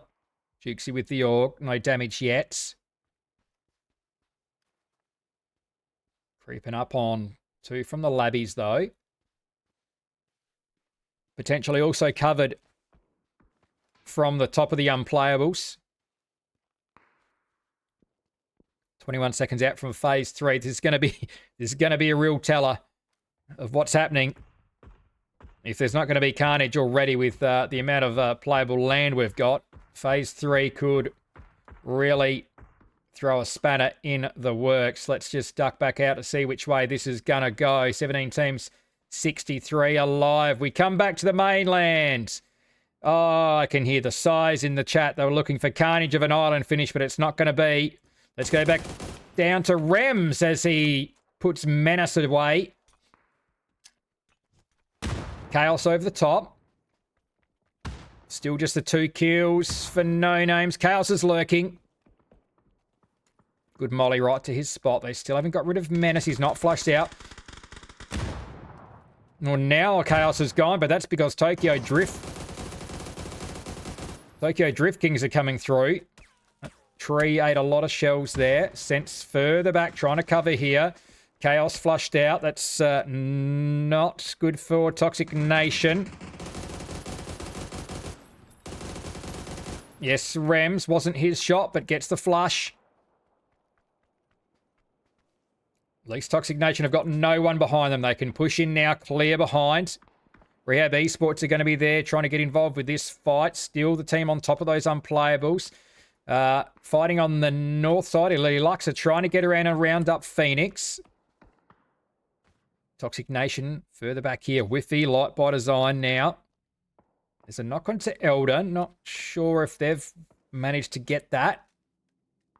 Jukesy with the AUG. No damage yet. Creeping up on 2 from the Labbies, though. Potentially also covered from the top of the unplayables. 21 seconds out from phase 3. This is going to be a real teller of what's happening. If there's not going to be carnage already with the amount of playable land we've got, phase 3 could really throw a spanner in the works. Let's just duck back out to see which way this is going to go. 17 teams, 63 alive. We come back to the mainland. Oh, I can hear the sighs in the chat. They were looking for carnage of an island finish, but it's not going to be. Let's go back down to Rems as he puts Menace away. Chaos over the top. Still just the 2 kills for no names. Chaos is lurking. Good molly right to his spot. They still haven't got rid of Menace. He's not flushed out. Well, now Chaos is gone, but that's because Tokyo Drift Kings are coming through. Tree ate a lot of shells there. Sense further back, trying to cover here. Chaos flushed out. That's not good for Toxic Nation. Yes, Rems wasn't his shot, but gets the flush. At least Toxic Nation have got no one behind them. They can push in now, clear behind. Rehab Esports are going to be there trying to get involved with this fight. Still the team on top of those unplayables. Fighting on the north side. Elite Lux are trying to get around and round up Phoenix. Toxic Nation further back here. Whiffy, light by design now. There's a knock on to Elder. Not sure if they've managed to get that.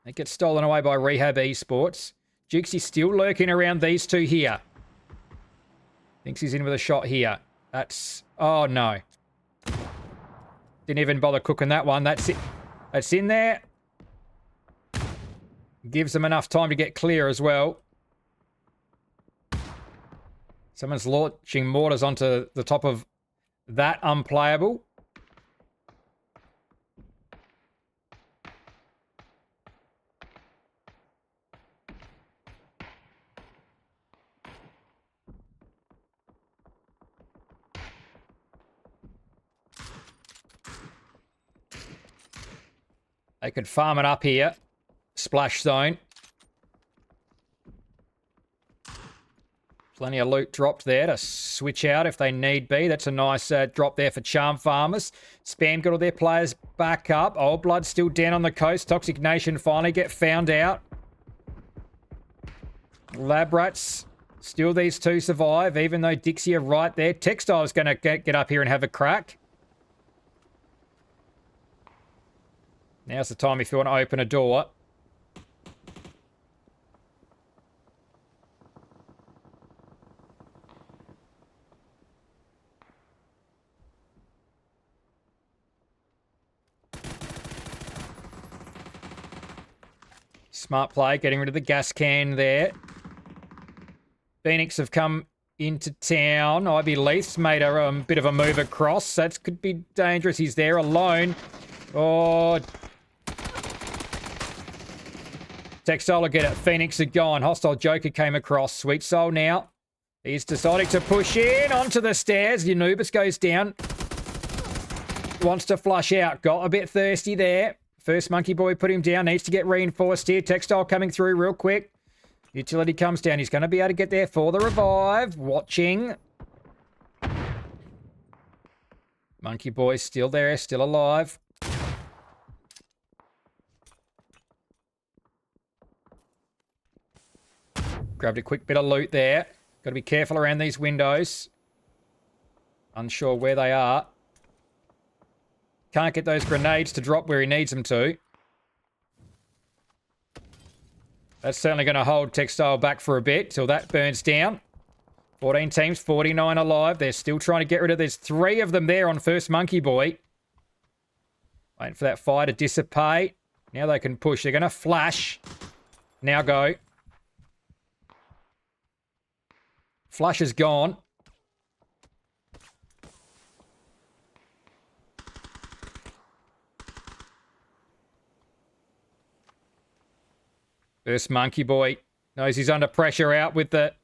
It gets stolen away by Rehab Esports. Jukesy still lurking around these two here. Thinks he's in with a shot here. That's... Oh, no. Didn't even bother cooking that one. That's it. That's in there. Gives them enough time to get clear as well. Someone's launching mortars onto the top of that unplayable. They could farm it up here. Splash zone. Plenty of loot dropped there to switch out if they need be. That's a nice drop there for Charm Farmers. Spam got all their players back up. Old Blood still down on the coast. Toxic Nation finally get found out. Lab Rats, still these two survive, even though Dixie are right there. Textile's going to get up here and have a crack. Now's the time if you want to open a door. Smart play, getting rid of the gas can there. Phoenix have come into town. Ivy Leaf's made a bit of a move across. That could be dangerous. He's there alone. Oh. Textile will get it. Phoenix are gone. Hostile Joker came across. Sweet Soul now. He's deciding to push in onto the stairs. Anubis goes down. Wants to flush out. Got a bit thirsty there. First Monkey Boy put him down. Needs to get reinforced here. Textile coming through real quick. Utility comes down. He's going to be able to get there for the revive. Watching. Monkey Boy's still there. Still alive. Grabbed a quick bit of loot there. Got to be careful around these windows. Unsure where they are. Can't get those grenades to drop where he needs them to. That's certainly going to hold Textile back for a bit till that burns down. 14 teams, 49 alive. They're still trying to get rid of... There's 3 of them there on first Monkey Boy. Waiting for that fire to dissipate. Now they can push. They're going to flash. Now go. Flash is gone. First Monkey Boy knows he's under pressure. Out with the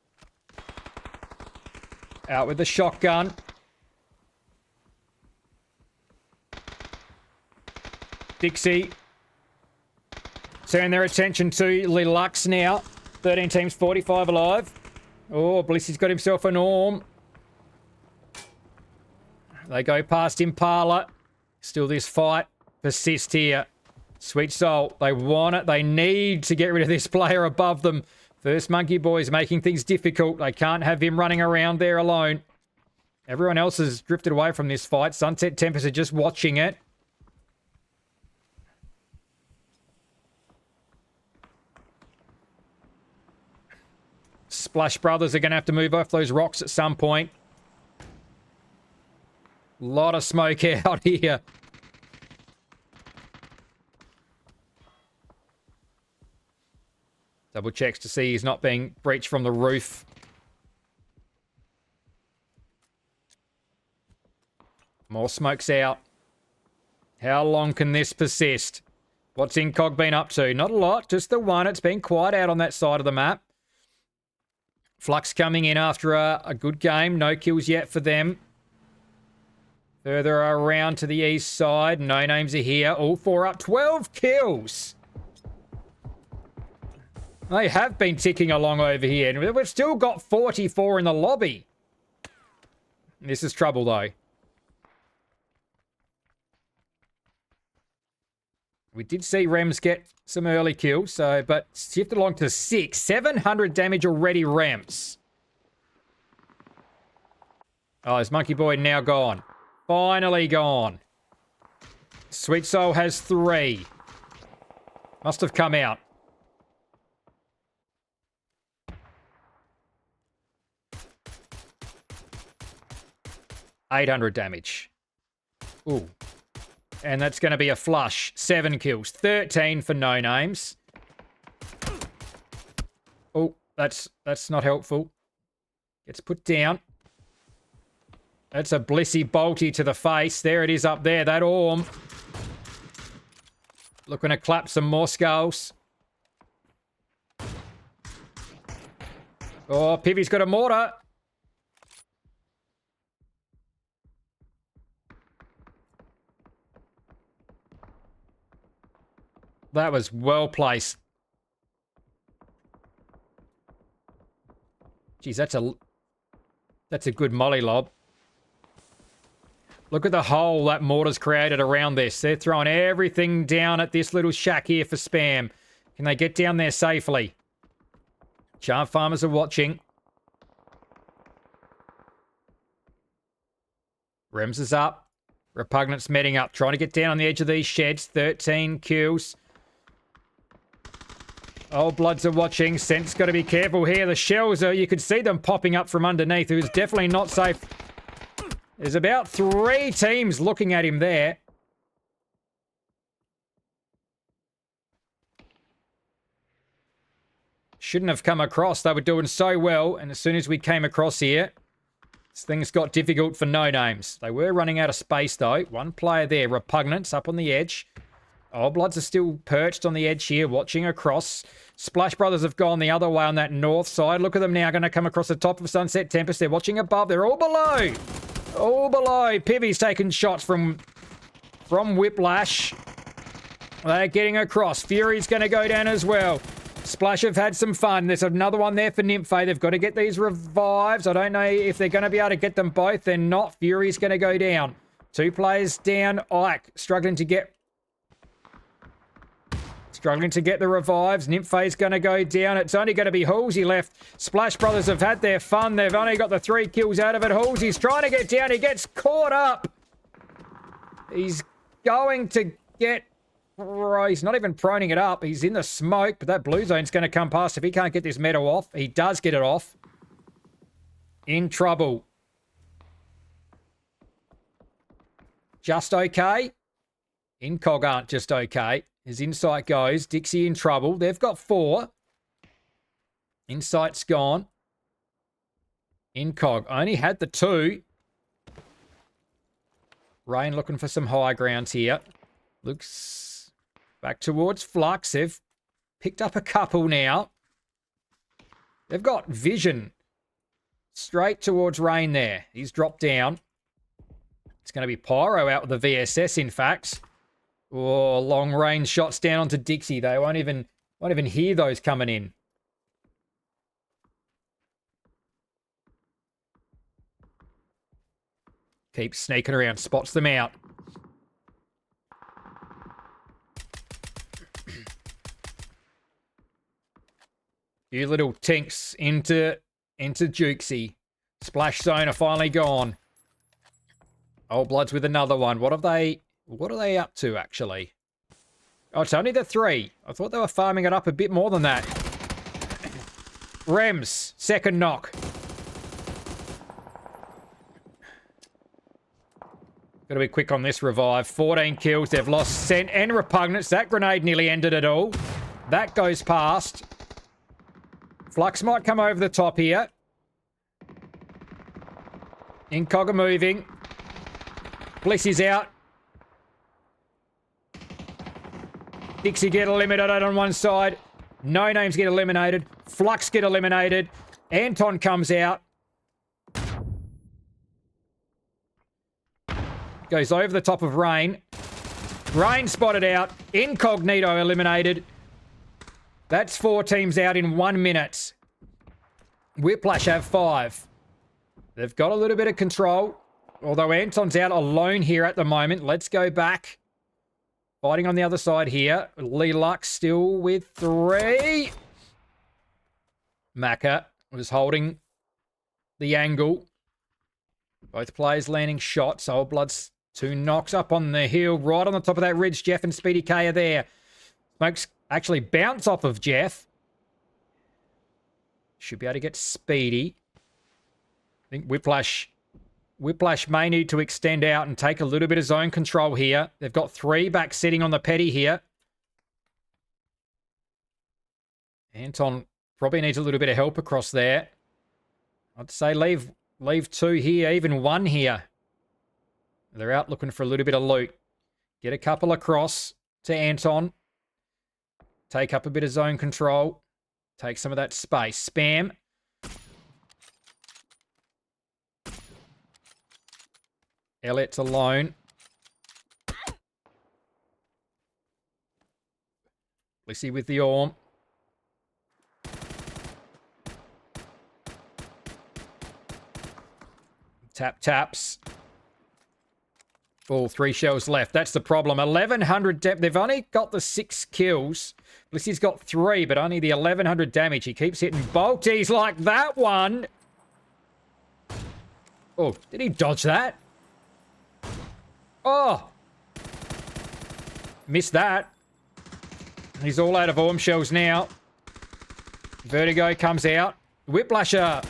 shotgun. Dixie turn their attention to Lilux now. 13 teams, 45 alive. Oh, Blissy's got himself an orm. They go past Impala. Still this fight persists here. Sweet Soul, they want it. They need to get rid of this player above them. First Monkey Boy's making things difficult. They can't have him running around there alone. Everyone else has drifted away from this fight. Sunset Tempest are just watching it. Splash Brothers are going to have to move off those rocks at some point. A lot of smoke out here. Double checks to see he's not being breached from the roof. More smoke's out. How long can this persist? What's Incog been up to? Not a lot, just the one. It's been quiet out on that side of the map. Flux coming in after a good game. No kills yet for them. Further around to the east side. No names are here. All 4 up. 12 kills. They have been ticking along over here. And we've still got 44 in the lobby. This is trouble, though. We did see Rems get some early kills, but shifted along to 6. 700 damage already, Rems. Oh, is Monkey Boy now gone? Finally gone. Sweet Soul has 3. Must have come out. $800 damage. Ooh. And that's going to be a flush. 7 kills. 13 for no names. Oh, that's not helpful. Gets put down. That's a Blissy Bolty to the face. There it is up there. That orm. Looking to clap some more skulls. Oh, Pivy's got a mortar. That was well placed. Geez, that's a good molly lob. Look at the hole that mortar's created around this. They're throwing everything down at this little shack here for spam. Can they get down there safely? Charm farmers are watching. Rems is up. Repugnant's meting up, trying to get down on the edge of these sheds. 13 kills. Old Bloods are watching. Scent's got to be careful here. The shells are, you could see them popping up from underneath. It was definitely not safe. There's about 3 teams looking at him there. Shouldn't have come across. They were doing so well. And as soon as we came across here, things got difficult for no names. They were running out of space though. One player there. Repugnance up on the edge. Old Bloods are still perched on the edge here, watching across. Splash Brothers have gone the other way on that north side. Look at them now, going to come across the top of Sunset Tempest. They're watching above. They're all below. All below. Pivy's taking shots from Whiplash. They're getting across. Fury's going to go down as well. Splash have had some fun. There's another one there for Nymphe. They've got to get these revives. I don't know if they're going to be able to get them both. They're not. Fury's going to go down. 2 players down. Ike struggling to get the revives. Nymphe's going to go down. It's only going to be Halsey left. Splash Brothers have had their fun. They've only got the 3 kills out of it. Halsey's trying to get down. He gets caught up. He's going to get... He's not even proning it up. He's in the smoke, but that blue zone's going to come past if he can't get this medal off. He does get it off. In trouble. Just okay. Incog aren't just okay. His insight goes. Dixie in trouble. They've got 4. Insight's gone. Incog only had the 2. Rain looking for some high grounds here. Looks back towards Flux. They've picked up a couple now. They've got vision straight towards Rain there. He's dropped down. It's going to be Pyro out with the VSS, in fact. Oh, long range shots down onto Dixie. They won't even hear those coming in. Keeps sneaking around, spots them out. Few little tinks into Jukesy. Splash zone are finally gone. Old Bloods with another one. What are they up to, actually? Oh, it's only the 3. I thought they were farming it up a bit more than that. Rems, second knock. Gotta be quick on this revive. 14 kills. They've lost Scent and Repugnance. That grenade nearly ended it all. That goes past. Flux might come over the top here. Incog are moving. Bliss is out. Dixie get eliminated on one side. No names get eliminated. Flux get eliminated. Anton comes out. Goes over the top of Rain. Rain spotted out. Incognito eliminated. That's 4 teams out in 1 minute. Whiplash have 5. They've got a little bit of control. Although Anton's out alone here at the moment. Let's go back. Fighting on the other side here. Lee Lux still with 3. Macca was holding the angle. Both players landing shots. Old Bloods 2 knocks up on the hill. Right on the top of that ridge. Jeff and Speedy K are there. Smokes actually bounce off of Jeff. Should be able to get Speedy. I think Whiplash may need to extend out and take a little bit of zone control here. They've got 3 back sitting on the petty here. Anton probably needs a little bit of help across there. I'd say leave 2 here, even 1 here. They're out looking for a little bit of loot. Get a couple across to Anton. Take up a bit of zone control. Take some of that space. Spam. Elliot's alone. Lissy with the Orm. Taps. All 3 shells left. That's the problem. 1,100 depth. They've only got the 6 kills. Lissy's got 3, but only the 1,100 damage. He keeps hitting bolties like that one. Oh, did he dodge that? Oh! Missed that. He's all out of arm shells now. Vertigo comes out. Whiplash out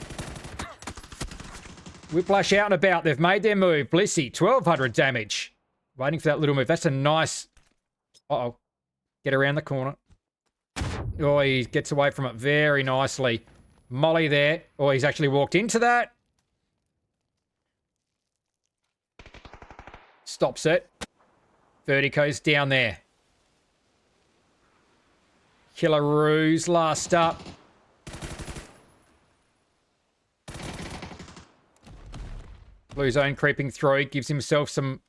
and about. They've made their move. Blissey, 1,200 damage. Waiting for that little move. That's a nice... Uh-oh. Get around the corner. Oh, he gets away from it very nicely. Molly there. Oh, he's actually walked into that. Stops it. Vertigo's down there. Killaroo's last up. Blue zone creeping through. Gives himself some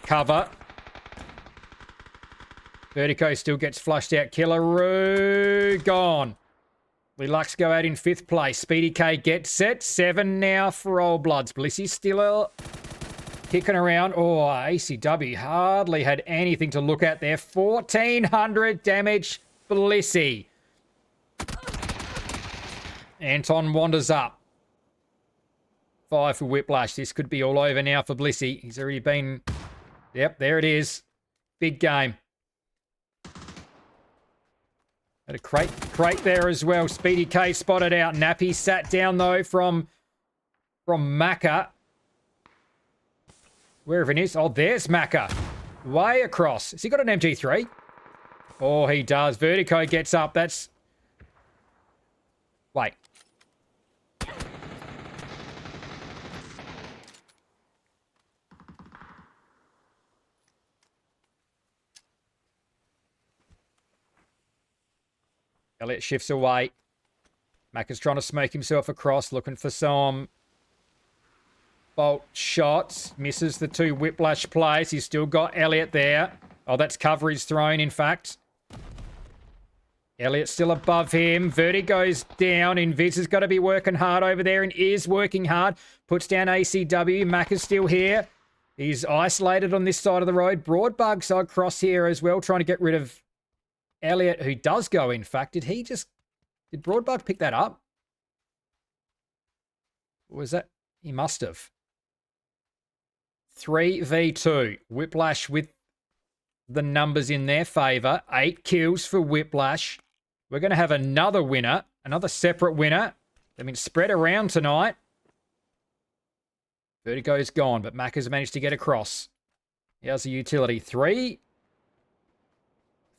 cover. Vertigo still gets flushed out. Killaroo gone. Lux go out in 5th place. Speedy K gets set. 7 now for Old Bloods. Blissy's still kicking around. Oh, ACW hardly had anything to look at there. 1,400 damage. Blissey. Anton wanders up. 5 for Whiplash. This could be all over now for Blissey. He's already been... Yep, there it is. Big game. Had a crate there as well. Speedy K spotted out. Nappy sat down though from Macca. Wherever it is. Oh, there's Macca. Way across. Has he got an MG3? Oh, he does. Vertigo gets up. That's... Wait. Elliot shifts away. Macca's trying to smoke himself across, looking for some bolt shots. Misses the 2 Whiplash plays. He's still got Elliot there. Oh, that's cover he's thrown, in fact. Elliot's still above him. Vertigo's down. Invis has got to be working hard over there and is working hard. Puts down ACW. Macca's still here. He's isolated on this side of the road. Broadbug's across here as well, trying to get rid of Elliot, who does go, in fact. Did Broadbug pick that up? Or was that? He must have. 3v2. Whiplash with the numbers in their favour. 8 kills for Whiplash. We're going to have another winner. Another separate winner. They've been spread around tonight. Vertigo's gone, but Mac has managed to get across. How's the utility? 3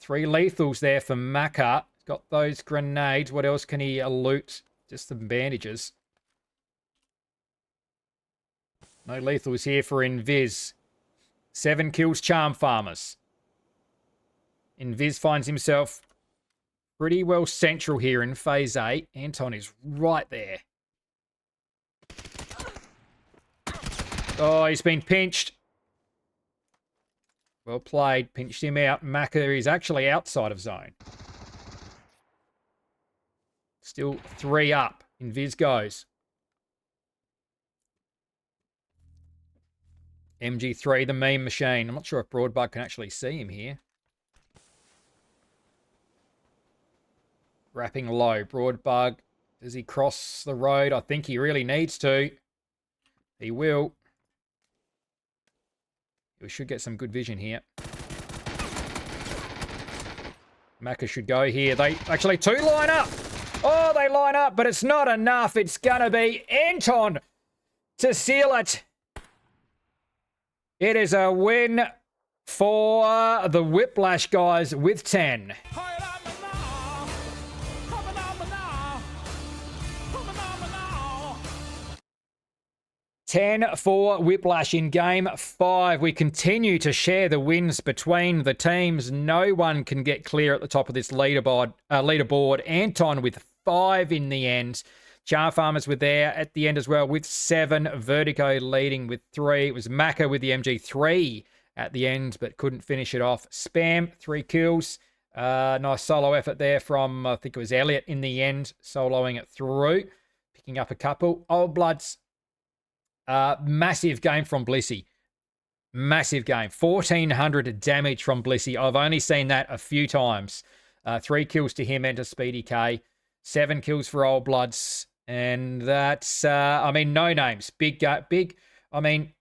lethals there for Macca. Got those grenades. What else can he loot? Just some bandages. No lethals here for Invis. 7 kills Charm Farmers. Invis finds himself pretty well central here in Phase 8. Anton is right there. Oh, he's been pinched. Well played. Pinched him out. Macca is actually outside of zone. Still 3 up. Invis goes. MG3, the meme machine. I'm not sure if Broadbug can actually see him here. Wrapping low. Broadbug. Does he cross the road? I think he really needs to. He will. We should get some good vision here. Macca should go here. They actually 2 line up. Oh, they line up, but it's not enough. It's going to be Anton to seal it. It is a win for the Whiplash guys with 10. 10 for Whiplash in Game 5. We continue to share the wins between the teams. No one can get clear at the top of this leaderboard. Anton with 5 in the end. Charm Farmers were there at the end as well with 7. Vertigo leading with 3. It was Macca with the MG3 at the end, but couldn't finish it off. Spam, 3 kills. Nice solo effort there from, I think it was Elliot in the end, soloing it through, picking up a couple. Old Bloods. Massive game from Blissey. Massive game. 1,400 damage from Blissey. I've only seen that a few times. 3 kills to him and to Speedy K. 7 kills for Old Bloods. And that's, I mean, no names. Big, I mean,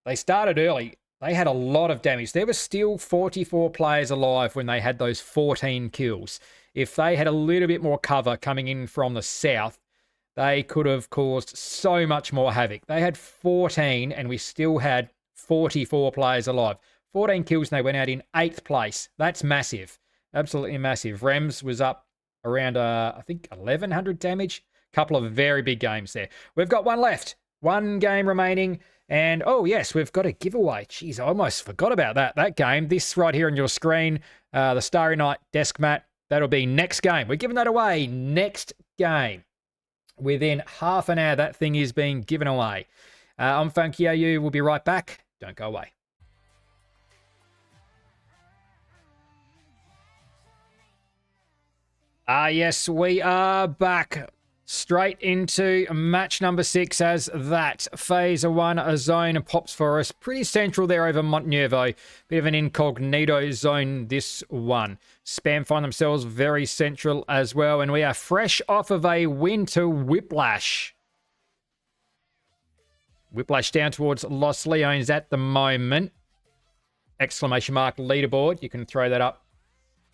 They started early. They had a lot of damage. There were still 44 players alive when they had those 14 kills. If they had a little bit more cover coming in from the south, they could have caused so much more havoc. They had 14 and we still had 44 players alive. 14 kills and they went out in 8th place. That's massive. Absolutely massive. Rems was up around, I think, 1,100 damage. Couple of very big games there. We've got one left. One game remaining. And, oh, yes, we've got a giveaway. Jeez, I almost forgot about that game. This right here on your screen, the Starry Night desk mat, that'll be next game. We're giving that away next game. Within half an hour, that thing is being given away. I'm Funky AU. We'll be right back. Don't go away. Yes, we are back. Straight into match number 6 as that Phase 1 zone pops for us. Pretty central there over Montnervo. Bit of an incognito zone, this one. Spam find themselves very central as well. And we are fresh off of a win to Whiplash. Whiplash down towards Los Leones at the moment. Exclamation mark leaderboard. You can throw that up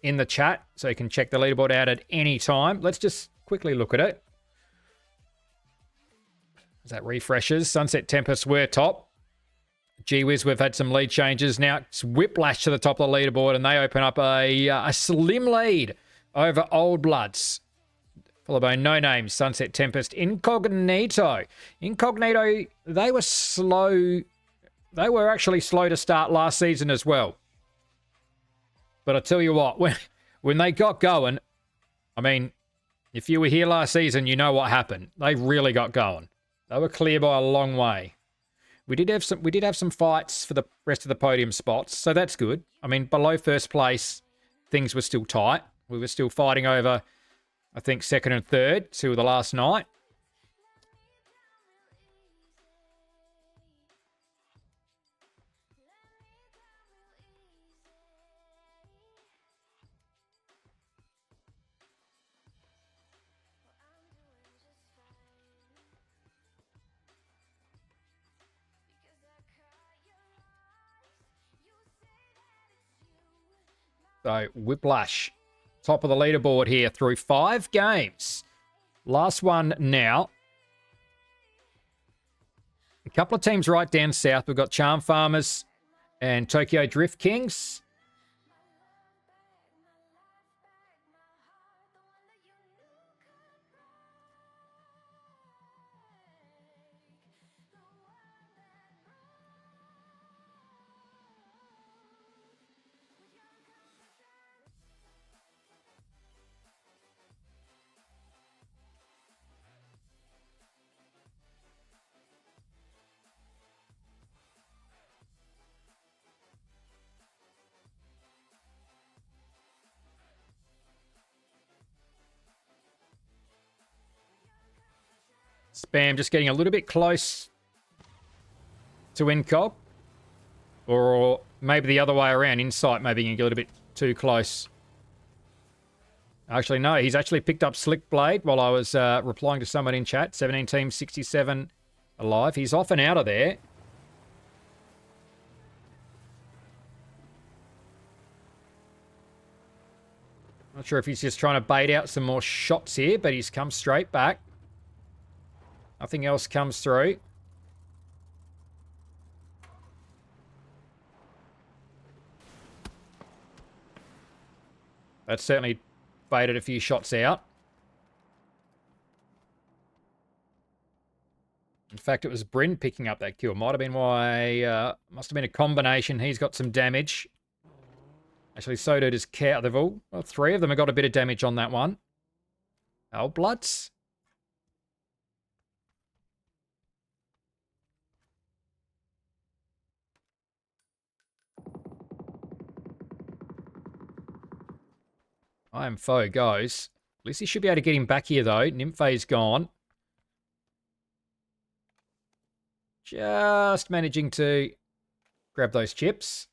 in the chat so you can check the leaderboard out at any time. Let's just quickly look at it. As that refreshes, Sunset Tempest were top. Gee whiz, we've had some lead changes. Now it's Whiplash to the top of the leaderboard, and they open up a slim lead over Old Bloods. Followed by No Names, Sunset Tempest, Incognito. Incognito, they were slow. They were actually slow to start last season as well. But I tell you what, when they got going, I mean, if you were here last season, you know what happened. They really got going. They were clear by a long way. We did have some fights for the rest of the podium spots, so that's good. I mean, below first place, things were still tight. We were still fighting over, I think, second and third till the last night. So, Whiplash, top of the leaderboard here through 5 games. Last one now. A couple of teams right down south. We've got Charm Farmers and Tokyo Drift Kings. Spam just getting a little bit close to Incog. Or maybe the other way around. Insight maybe getting a little bit too close. Actually, no. He's actually picked up Slick Blade while I was replying to someone in chat. 17 teams, 67 alive. He's off and out of there. Not sure if he's just trying to bait out some more shots here, but he's come straight back. Nothing else comes through. That certainly baited a few shots out. In fact, it was Bryn picking up that kill. Might have been why... must have been a combination. He's got some damage. Actually, so did his cow. They've all... Well, 3 of them have got a bit of damage on that one. Old Bloods. I am foe goes. At least he should be able to get him back here, though. Nymphe's gone. Just managing to grab those chips.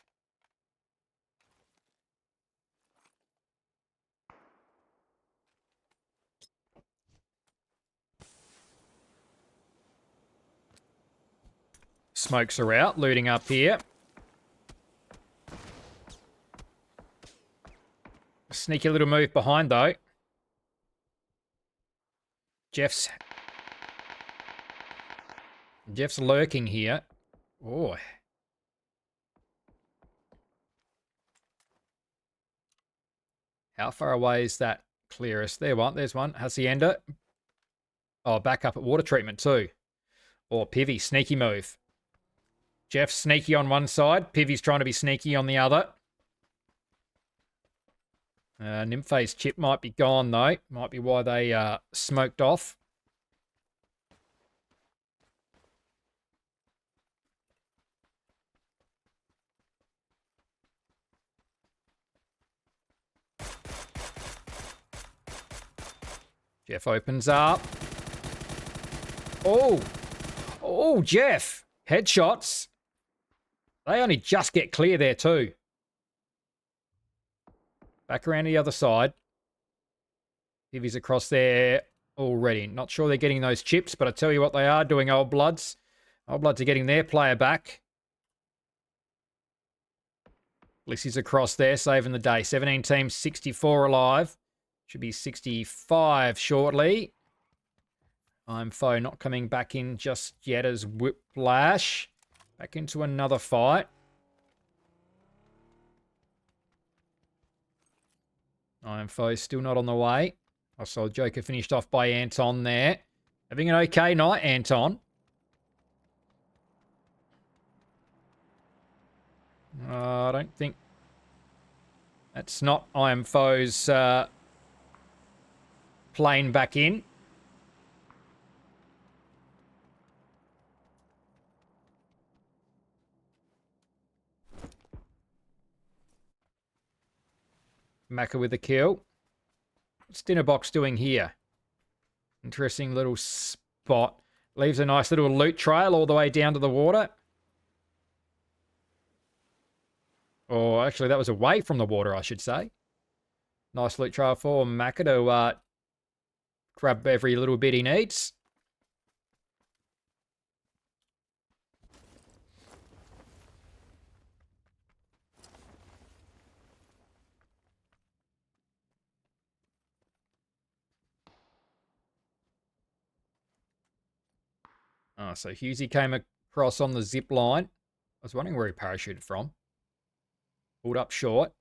Smokes are out, looting up here. Sneaky little move behind, though. Jeff's lurking here. Oh. How far away is that clearest? There's one. Hacienda. Oh, back up at water treatment too. Or Pivy, sneaky move. Jeff's sneaky on one side. Pivy's trying to be sneaky on the other. Nymphae's chip might be gone, though. Might be why they smoked off. Jeff opens up. Oh! Oh, Jeff! Headshots. They only just get clear there, too. Back around to the other side. Pivy's across there already. Not sure they're getting those chips, but I tell you what they are doing, Old Bloods. Old Bloods are getting their player back. Lissy's across there, saving the day. 17 teams, 64 alive. Should be 65 shortly. Foe not coming back in just yet as Whiplash. Back into another fight. Foe still not on the way. I saw Joker finished off by Anton there. Having an okay night, Anton. I don't think... That's not Foe's plane back in. Macca with the kill. What's Dinnerbox doing here? Interesting little spot. Leaves a nice little loot trail all the way down to the water. Or actually, that was away from the water, I should say. Nice loot trail for Macca to grab every little bit he needs. Oh, so Husey came across on the zip line. I was wondering where he parachuted from. Pulled up short.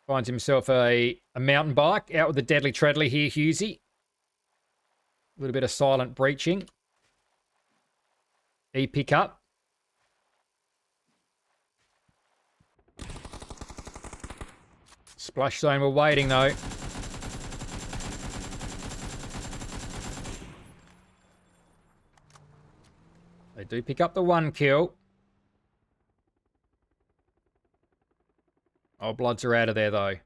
Finds himself a mountain bike. Out with the deadly treadly here, Husey. A little bit of silent breaching. E-pick up. Splash zone, we're waiting though. They do pick up the one kill. Oh, Bloods are out of there though.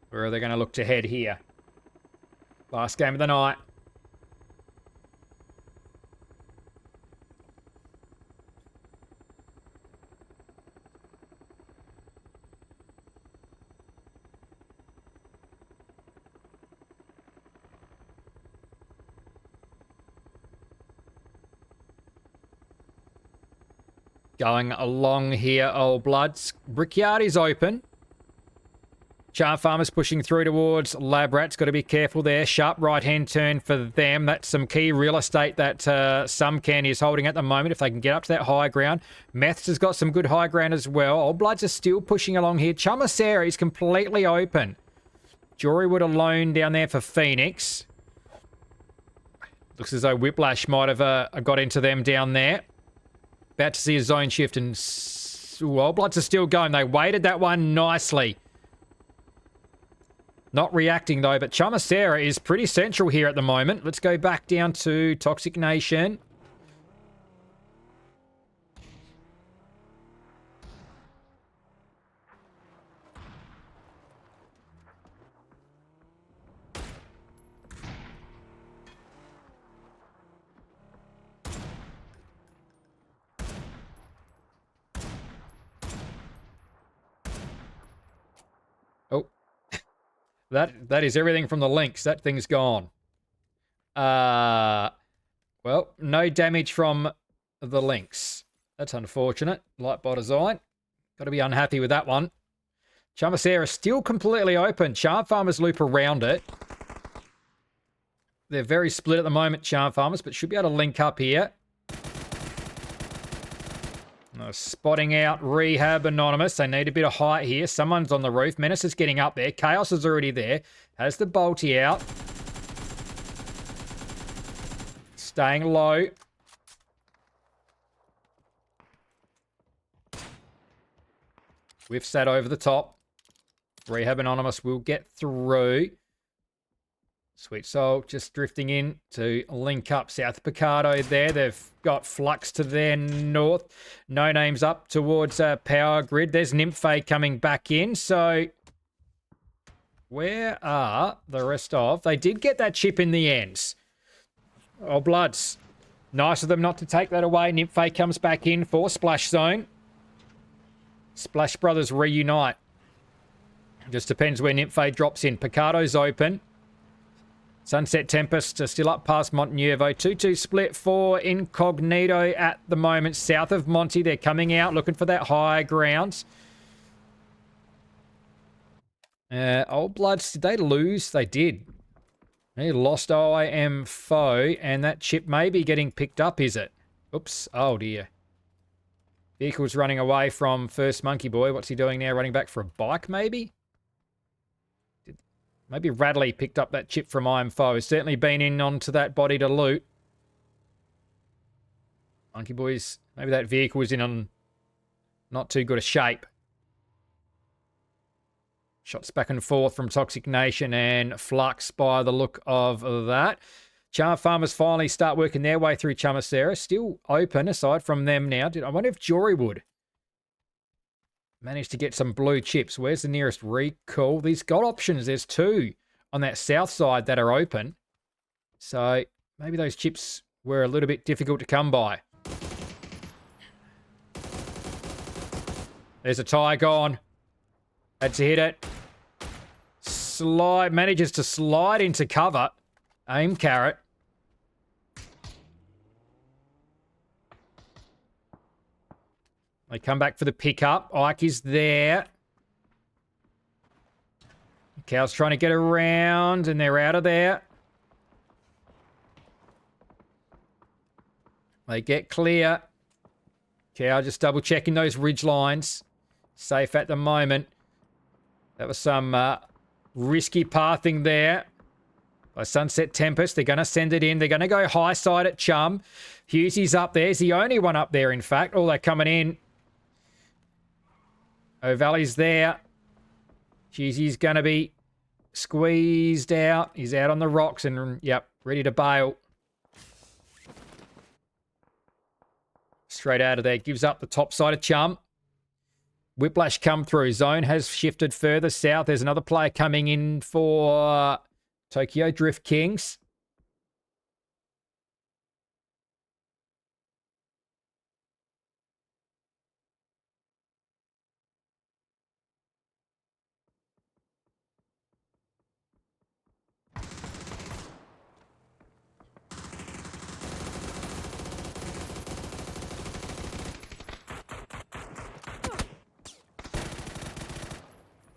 Where are they going to look to head here? Last game of the night. Going along here, Old Bloods. Brickyard is open. Charm Farmer's pushing through towards Lab Rat's. Got to be careful there. Sharp right-hand turn for them. That's some key real estate that some Candy is holding at the moment if they can get up to that high ground. Meths has got some good high ground as well. Old Bloods are still pushing along here. Chamasera is completely open. Jorywood alone down there for Phoenix. Looks as though Whiplash might have got into them down there. About to see a zone shift and... Old Bloods are still going. They waited that one nicely. Not reacting though, but Chamasera is pretty central here at the moment. Let's go back down to Toxic Nation. That is everything from the links. That thing's gone. Well, no damage from the links. That's unfortunate. Light by design. Got to be unhappy with that one. Chamasera still completely open. Charm Farmers loop around it. They're very split at the moment, Charm Farmers, but should be able to link up here. Spotting out Rehab Anonymous. They need a bit of height here. Someone's on the roof. Menace is getting up there. Chaos is already there. Has the bolty out. Staying low. Whiffs that over the top. Rehab Anonymous will get through. Sweet Soul just drifting in to link up South Picardo there. They've got Flux to their north. No Names up towards Power Grid. There's Nymphe coming back in. So where are the rest of? They did get that chip in the ends. Oh, Bloods. Nice of them not to take that away. Nymphe comes back in for Splash Zone. Splash Brothers reunite. Just depends where Nymphe drops in. Picardo's open. Sunset Tempest still up past Montenuevo. 2-2 split for Incognito at the moment. South of Monty, they're coming out looking for that higher ground. Old Bloods, did they lose? They did. They lost IM Foe, and that chip may be getting picked up, is it? Oops. Oh, dear. Vehicle's running away from First Monkey Boy. What's he doing now? Running back for a bike, maybe? Maybe Radley picked up that chip from IM Foe. Has certainly been in onto that body to loot. Monkey Boys, maybe that vehicle was in on not too good a shape. Shots back and forth from Toxic Nation and Flux by the look of that. Charm Farmers finally start working their way through Chamasera. Still open aside from them now. I wonder if Jory would manage to get some blue chips. Where's the nearest recall? These got options. There's two on that south side that are open. So maybe those chips were a little bit difficult to come by. There's a tie gone. Had to hit it. Manages to slide into cover. Aim carrot. They come back for the pickup. Ike is there. Cow's trying to get around, and they're out of there. They get clear. Cow just double checking those ridge lines. Safe at the moment. That was some risky pathing there by Sunset Tempest. They're going to send it in. They're going to go high side at Chum. Hughesy's up there. He's the only one up there, in fact. Oh, they're coming in. O'Valley's there. Hughesy's going to be squeezed out. He's out on the rocks and, yep, ready to bail. Straight out of there. Gives up the top side of Chum. Whiplash come through. Zone has shifted further south. There's another player coming in for Tokyo Drift Kings.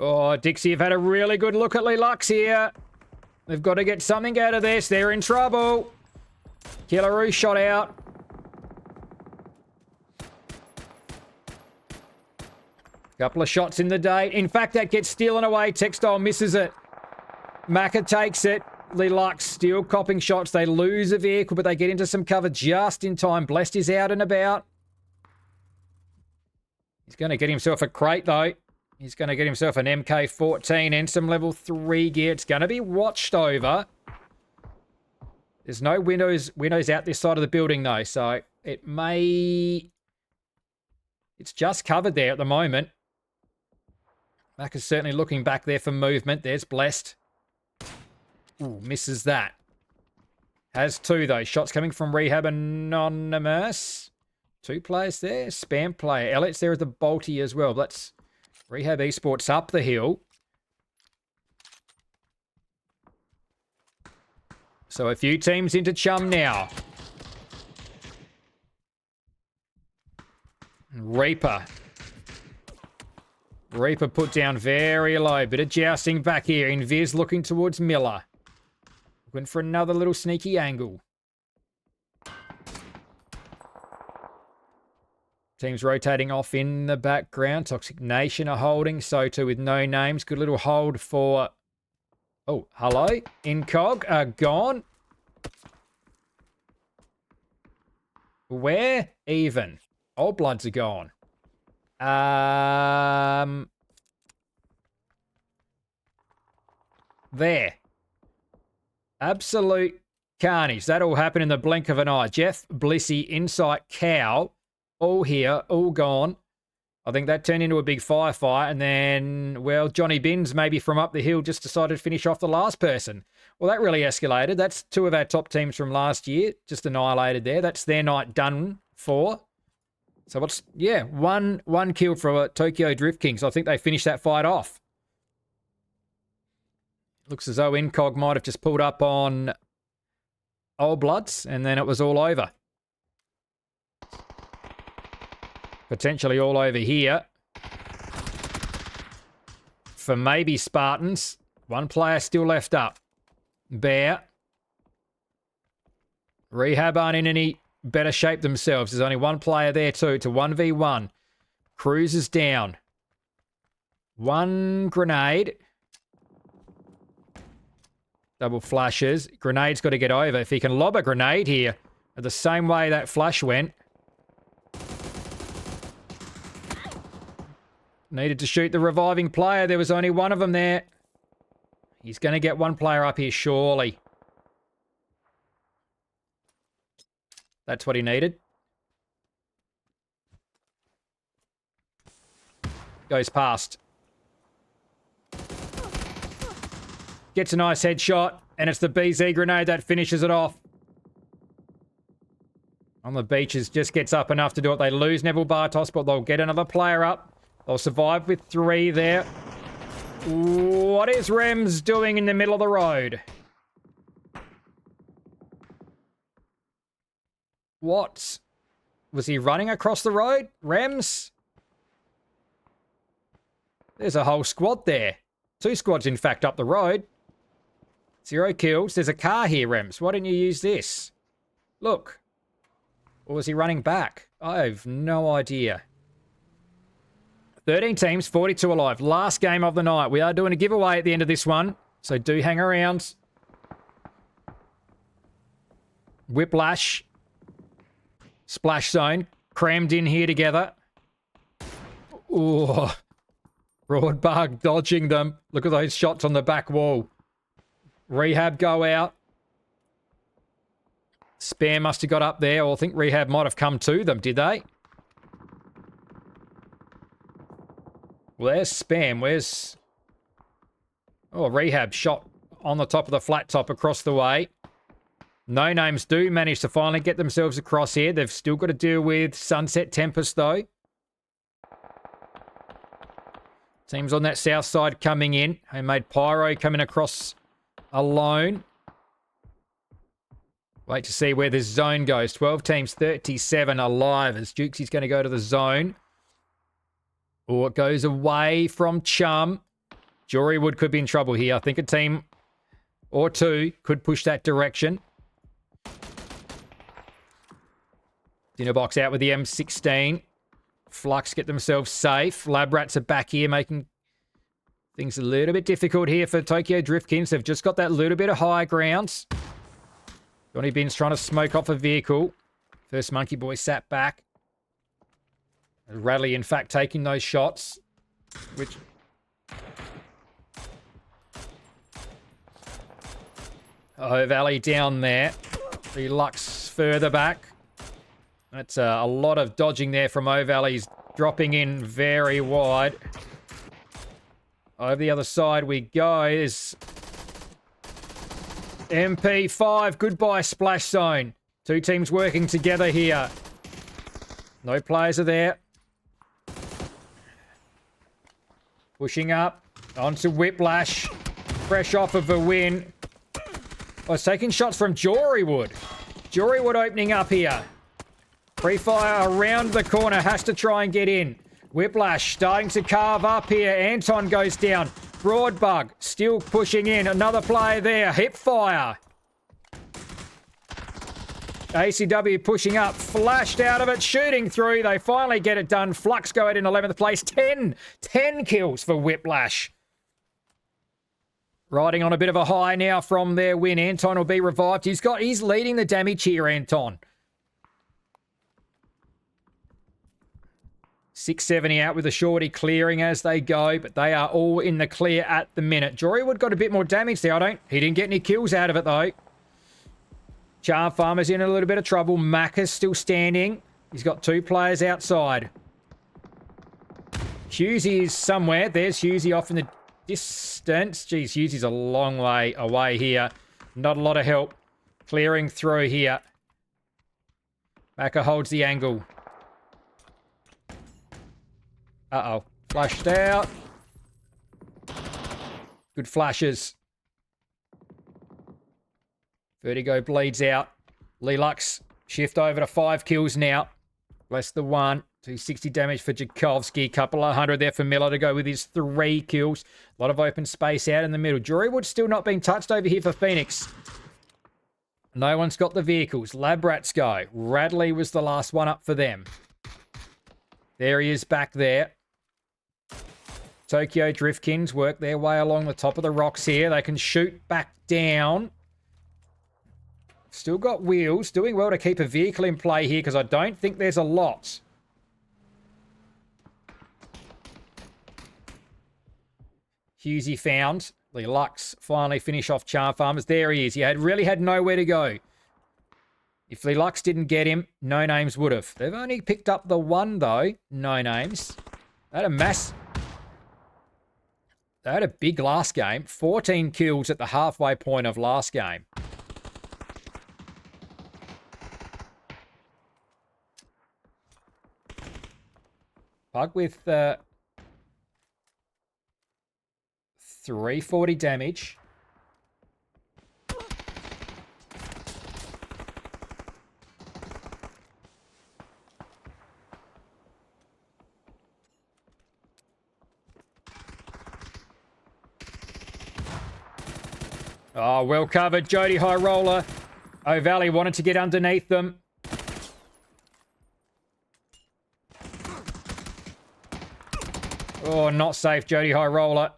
Oh, Dixie have had a really good look at Lilux here. They've got to get something out of this. They're in trouble. Killaroo shot out. Couple of shots in the day. In fact, that gets stealen away. Textile misses it. Macca takes it. Lilux still copping shots. They lose a vehicle, but they get into some cover just in time. Blessed is out and about. He's going to get himself a crate, though. He's going to get himself an MK14 and some level 3 gear. It's going to be watched over. There's no windows out this side of the building, though, so it may... It's just covered there at the moment. Mac is certainly looking back there for movement. There's Blessed. Ooh, misses that. Has two, though. Shots coming from Rehab Anonymous. Two players there. Spam player. Elliot's there at the Bolty as well. Let's... Rehab Esports up the hill. So a few teams into chum now. Reaper. Reaper put down very low. Bit of jousting back here. Invis looking towards Miller. Looking for another little sneaky angle. Teams rotating off in the background. Toxic Nation are holding. So too with no names. Good little hold for... Oh, hello. Incog. Gone. Where? Even. Old Bloods are gone. There. Absolute carnage. That all happened in the blink of an eye. Jeff, Blissy, Insight, Cow, all here, all gone. I think that turned into a big firefight. And then, well, Johnny Bins, maybe from up the hill, just decided to finish off the last person. Well, that really escalated. That's two of our top teams from last year. Just annihilated there. That's their night done for. So what's, yeah, one kill for Tokyo Drift Kings. I think they finished that fight off. Looks as though Incog might have just pulled up on Old Bloods, and then it was all over. Potentially all over here. For maybe Spartans. One player still left up. Bear. Rehab aren't in any better shape themselves. There's only one player there too to 1v1. Cruz is down. One grenade. Double flashes. Grenade's got to get over. If he can lob a grenade here, the same way that flash went. Needed to shoot the reviving player. There was only one of them there. He's going to get one player up here, surely. That's what he needed. Goes past. Gets a nice headshot, and it's the BZ grenade that finishes it off. On the beaches, just gets up enough to do it. They lose Neville Bartos, but they'll get another player up. They'll survive with 3 there. What is Rems doing in the middle of the road? What? Was he running across the road? Rems? There's a whole squad there. 2 squads, in fact, up the road. 0 kills. There's a car here, Rems. Why didn't you use this? Look. Or was he running back? I have no idea. 13 teams, 42 alive. Last game of the night. We are doing a giveaway at the end of this one, so do hang around. Whiplash. Splash zone. Crammed in here together. Ooh. Broadbug dodging them. Look at those shots on the back wall. Rehab go out. Spare must have got up there, or I think Rehab might have come to them, did they? Well, there's Spam. Where's... Oh, Rehab shot on the top of the flat top across the way. No Names do manage to finally get themselves across here. They've still got to deal with Sunset Tempest, though. Teams on that south side coming in. Homemade Pyro coming across alone. Wait to see where this zone goes. 12 teams, 37 alive as Jukesy's going to go to the zone. Or it goes away from Chum. Jorywood could be in trouble here. I think a team or 2 could push that direction. Dinner box out with the M16. Flux get themselves safe. Lab Rats are back here making things a little bit difficult here for Tokyo Drift Kings. They've just got that little bit of high ground. Johnny Bin's trying to smoke off a vehicle. First Monkey Boy sat back. Radley, in fact, taking those shots. Which... Oh, Valley down there. Deluxe further back. That's a lot of dodging there from O'Valley's dropping in very wide. Over the other side we go. Is MP5. Goodbye, Splash Zone. 2 teams working together here. No players are there. Pushing up onto Whiplash. Fresh off of a win. Oh, it's taking shots from Jorywood. Jorywood opening up here. Free fire around the corner. Has to try and get in. Whiplash starting to carve up here. Anton goes down. Broadbug still pushing in. Another player there. Hip fire. ACW pushing up. Flashed out of it. Shooting through. They finally get it done. Flux go out in 11th place. 10 kills for Whiplash. Riding on a bit of a high now from their win. Anton will be revived. He's leading the damage here, Anton. 670 out with the shorty clearing as they go, but they are all in the clear at the minute. Jorywood got a bit more damage there. He didn't get any kills out of it though. Charm Farmer's in a little bit of trouble. Macca's still standing. He's got 2 players outside. Hughesy is somewhere. There's Hughesy off in the distance. Geez, Hughesy's a long way away here. Not a lot of help. Clearing through here. Macca holds the angle. Uh-oh. Flashed out. Good flashes. Vertigo bleeds out. Lelux shift over to 5 kills now. Less the 1. 260 damage for Jakovsky. Couple of 100 there for Miller to go with his 3 kills. A lot of open space out in the middle. Jorywood still not being touched over here for Phoenix. No one's got the vehicles. Lab Rats go. Radley was the last one up for them. There he is back there. Tokyo Driftkins work their way along the top of the rocks here. They can shoot back down. Still got wheels. Doing well to keep a vehicle in play here because I don't think there's a lot. Hughesy found. The Lux finally finish off Charm Farmers. There he is. He really had nowhere to go. If the Lux didn't get him, No Names would have. They've only picked up the 1 though. No Names. They had a big last game. 14 kills at the halfway point of last game. Pug with 340 damage. Oh, well covered. Jody High Roller. O'Valley wanted to get underneath them. Oh, not safe, Jody High Roller.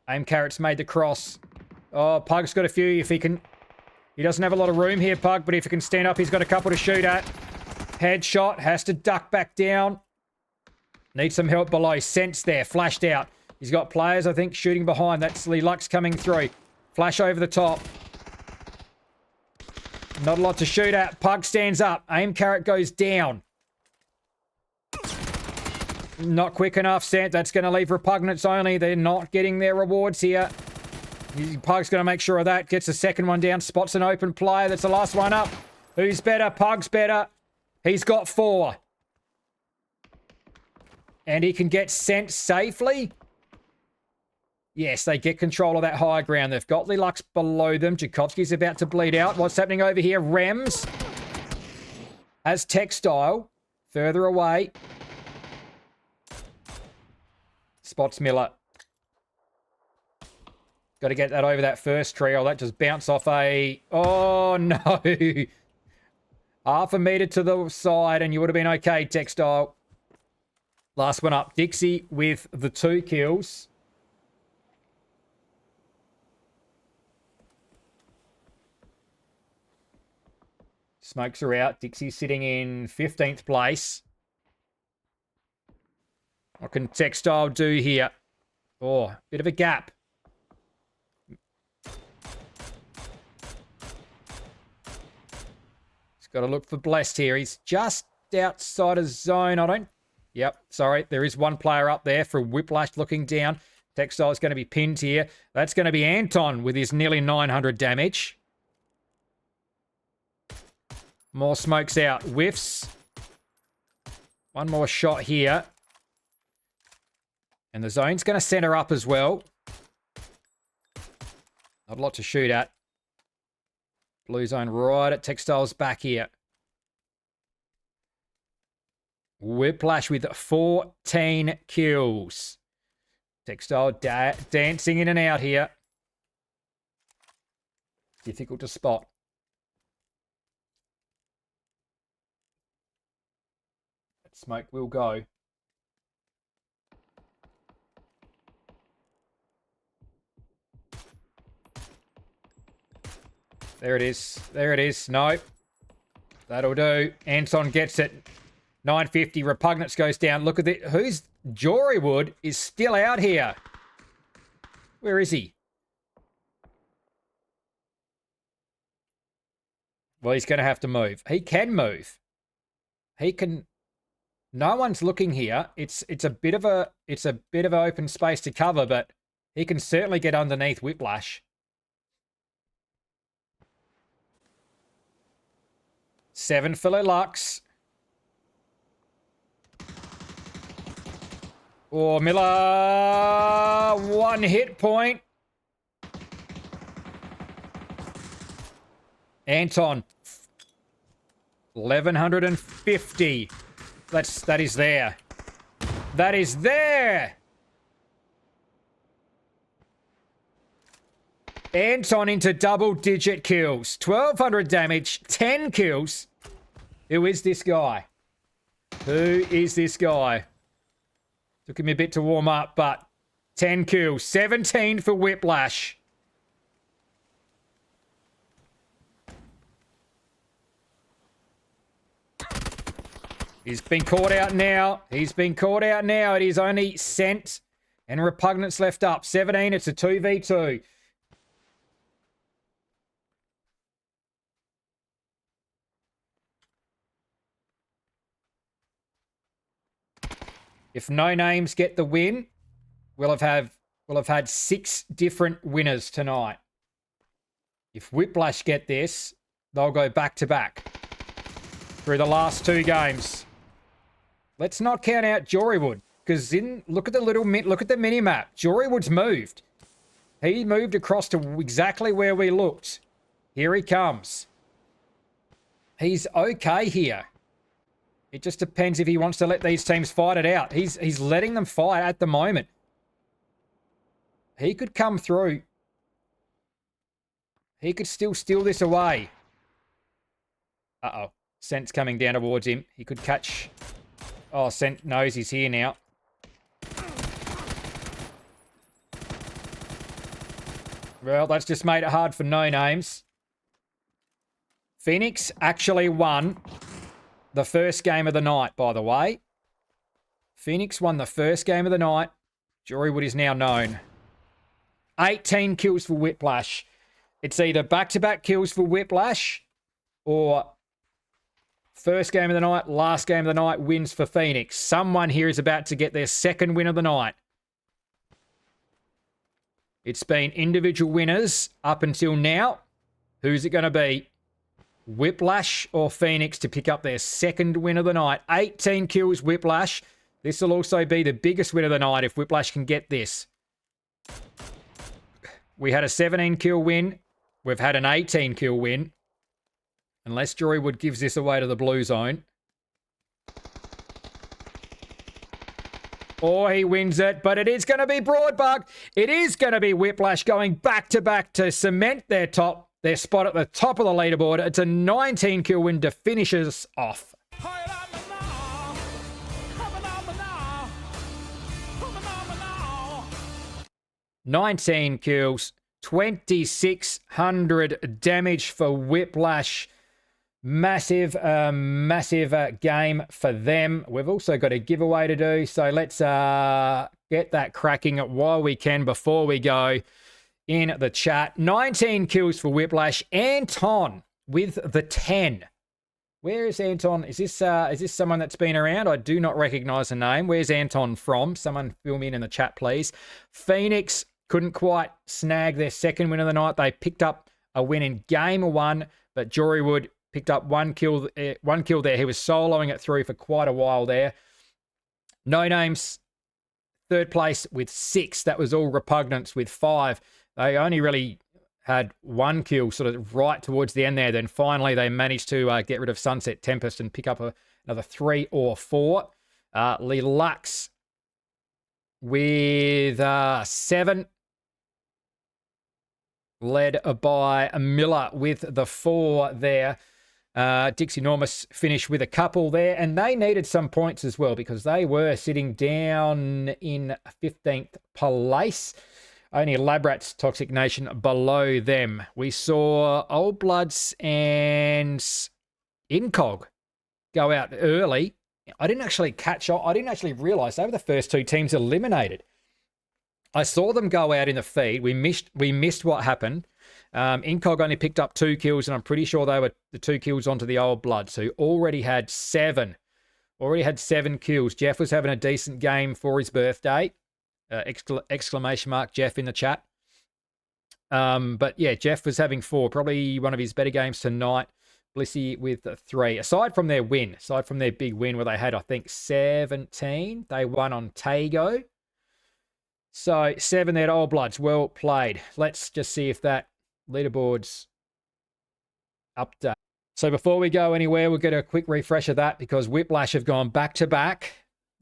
Aim Carrot's made the cross. Oh, Pug's got a few if he can. He doesn't have a lot of room here, Pug, but if he can stand up, he's got a couple to shoot at. Headshot, has to duck back down. Needs some help below. Sense there, flashed out. He's got players, I think, shooting behind. That's Lee Lux coming through. Flash over the top. Not a lot to shoot at. Pug stands up. Aim Carrot goes down. Not quick enough, Sant. That's going to leave repugnance only. They're not getting their rewards here. Pug's going to make sure of that. Gets the second one down. Spots an open player. That's the last one up. Who's better? Pug's better. He's got 4. And he can get sent safely. Yes, they get control of that high ground. They've got Lelux below them. Jakovsky's about to bleed out. What's happening over here? Rems has Textile further away. Spots Miller. Got to get that over that first tree. Oh, that just bounced off a... Oh, no. Half a meter to the side and you would have been okay, Textile. Last one up. Dixie with the 2 kills. Smokes are out. Dixie's sitting in 15th place. What can Textile do here? Oh, bit of a gap. He's got to look for Blessed here. He's just outside of zone. Yep, sorry. There is one player up there for Whiplash looking down. Textile's going to be pinned here. That's going to be Anton with his nearly 900 damage. More smokes out. Whiffs. One more shot here. And the zone's going to center up as well. Not a lot to shoot at. Blue zone right at Textiles back here. Whiplash with 14 kills. Textile dancing in and out here. Difficult to spot. That smoke will go. There it is. There it is. Nope. That'll do. Anton gets it. 950. Repugnance goes down. Look at it. Who's... Jorywood is still out here. Where is he? Well, he's going to have to move. He can move. He can... No one's looking here. It's a bit of a open space to cover, but he can certainly get underneath Whiplash. 7 for Lux. Oh, Miller, 1 hit point. Anton, 1150. That is there. That is there. Anton into double-digit kills. 1,200 damage, 10 kills. Who is this guy? Who is this guy? Took him a bit to warm up, but 10 kills. 17 for Whiplash. He's been caught out now. He's been caught out now. It is only Scent and Repugnance left up. 17, it's a 2v2. If No Names get the win, we'll have had 6 different winners tonight. If Whiplash get this, they'll go back to back through the last 2 games. Let's not count out Jorywood, because look at the mini map. Jorywood's moved. He moved across to exactly where we looked. Here he comes. He's okay here. It just depends if he wants to let these teams fight it out. He's letting them fight at the moment. He could come through. He could still steal this away. Uh-oh. Scent's coming down towards him. He could catch... Oh, Scent knows he's here now. Well, that's just made it hard for No Names. Phoenix actually won the first game of the night, by the way. Phoenix won the first game of the night. Jorywood is now known. 18 kills for Whiplash. It's either back-to-back kills for Whiplash or first game of the night, last game of the night wins for Phoenix. Someone here is about to get their second win of the night. It's been individual winners up until now. Who's it going to be? Whiplash or Phoenix to pick up their second win of the night. 18 kills, Whiplash. This will also be the biggest win of the night if Whiplash can get this. We had a 17 kill win. We've had an 18 kill win. Unless Jorywood gives this away to the blue zone. Or he wins it, but it is going to be Broadbug. It is going to be Whiplash going back-to-back to cement their spot at the top of the leaderboard. It's a 19 kill win to finish us off. 19 kills, 2,600 damage for Whiplash. Massive game for them. We've also got a giveaway to do, so let's get that cracking while we can before we go in the chat. 19 kills for Whiplash. Anton with the 10. Where is Anton? Is this someone that's been around? I do not recognize the name. Where's Anton from? Someone fill me in the chat, please. Phoenix couldn't quite snag their second win of the night. They picked up a win in game 1, but Jorywood picked up one kill there. He was soloing it through for quite a while there. No Names, third place with 6. That was all Repugnance with 5. They only really had 1 kill sort of right towards the end there. Then finally they managed to get rid of Sunset Tempest and pick up another 3 or 4. Lelux with 7. Led by Miller with the 4 there. Dixie Enormous finished with a couple there, and they needed some points as well because they were sitting down in 15th place. Only Labrat's Toxic Nation below them. We saw Old Bloods and Incog go out early. I didn't actually catch on. I didn't actually realise they were the first 2 teams eliminated. I saw them go out in the feed. We missed what happened. Incog only picked up 2 kills, and I'm pretty sure they were the 2 kills onto the Old Bloods, who already had 7. Already had 7 kills. Jeff was having a decent game for his birthday. Exclamation mark Jeff in the chat. But yeah, Jeff was having 4. Probably one of his better games tonight. Blissy with 3. Aside from their big win where they had, I think, 17. They won on Tago. So 7 there to Old Bloods. Well played. Let's just see if that leaderboard's update. So before we go anywhere, we'll get a quick refresh of that because Whiplash have gone back-to-back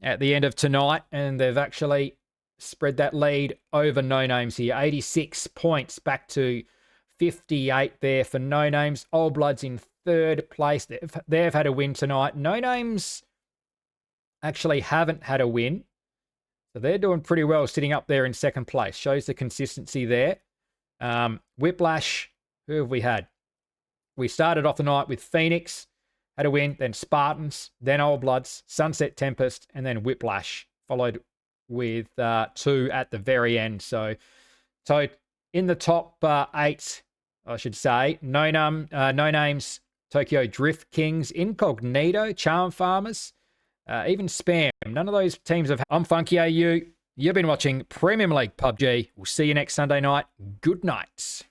at the end of tonight, and they've actually spread that lead over No Names here. 86 points back to 58 there for No Names. Old Bloods in 3rd place. They've had a win tonight. No Names actually haven't had a win. So they're doing pretty well sitting up there in 2nd place. Shows the consistency there. Whiplash, who have we had? We started off the night with Phoenix, had a win, then Spartans, then Old Bloods, Sunset Tempest, and then Whiplash, followed with 2 at the very end. So in the top 8, I should say, No Names, Tokyo Drift Kings, Incognito, Charm Farmers, even Spam. None of those teams have... I'm Funky AU. You've been watching Premium League PUBG. We'll see you next Sunday night. Good night.